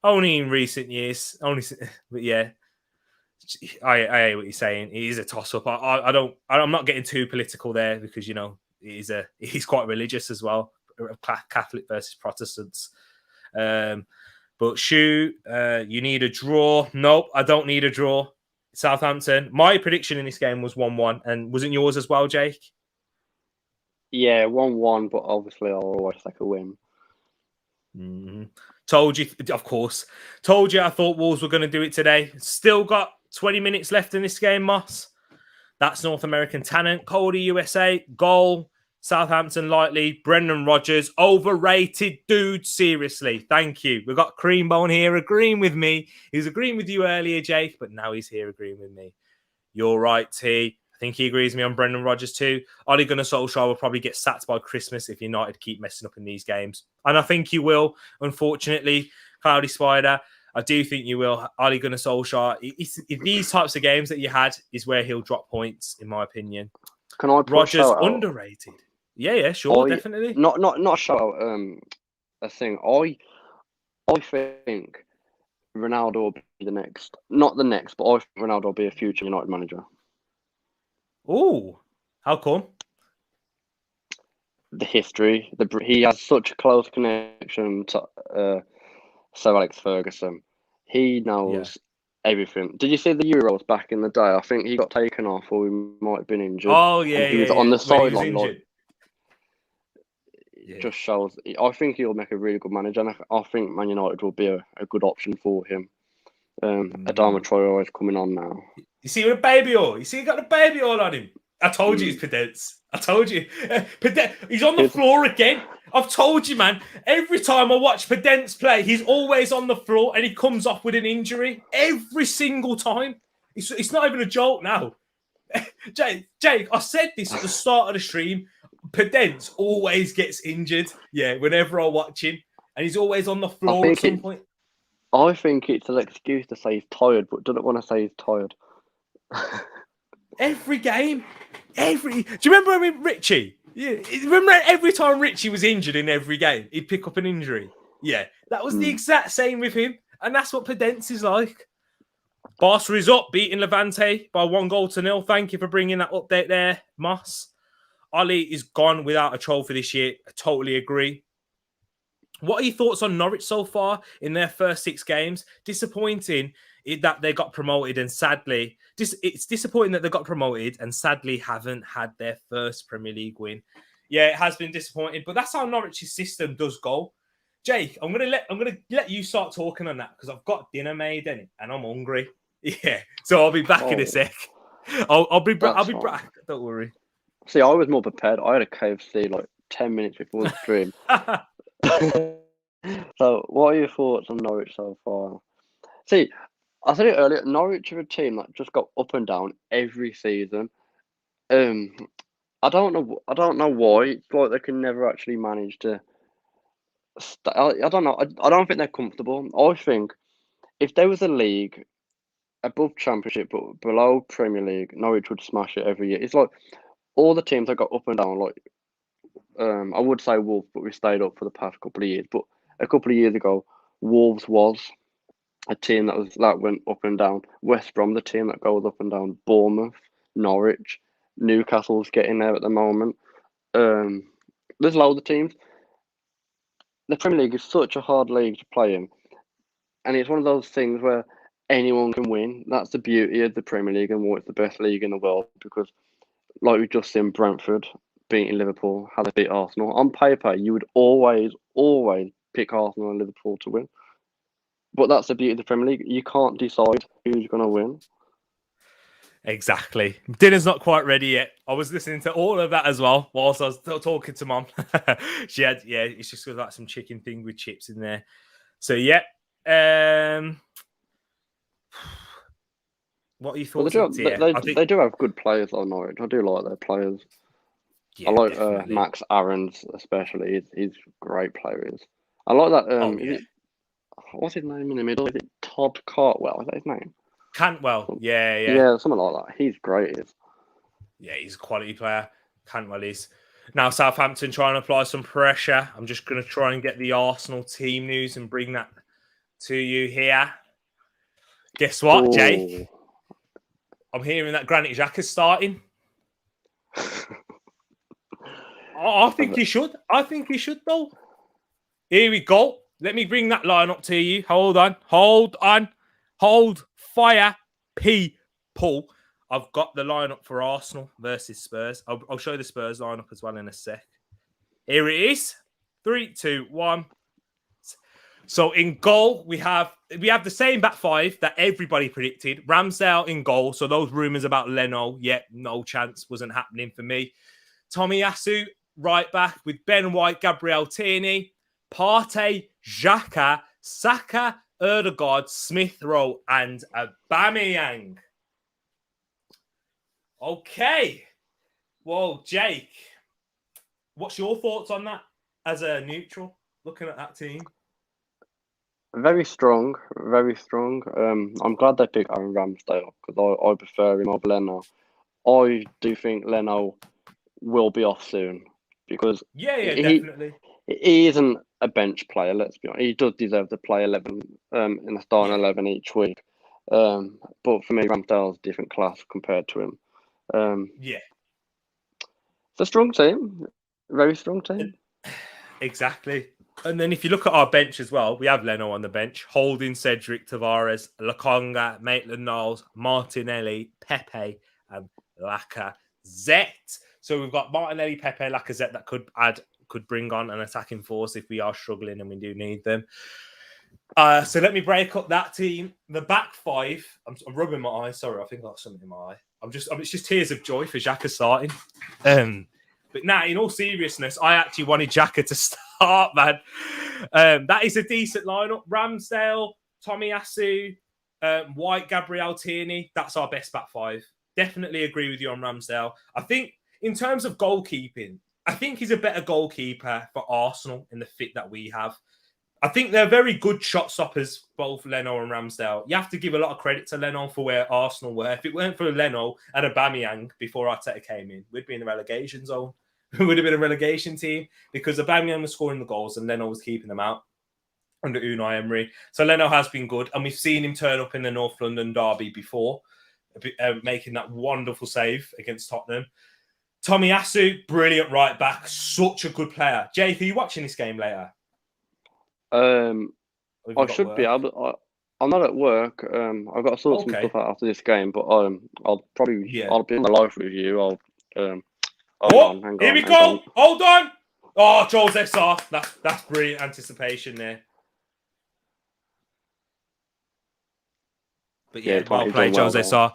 Only in recent years. But yeah. I hear what you're saying. It is a toss-up. I'm not getting too political there because, he's quite religious as well. Catholic versus Protestants. But Shu, you need a draw. Nope, I don't need a draw. Southampton. My prediction in this game was 1-1. And wasn't yours as well, Jake? Yeah, 1-1, but obviously I'll always take a win. Mm-hmm. Told you, of course. Told you I thought Wolves were going to do it today. Still got 20 minutes left in this game, Moss. That's North American talent. Cody, USA. Goal. Southampton lightly. Brendan Rodgers. Overrated dude. Seriously. Thank you. We've got Creambone here agreeing with me. He was agreeing with you earlier, Jake, but now he's here agreeing with me. You're right, T. I think he agrees with me on Brendan Rodgers too. Ole Gunnar Solskjaer will probably get sacked by Christmas if United keep messing up in these games. And I think you will, unfortunately. Cloudy Spider, I do think you will. Ole Gunnar Solskjaer, these types of games that you had is where he'll drop points, in my opinion. Can I put Rodgers a shout out? Underrated. Yeah, sure, definitely. Not a shout out, a thing. I think Ronaldo will be the next. Not the next, but I think Ronaldo will be a future United manager. Oh, how come? The history. He has such a close connection to Sir Alex Ferguson. He knows everything. Did you see the Euros back in the day? I think he got taken off, or he might have been injured. Oh yeah, he was on the sideline. Like, just shows. I think he'll make a really good manager, and I think Man United will be a good option for him. Adama Traore is coming on now. You see with a baby oil. You see he got a baby oil on him. I told you it's Pedence. I told you. He's on the floor again. I've told you, man. Every time I watch Pedence play, he's always on the floor and he comes off with an injury. Every single time. It's not even a joke now. Jake, I said this at the start of the stream. Pedence always gets injured. Yeah, whenever I watch him. And he's always on the floor at some point. I think it's an excuse to say he's tired, but doesn't want to say he's tired. Every game. Do you remember when Richie? Yeah. Remember every time Richie was injured in every game, he'd pick up an injury. Yeah. That was the exact same with him. And that's what Pedence is like. Barca is up, beating Levante by 1-0. Thank you for bringing that update there, Moss. Ollie is gone without a trophy this year. I totally agree. What are your thoughts on Norwich so far in their first 6 games? Disappointing that they got promoted and sadly, it's disappointing that they got promoted and sadly haven't had their first Premier League win. Yeah, it has been disappointing, but that's how Norwich's system does go. Jake, I'm gonna let you start talking on that because I've got dinner made in it and I'm hungry. Yeah, so I'll be back in a sec. I'll be back. Don't worry. See, I was more prepared. I had a KFC like 10 minutes before the stream. So, what are your thoughts on Norwich so far? See, I said it earlier. Norwich are a team that just got up and down every season. I don't know why. It's like they can never actually manage to. I don't know. I don't think they're comfortable. I think if there was a league above Championship but below Premier League, Norwich would smash it every year. It's like all the teams that got up and down. Like I would say Wolves, but we stayed up for the past couple of years. But a couple of years ago, Wolves was a team that went up and down. West Brom, the team that goes up and down. Bournemouth, Norwich, Newcastle's getting there at the moment. There's loads of teams. The Premier League is such a hard league to play in, and it's one of those things where anyone can win. That's the beauty of the Premier League and why it's the best league in the world. Because, like we've just seen, Brentford beating Liverpool, how they beat Arsenal. On paper, you would always pick Arsenal and Liverpool to win. But that's the beauty of the Premier League. You can't decide who's going to win. Exactly. Dinner's not quite ready yet. I was listening to all of that as well whilst I was talking to Mom. She had, it's just got like some chicken thing with chips in there. So, yeah. What are your thoughts? They do have good players on Norwich. I do like their players. Yeah, I like Max Aarons especially. He's a great player. I like that. What's his name in the middle? Is it Todd Cartwell? Is that his name? Cantwell. Yeah. Yeah, something like that. He's great. Yeah, he's a quality player. Cantwell is. Now Southampton trying to apply some pressure. I'm just going to try and get the Arsenal team news and bring that to you here. Guess what, Jake? I'm hearing that Granit Xhaka's starting. I think he should. I think he should, though. Here we go. Let me bring that line up to you. Hold on. Hold fire, people. I've got the lineup for Arsenal versus Spurs. I'll show you the Spurs lineup as well in a sec. Here it is. 3, 2, 1. So in goal, we have the same back five that everybody predicted. Ramsdale in goal. So those rumours about Leno, no chance, wasn't happening for me. Tomiyasu, right back with Ben White, Gabriel Tierney, Partey, Xhaka, Saka, Ødegaard, Smith Rowe, and Aubameyang. Okay. Well, Jake, what's your thoughts on that as a neutral, looking at that team? Very strong, very strong. I'm glad they picked Aaron Ramsdale because I prefer him over Leno. I do think Leno will be off soon because definitely. He isn't a bench player, let's be honest. He does deserve to play 11 in the starting 11 each week. But for me, Ramsdale's a different class compared to him. It's a strong team. Very strong team. Exactly. And then if you look at our bench as well, we have Leno on the bench, Holding, Cedric, Tavares, Lokonga, Maitland-Niles, Martinelli, Pepe, and Lacazette. So we've got Martinelli, Pepe, Lacazette that could bring on an attacking force if we are struggling and we do need them. So let me break up that team. The back five. I'm rubbing my eye. Sorry, I think I got something in my eye. It's just tears of joy for Xhaka starting. But now, in all seriousness, I actually wanted Xhaka to start, man. That is a decent lineup. Ramsdale, Tomiyasu, White, Gabriel Tierney. That's our best back five. Definitely agree with you on Ramsdale. I think in terms of goalkeeping, I think he's a better goalkeeper for Arsenal in the fit that we have. I think they're very good shot stoppers, both Leno and Ramsdale. You have to give a lot of credit to Leno for where Arsenal were. If it weren't for Leno and Aubameyang before Arteta came in, we'd be in the relegation zone. We would have been a relegation team because Aubameyang was scoring the goals and Leno was keeping them out under Unai Emery. So Leno has been good, and we've seen him turn up in the North London derby before, making that wonderful save against Tottenham. Tomiyasu, brilliant right back, such a good player. Jake, are you watching this game later? I should be able. I'm not at work. I've got to sort some stuff out after this game, but I'll probably I'll be on the live with you. Hang on, here we go. Hold on. Oh, Jose Sarr. That's brilliant anticipation there. But well played, Jose Sarr.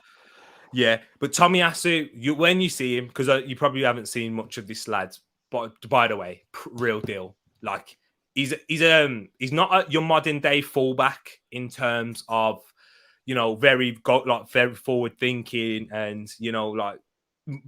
Yeah, but Tomiyasu, when you see him, because you probably haven't seen much of this lad, but by the way, real deal. Like he's not your modern day fullback in terms of very forward thinking and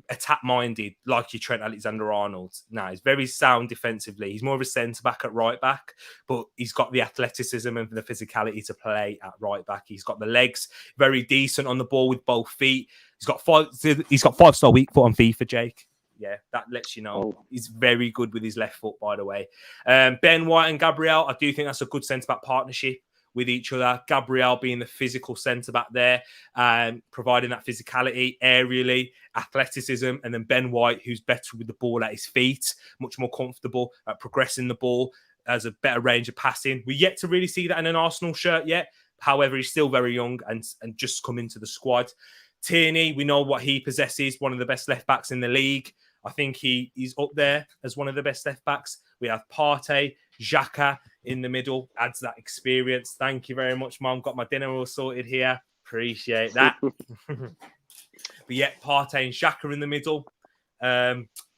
attack minded like your Trent Alexander-Arnold. No, he's very sound defensively. He's more of a centre back at right back, but he's got the athleticism and the physicality to play at right back. He's got the legs, very decent on the ball with both feet. He's got 5-star weak foot on FIFA, Jake. Yeah, that lets you know he's very good with his left foot, by the way. Ben White and Gabriel, I do think that's a good centre-back partnership with each other. Gabriel being the physical centre-back there, providing that physicality, aerially, athleticism, and then Ben White, who's better with the ball at his feet, much more comfortable at progressing the ball, has a better range of passing. We're yet to really see that in an Arsenal shirt yet. However, he's still very young and just come into the squad. Tierney, we know what he possesses, one of the best left-backs in the league. I think he's up there as one of the best left-backs. We have Partey, Xhaka in the middle, adds that experience. Thank you very much, Mum. Got my dinner all sorted here. Appreciate that. But yet, Partey and Xhaka in the middle.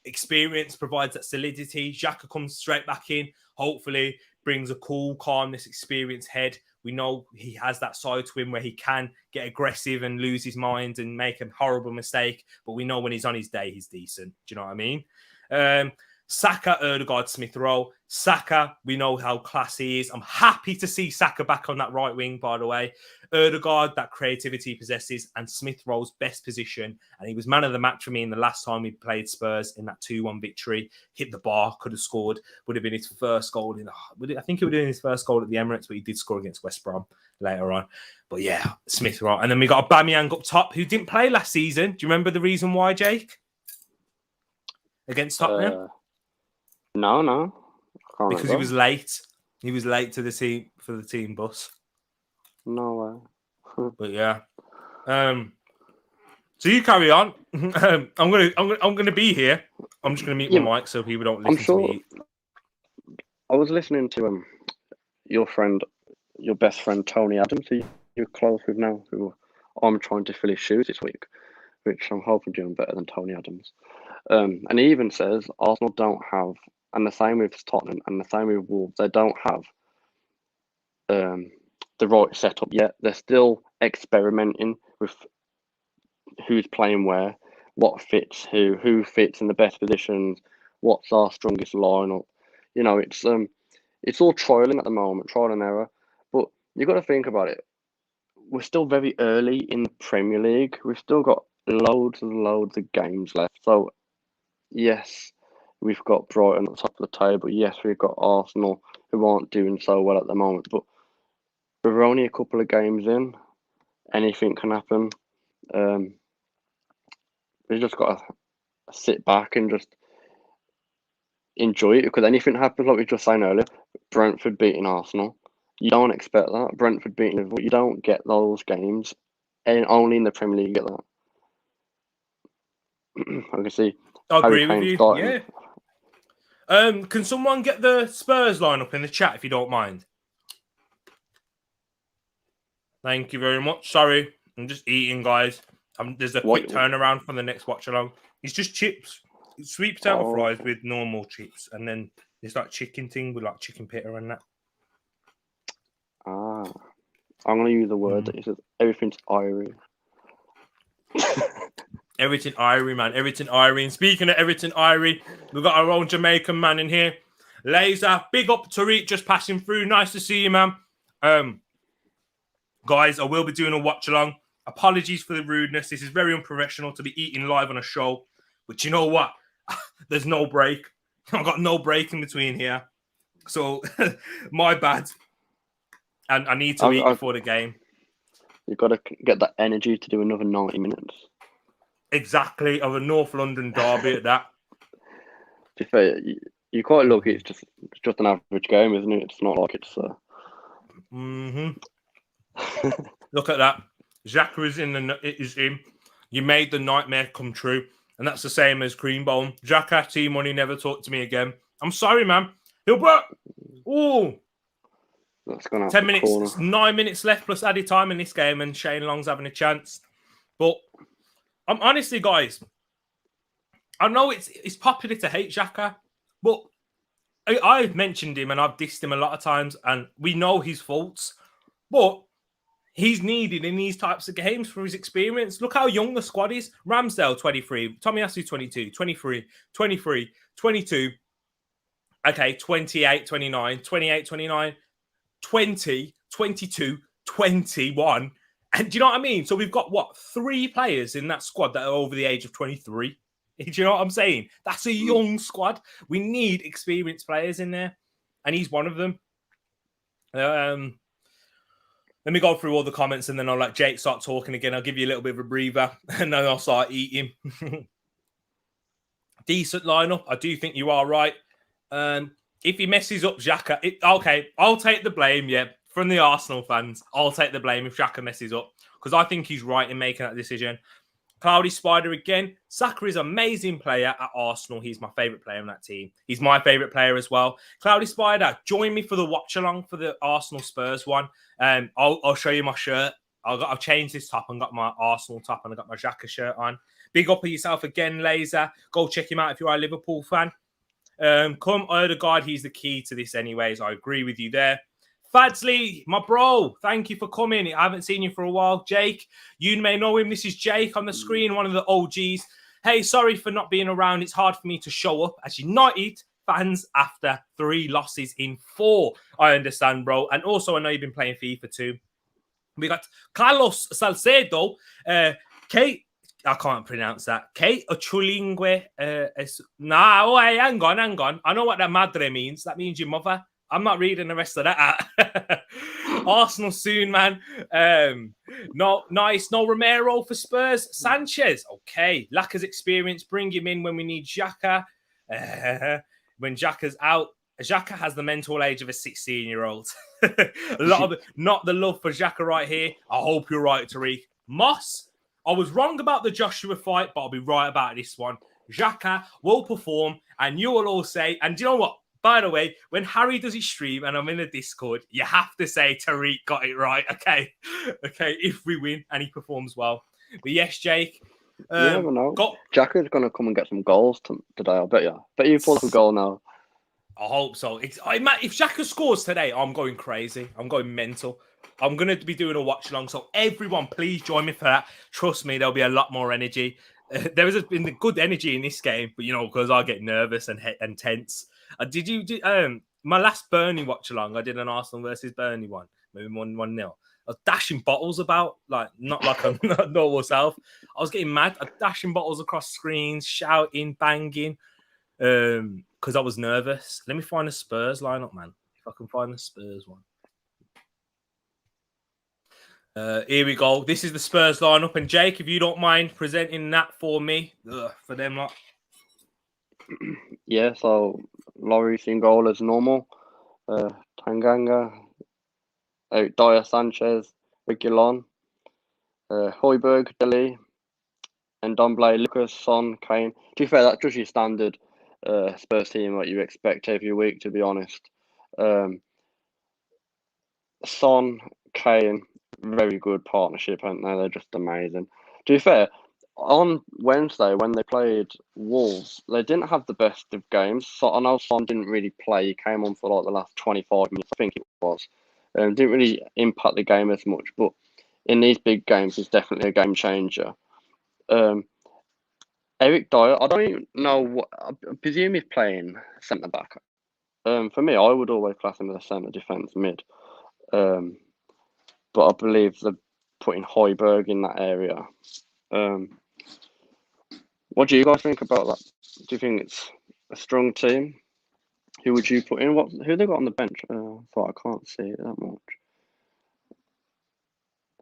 Experience provides that solidity. Xhaka comes straight back in. Hopefully, brings a cool, calmness, experienced head. We know he has that side to him where he can get aggressive and lose his mind and make a horrible mistake. But we know when he's on his day, he's decent. Do you know what I mean? Saka, Ødegaard, Smith Rowe. Saka, we know how classy he is. I'm happy to see Saka back on that right wing, by the way. Ødegaard, that creativity he possesses, and Smith Rowe's best position. And he was man of the match for me in the last time we played Spurs in that 2-1 victory. Hit the bar, could have scored. Would have been his first goal. I think it would have been his first goal at the Emirates, but he did score against West Brom later on. But yeah, Smith Rowe. And then we got Aubameyang up top, who didn't play last season. Do you remember the reason why, Jake? Against Tottenham? No. Because he was late. He was late to the team bus. No way. But yeah. So you carry on. I'm gonna be here. I'm just gonna mute my mic so people don't listen to me. I was listening to your best friend Tony Adams, who you're close with now, who I'm trying to fill his shoes this week, which I'm hoping doing better than Tony Adams. And he even says Arsenal don't have, and the same with Tottenham, and the same with Wolves, they don't have the right setup yet. They're still experimenting with who's playing where, what fits who fits in the best positions, what's our strongest lineup. You know, it's all trialing at the moment, trial and error. But you've got to think about it. We're still very early in the Premier League. We've still got loads and loads of games left. So, yes, we've got Brighton at the top of the table. Yes, we've got Arsenal, who aren't doing so well at the moment. But we're only a couple of games in. Anything can happen. We've just got to sit back and just enjoy it, because anything happens, like we were just saying earlier, Brentford beating Arsenal. You don't expect that. Brentford beating Liverpool. You don't get those games, and only in the Premier League you get that. I can see. I agree with you. Starting. Yeah. Can someone get the Spurs lineup in the chat if you don't mind? Thank you very much. Sorry, I'm just eating, guys. There's a quick turnaround for the next watch along. It's just chips. It's sweet potato fries with normal chips, and then there's like chicken thing with like chicken pita and that. I'm gonna use a word that says everything's Irish. Everything Irie, man. Everything Irie. And speaking of everything Irie, we've got our own Jamaican man in here. Laser, big up Tariq, just passing through. Nice to see you, man. Guys, I will be doing a watch along. Apologies for the rudeness. This is very unprofessional to be eating live on a show. But you know what? There's no break. I've got no break in between here. So, my bad. And I need to eat before the game. You've got to get that energy to do another 90 minutes. Exactly. Of a North London derby at that. To be fair, you're quite lucky. It's just an average game, isn't it? It's not like it's... Look at that. Xhaka is in. You made the nightmare come true. And that's the same as Creambone. Xhaka, T-Money, never talk to me again. I'm sorry, man. Hilbert! Oh! That's gonna 10 minutes, 9 minutes left plus added time in this game, and Shane Long's having a chance. But I'm honestly, guys, I know it's popular to hate Xhaka, but I've mentioned him and I've dissed him a lot of times, and we know his faults. But he's needed in these types of games for his experience. Look how young the squad is. Ramsdale, 23. Tomiyasu, 22. 23. 23. 22. Okay, 28, 29. 28, 29. 20, 22, 21. And do you know what I mean? So we've got, 3 players in that squad that are over the age of 23. Do you know what I'm saying? That's a young squad. We need experienced players in there. And he's one of them. Let me go through all the comments and then I'll let Jake start talking again. I'll give you a little bit of a breather and then I'll start eating. Decent lineup. I do think you are right. If he messes up Xhaka, okay, I'll take the blame, yeah, from the Arsenal fans. I'll take the blame if Xhaka messes up because I think he's right in making that decision. Cloudy Spider again. Saka is an amazing player at Arsenal. He's my favourite player in that team. He's my favourite player as well. Cloudy Spider, join me for the watch-along for the Arsenal Spurs one. I'll show you my shirt. I've changed this top and got my Arsenal top and I got my Xhaka shirt on. Big up for yourself again, Laser. Go check him out if you are a Liverpool fan. Come, Odegaard, he's the key to this anyways. I agree with you there. Fadsley, my bro, thank you for coming. I haven't seen you for a while. Jake, you may know him. This is Jake on the screen, one of the OGs. Hey, sorry for not being around. It's hard for me to show up as United fans after 3 losses in 4. I understand, bro. And also, I know you've been playing FIFA too. We got Carlos Salcedo, Kate. I can't pronounce that. Kate Ochulingwe. Hang on. I know what that madre means. That means your mother. I'm not reading the rest of that. Arsenal soon, man. No, nice. No Romero for Spurs. Sanchez. Okay. Lack of experience. Bring him in when we need Xhaka. When Xhaka's out. Xhaka has the mental age of a 16-year-old. A lot of not the love for Xhaka right here. I hope you're right, Tariq. Moss, I was wrong about the Joshua fight, but I'll be right about this one. Xhaka will perform, and you will all say, and do you know what? By the way, when Harry does his stream and I'm in the Discord, you have to say Tariq got it right. Okay. If we win and he performs well. But yes, Jake. You never know. Xhaka's going to come and get some goals today, I bet you. Bet you pull up a goal now. I hope so. If Xhaka scores today, I'm going crazy. I'm going mental. I'm going to be doing a watch along. So everyone, please join me for that. Trust me, there'll be a lot more energy. There has been good energy in this game, but because I get nervous and tense. My last Burnley watch along, I did an Arsenal versus Burnley one, maybe 1-0. I was dashing bottles about, not like a normal self. I was getting mad. I was dashing bottles across screens, shouting, banging, because I was nervous. Let me find the Spurs lineup, man. If I can find the Spurs one. Here we go. This is the Spurs lineup, and Jake, if you don't mind presenting that for me, for them lot. Yeah, so Lloris in goal as normal. Tanganga, Dyer, Sanchez, Reguilon, Højbjerg, Dele, and Ndombele, Lucas, Son, Kane. To be fair, that's just your standard Spurs team that you expect every week, to be honest. Son, Kane, very good partnership, aren't they? They're just amazing. To be fair, on Wednesday when they played Wolves, they didn't have the best of games. So I know Son didn't really play. He came on for the last 25 minutes, I think it was. Didn't really impact the game as much, but in these big games, he's definitely a game changer. Eric Dyer, I don't even know I presume he's playing centre back. For me, I would always class him as a centre defence mid. But I believe they're putting Højbjerg in that area. What do you guys think about that? Do you think it's a strong team? Who would you put in? Who they got on the bench? I can't see it that much.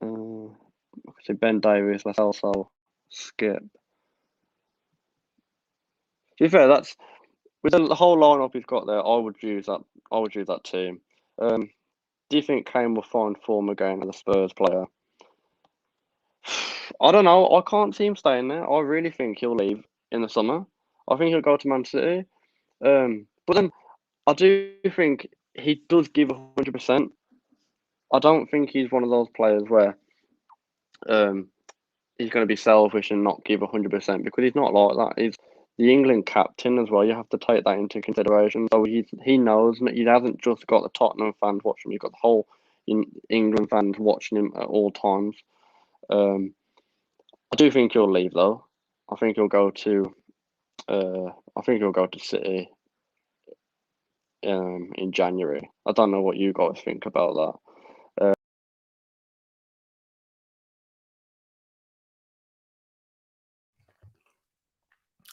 I could say Ben Davies, Lascelles, Skip. To be fair, that's with the whole lineup he's got there. I would use that team. Do you think Kane will find form again as a Spurs player? I don't know. I can't see him staying there. I really think he'll leave in the summer. I think he'll go to Man City. But then I do think he does give 100%. I don't think he's one of those players where he's going to be selfish and not give 100% because he's not like that. He's the England captain as well. You have to take that into consideration. So he knows he hasn't just got the Tottenham fans watching him. You've got the whole England fans watching him at all times. I do think he'll leave though. I think he'll go to City in January. I don't know what you guys think about that.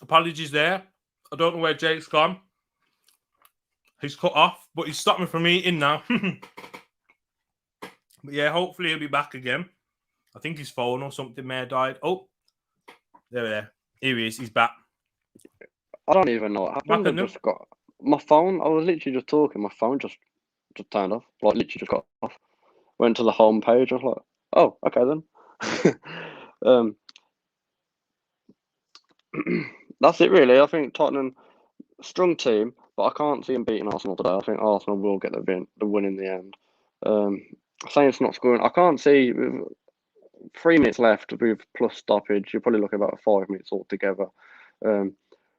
Apologies there. I don't know where Jake's gone. He's cut off, but he's stopped me from eating now. But yeah, hopefully he'll be back again. I think his phone or something may have died. Oh, there. Here he is. He's back. I don't even know what happened. I just got my phone. I was literally just talking. My phone just turned off. Literally just got off. Went to the home page. I was like, oh, okay then. That's it really. I think Tottenham, strong team, but I can't see them beating Arsenal today. I think Arsenal will get the win in the end. Saints not scoring. I can't see 3 minutes left with plus stoppage. You're probably looking about 5 minutes altogether.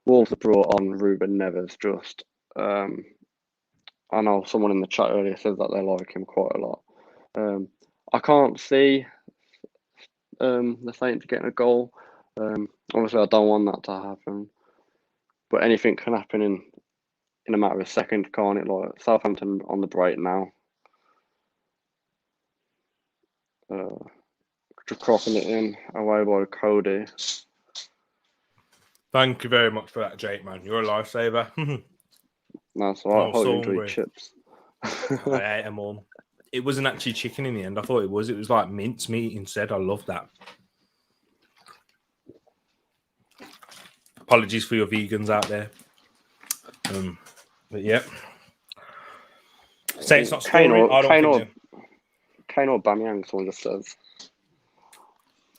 Wolves have brought on Ruben Neves. Just I know someone in the chat earlier said that they like him quite a lot. I can't see the Saints getting a goal. Obviously, I don't want that to happen, but anything can happen in a matter of seconds, can't it? Like Southampton on the Brighton now. Just crossing it in away by Cody. Thank you very much for that, Jake, man. You're a lifesaver. That's all right. I hope you enjoy chips. I ate them all. It wasn't actually chicken in the end. I thought it was. It was like mince meat instead. I love that. Apologies for your vegans out there. But yeah. Saints not scoring. I don't think Kane or Aubameyang, someone just says.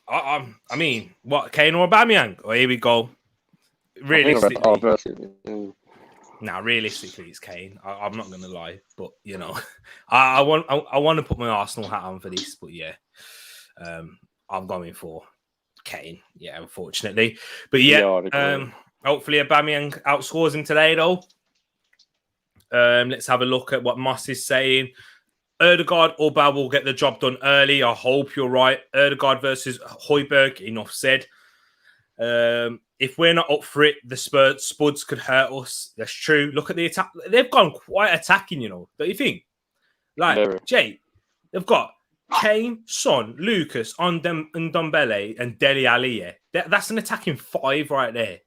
I mean, what, Kane or Aubameyang? Oh, here we go. Realistically, realistically, it's Kane. I'm not going to lie, but you know, I want to put my Arsenal hat on for this, but yeah, I'm going for Kane. Yeah, unfortunately, but hopefully Aubameyang outscores him today, though. Let's have a look at what Moss is saying. Ødegaard or Bell will get the job done early. I hope you're right. Ødegaard versus Højbjerg, enough said. If we're not up for it, the Spuds could hurt us. That's true. Look at the attack. They've gone quite attacking, you know. Don't you think? Like, Jay, they've got Kane, Son, Lucas, Ndombele, and Dele Alli. Yeah. That's an attacking 5 right there.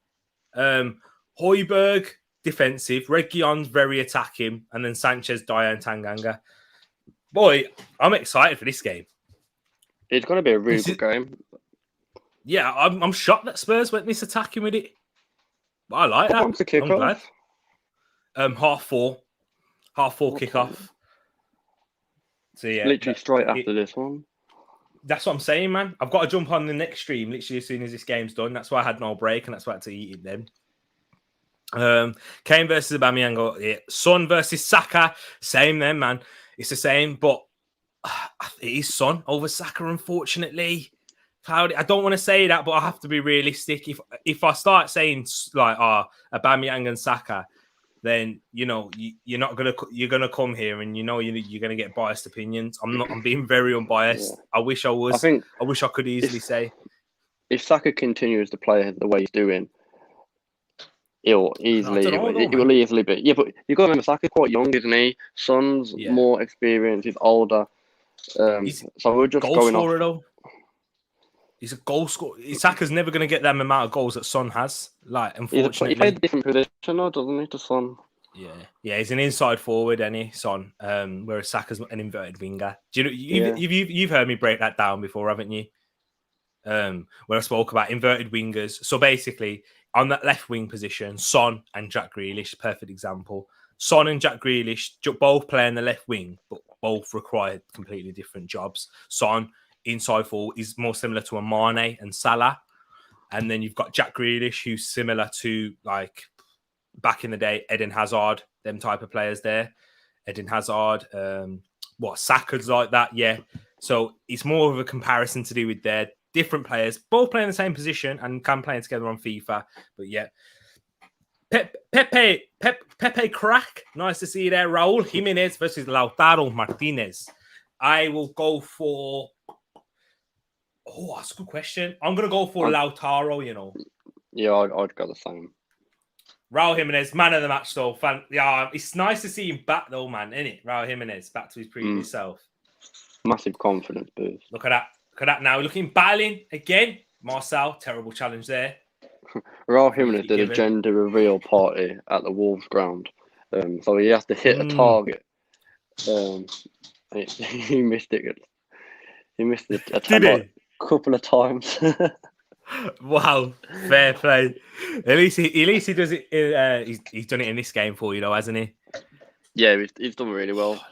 Højbjerg, defensive. Reguilon's very attacking. And then Sanchez, Dyer, and Tanganga. Boy, I'm excited for this game. It's going to be a really good game. Yeah, I'm shocked that Spurs went this attacking with it. But I like that. I'm glad. 4:30 kickoff. So yeah, literally straight after this one. That's what I'm saying, man. I've got to jump on the next stream literally as soon as this game's done. That's why I had no break, and that's why I had to eat it then. Kane versus Aubameyang. Yeah. Son versus Saka. Same then, man. It's the same, but it is Son over Saka, unfortunately. Cloudy. I don't want to say that, but I have to be realistic. If I start saying like Aubameyang and Saka, then you know you're gonna come here and you know you're gonna get biased opinions. I'm being very unbiased. Yeah. I wish I was. I wish I could easily say if Saka continues to play the way he's doing, it will easily be. Yeah, but you got to remember Saka's quite young, isn't he? Son's more experienced. He's older. So we're just going off. Though. He's a goal scorer. Saka's never going to get that amount of goals that Son has. Like, unfortunately, he plays a different position, though, doesn't he, to Son? Yeah. He's an inside forward, isn't he, Son? Whereas Saka's an inverted winger. Do you know? You've heard me break that down before, haven't you? When I spoke about inverted wingers. So basically, on that left wing position, Son and Jack Grealish, perfect example. Son and Jack Grealish both play in the left wing, but both require completely different jobs. Son, inside forward, is more similar to a Mane and Salah. And then you've got Jack Grealish, who's similar to, like, back in the day, Eden Hazard, them type of players there. Eden Hazard, Saka's like that, yeah. So it's more of a comparison to do with their different players, both playing the same position and can play together on FIFA. But yeah, Pepe crack. Nice to see you there. Raul Jimenez versus Lautaro Martinez. I will go for... Oh, that's a good question. I'm going to go for Lautaro, you know. Yeah, I'd go the same. Raul Jimenez, man of the match, though. It's nice to see him back, though, man, isn't it? Raul Jimenez, back to his previous self. Massive confidence boost. Look at that. Look at that now. Looking battling again. Marcel, terrible challenge there. Raul Jimenez did a gender reveal party at the Wolves ground. So he has to hit a target. He missed it. He missed it a couple of times. Wow, fair play. At least he does it. He's done it in this game for you, though, hasn't he? Yeah, he's done really well.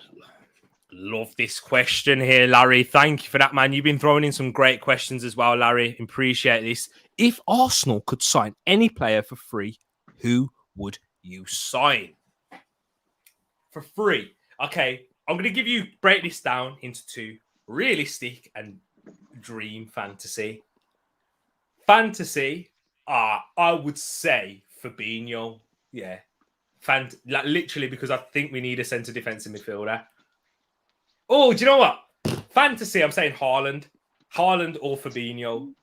Love this question here, Larry. Thank you for that, man. You've been throwing in some great questions as well, Larry. Appreciate this. If Arsenal could sign any player for free, who would you sign? For free. Okay, I'm going to break this down into two: realistic and dream fantasy. Fantasy, I would say Fabinho. Yeah. Literally, because I think we need a centre defensive midfielder. Oh, do you know what? Fantasy, I'm saying Haaland. Haaland or Fabinho.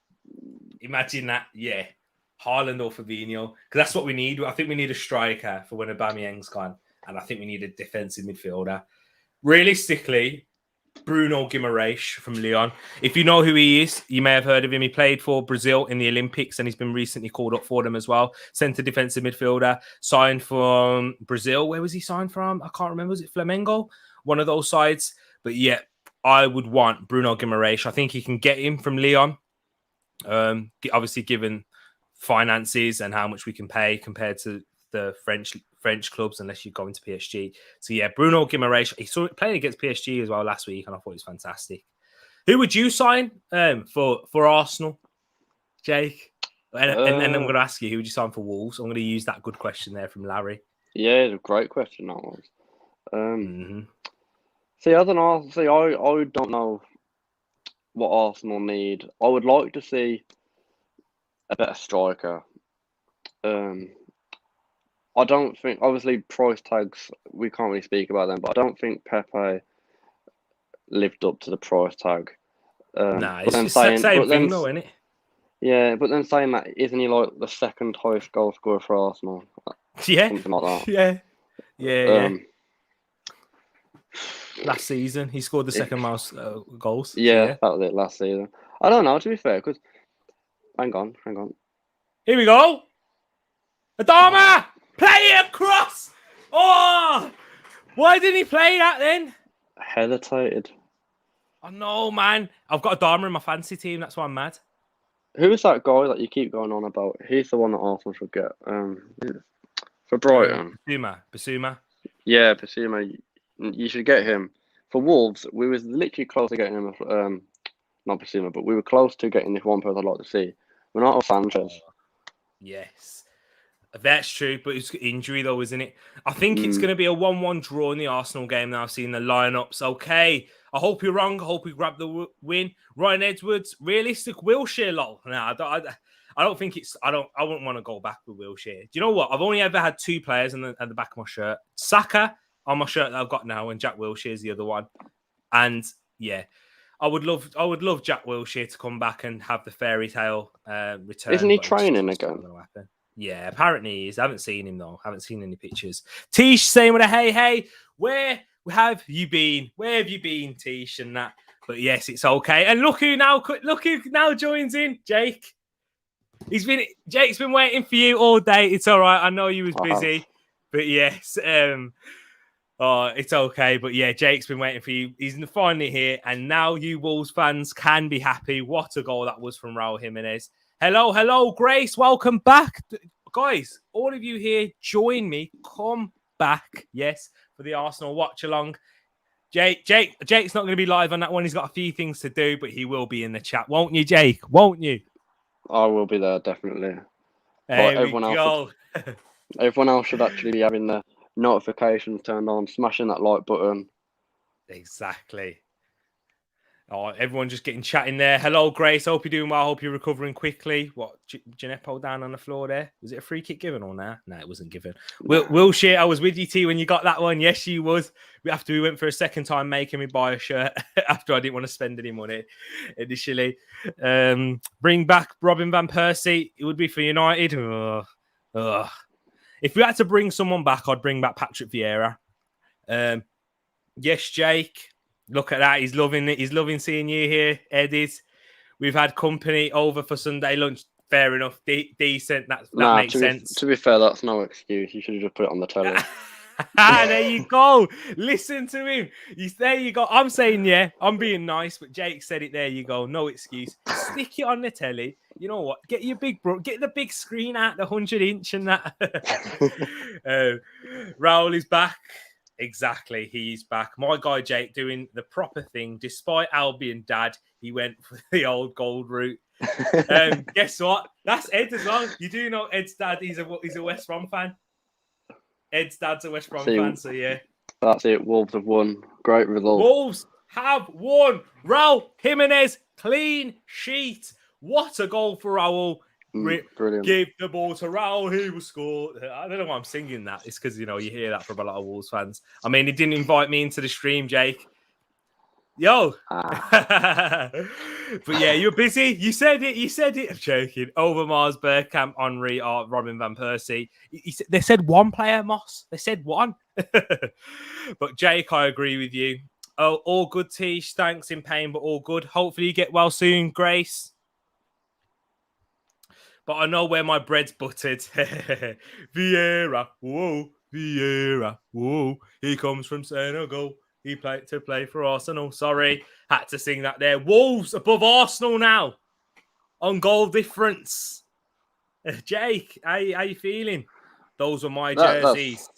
Imagine that. Yeah. Haaland or Fabinho. Because that's what we need. I think we need a striker for when Aubameyang's gone. And I think we need a defensive midfielder. Realistically, Bruno Guimaraes from Lyon. If you know who he is, you may have heard of him. He played for Brazil in the Olympics and he's been recently called up for them as well. Centre defensive midfielder. Signed from Brazil. Where was he signed from? I can't remember. Was it Flamengo? One of those sides. But yeah, I would want Bruno Guimaraes. I think you can get him from Lyon. Obviously, given finances and how much we can pay compared to the French French clubs unless you go into PSG. So yeah, Bruno Guimaraes, he saw playing against PSG as well last week, and I thought it was fantastic. Who would you sign for Arsenal, Jake? And then I'm going to ask you, who would you sign for Wolves? I'm going to use that good question there from Larry. Yeah, it's a great question, that was. See, I don't know. See, I don't know what Arsenal need. I would like to see a better striker. I don't think, obviously, price tags, we can't really speak about them, but I don't think Pepe lived up to the price tag. Nah, it's the same thing though, isn't it? Yeah, but then saying that, isn't he like the second highest goal scorer for Arsenal? Yeah. Something like that. Yeah. Last season, he scored the second most goals. Yeah, that was it, last season. I don't know, to be fair, because... Hang on. Here we go. Adama! Play it across! Oh! Why didn't he play that then? Hesitated. Oh, no, man. I've got Adama in my fantasy team. That's why I'm mad. Who is that guy that you keep going on about? He's the one that Arsenal should get. For Brighton. Basuma. Yeah, Basuma. You should get him. For Wolves, we was literally close to getting him. Not Basuma, but we were close to getting this one person I'd like to see. Renato Sanchez. Yes. That's true, but it's injury though, isn't it? I think it's going to be a 1-1 draw in the Arsenal game now. I've seen the lineups. Okay, I hope you're wrong. I hope we grab the win. Ryan Edwards, realistic Wilshere, lol. No, I don't think it's. I wouldn't want to go back with Wilshere. Do you know what? I've only ever had two players at the back of my shirt: Saka on my shirt that I've got now, and Jack Wilshere is the other one. And yeah, I would love Jack Wilshere to come back and have the fairy tale return. Isn't he training again? Yeah, apparently he is. I haven't seen him though. I haven't seen any pictures. Tish saying with a hey, where have you been? Where have you been, Tish? And that. But yes, it's okay. And look who now joins in, Jake. Jake's been waiting for you all day. It's all right. I know you was busy, but yes, it's okay. But yeah, Jake's been waiting for you. He's finally here, and now you Wolves fans can be happy. What a goal that was from Raul Jimenez. Hello, Grace. Welcome back. Guys, all of you here, join me. Come back, yes, for the Arsenal watch-along. Jake's not going to be live on that one. He's got a few things to do, but he will be in the chat. Won't you, Jake? Won't you? I will be there, definitely. Everyone else should actually be having the notifications turned on, smashing that like button. Exactly. Oh, everyone just getting chatting there. Hello, Grace. Hope you're doing well. Hope you're recovering quickly. What, Gineppo down on the floor there? Was it a free kick given or nah? No, it wasn't given. Wilshere, I was with you, T, when you got that one. Yes, you was. After we went for a second time making me buy a shirt after I didn't want to spend any money initially. Bring back Robin Van Persie. It would be for United. If we had to bring someone back, I'd bring back Patrick Vieira. Yes, Jake. Look at that. He's loving it. He's loving seeing you here, Eddie's. We've had company over for Sunday lunch. Fair enough. Decent. That makes sense. To be fair, that's no excuse. You should have just put it on the telly. There you go. Listen to him. There you go. I'm saying, yeah, I'm being nice, but Jake said it. There you go. No excuse. Stick it on the telly. You know what? Get your get the big screen out, the 100-inch and that. Raul is back. Exactly, he's back. My guy Jake doing the proper thing. Despite Albion dad, he went for the old gold route. Guess what? That's Ed as well. You do know Ed's dad. He's a West Brom fan. Ed's dad's a West Brom fan, so yeah. That's it. Wolves have won. Great result. Wolves have won. Raul Jimenez, clean sheet. What a goal for Raul. Brilliant. Give the ball to Raul, he will score. I don't know why I'm singing that. It's because, you hear that from a lot of Wolves fans. I mean, he didn't invite me into the stream, Jake. But yeah, you're busy. You said it. I'm joking. Overmars, Bergkamp, Henry, or Robin Van Persie. They said one player, Moss. They said one. But Jake, I agree with you. Oh, all good, Tish. Thanks, in pain, but all good. Hopefully you get well soon, Grace. But I know where my bread's buttered. Vieira, whoa. He comes from Senegal. He played to play for Arsenal. Sorry, had to sing that there. Wolves above Arsenal now on goal difference. Jake, how you feeling? Those were my jerseys.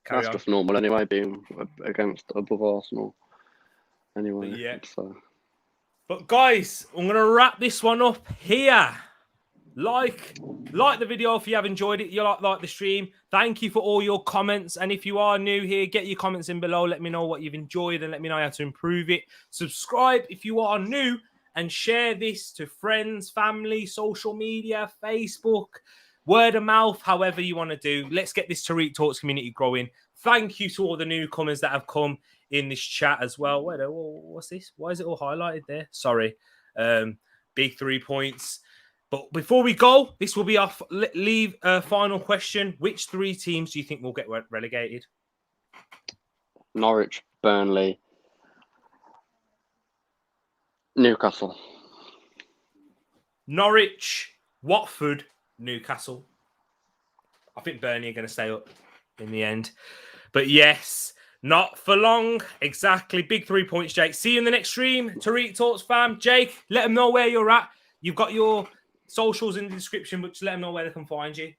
That's just normal anyway, being against above Arsenal. Anyway, yeah. So. But guys, I'm going to wrap this one up here. Like the video if you have enjoyed it. You like the stream. Thank you for all your comments. And if you are new here, get your comments in below. Let me know what you've enjoyed and let me know how to improve it. Subscribe if you are new and share this to friends, family, social media, Facebook, word of mouth, however you want to do. Let's get this Tariq Talks community growing. Thank you to all the newcomers that have come in this chat as well. Wait, what's this? Why is it all highlighted there? Sorry. Big 3 points. But before we go, this will be our final question. Which 3 teams do you think will get relegated? Norwich, Burnley, Newcastle. Norwich, Watford, Newcastle. I think Burnley are going to stay up in the end. But yes, not for long. Exactly. Big 3 points, Jake. See you in the next stream. Tariq Talks fam. Jake, let them know where you're at. You've got your socials in the description, but just let them know where they can find you.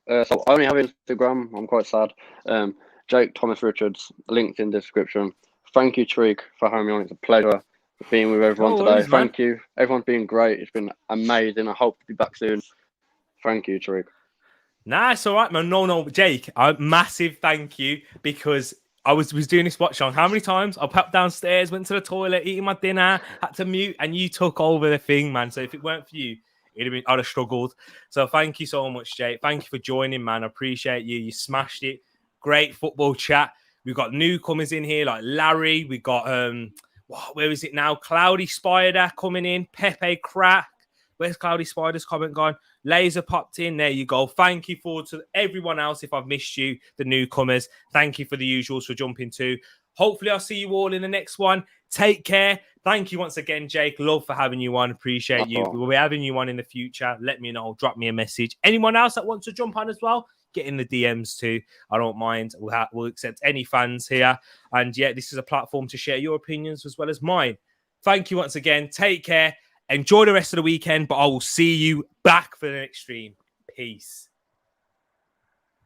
So I only have Instagram. I'm quite sad. Jake Thomas Richards, linked in the description. Thank you, Tariq, for having me on. It's a pleasure being with everyone today. Thank you. Everyone's been great. It's been amazing. I hope to be back soon. Thank you, Tariq. Nah, it's all right, man. No, Jake, a massive thank you because I was doing this watch on. How many times I popped downstairs, went to the toilet, eating my dinner, had to mute, and you took over the thing, man. So if it weren't for you, I'd have struggled. So thank you so much, Jake. Thank you for joining, man. I appreciate you. You smashed it. Great football chat. We've got newcomers in here like Larry. We got where is it now? Cloudy Spider coming in. Pepe Crack. Where's Cloudy Spider's comment gone? Laser popped in. There you go. Thank you to everyone else. If I've missed you, the newcomers, thank you for the usuals for jumping too. Hopefully, I'll see you all in the next one. Take care. Thank you once again, Jake. Love for having you on. Appreciate you. We'll be having you on in the future. Let me know. Drop me a message. Anyone else that wants to jump on as well, get in the DMs too. I don't mind. We'll accept any fans here. And yeah, this is a platform to share your opinions as well as mine. Thank you once again. Take care. Enjoy the rest of the weekend, but I will see you back for the next stream. Peace.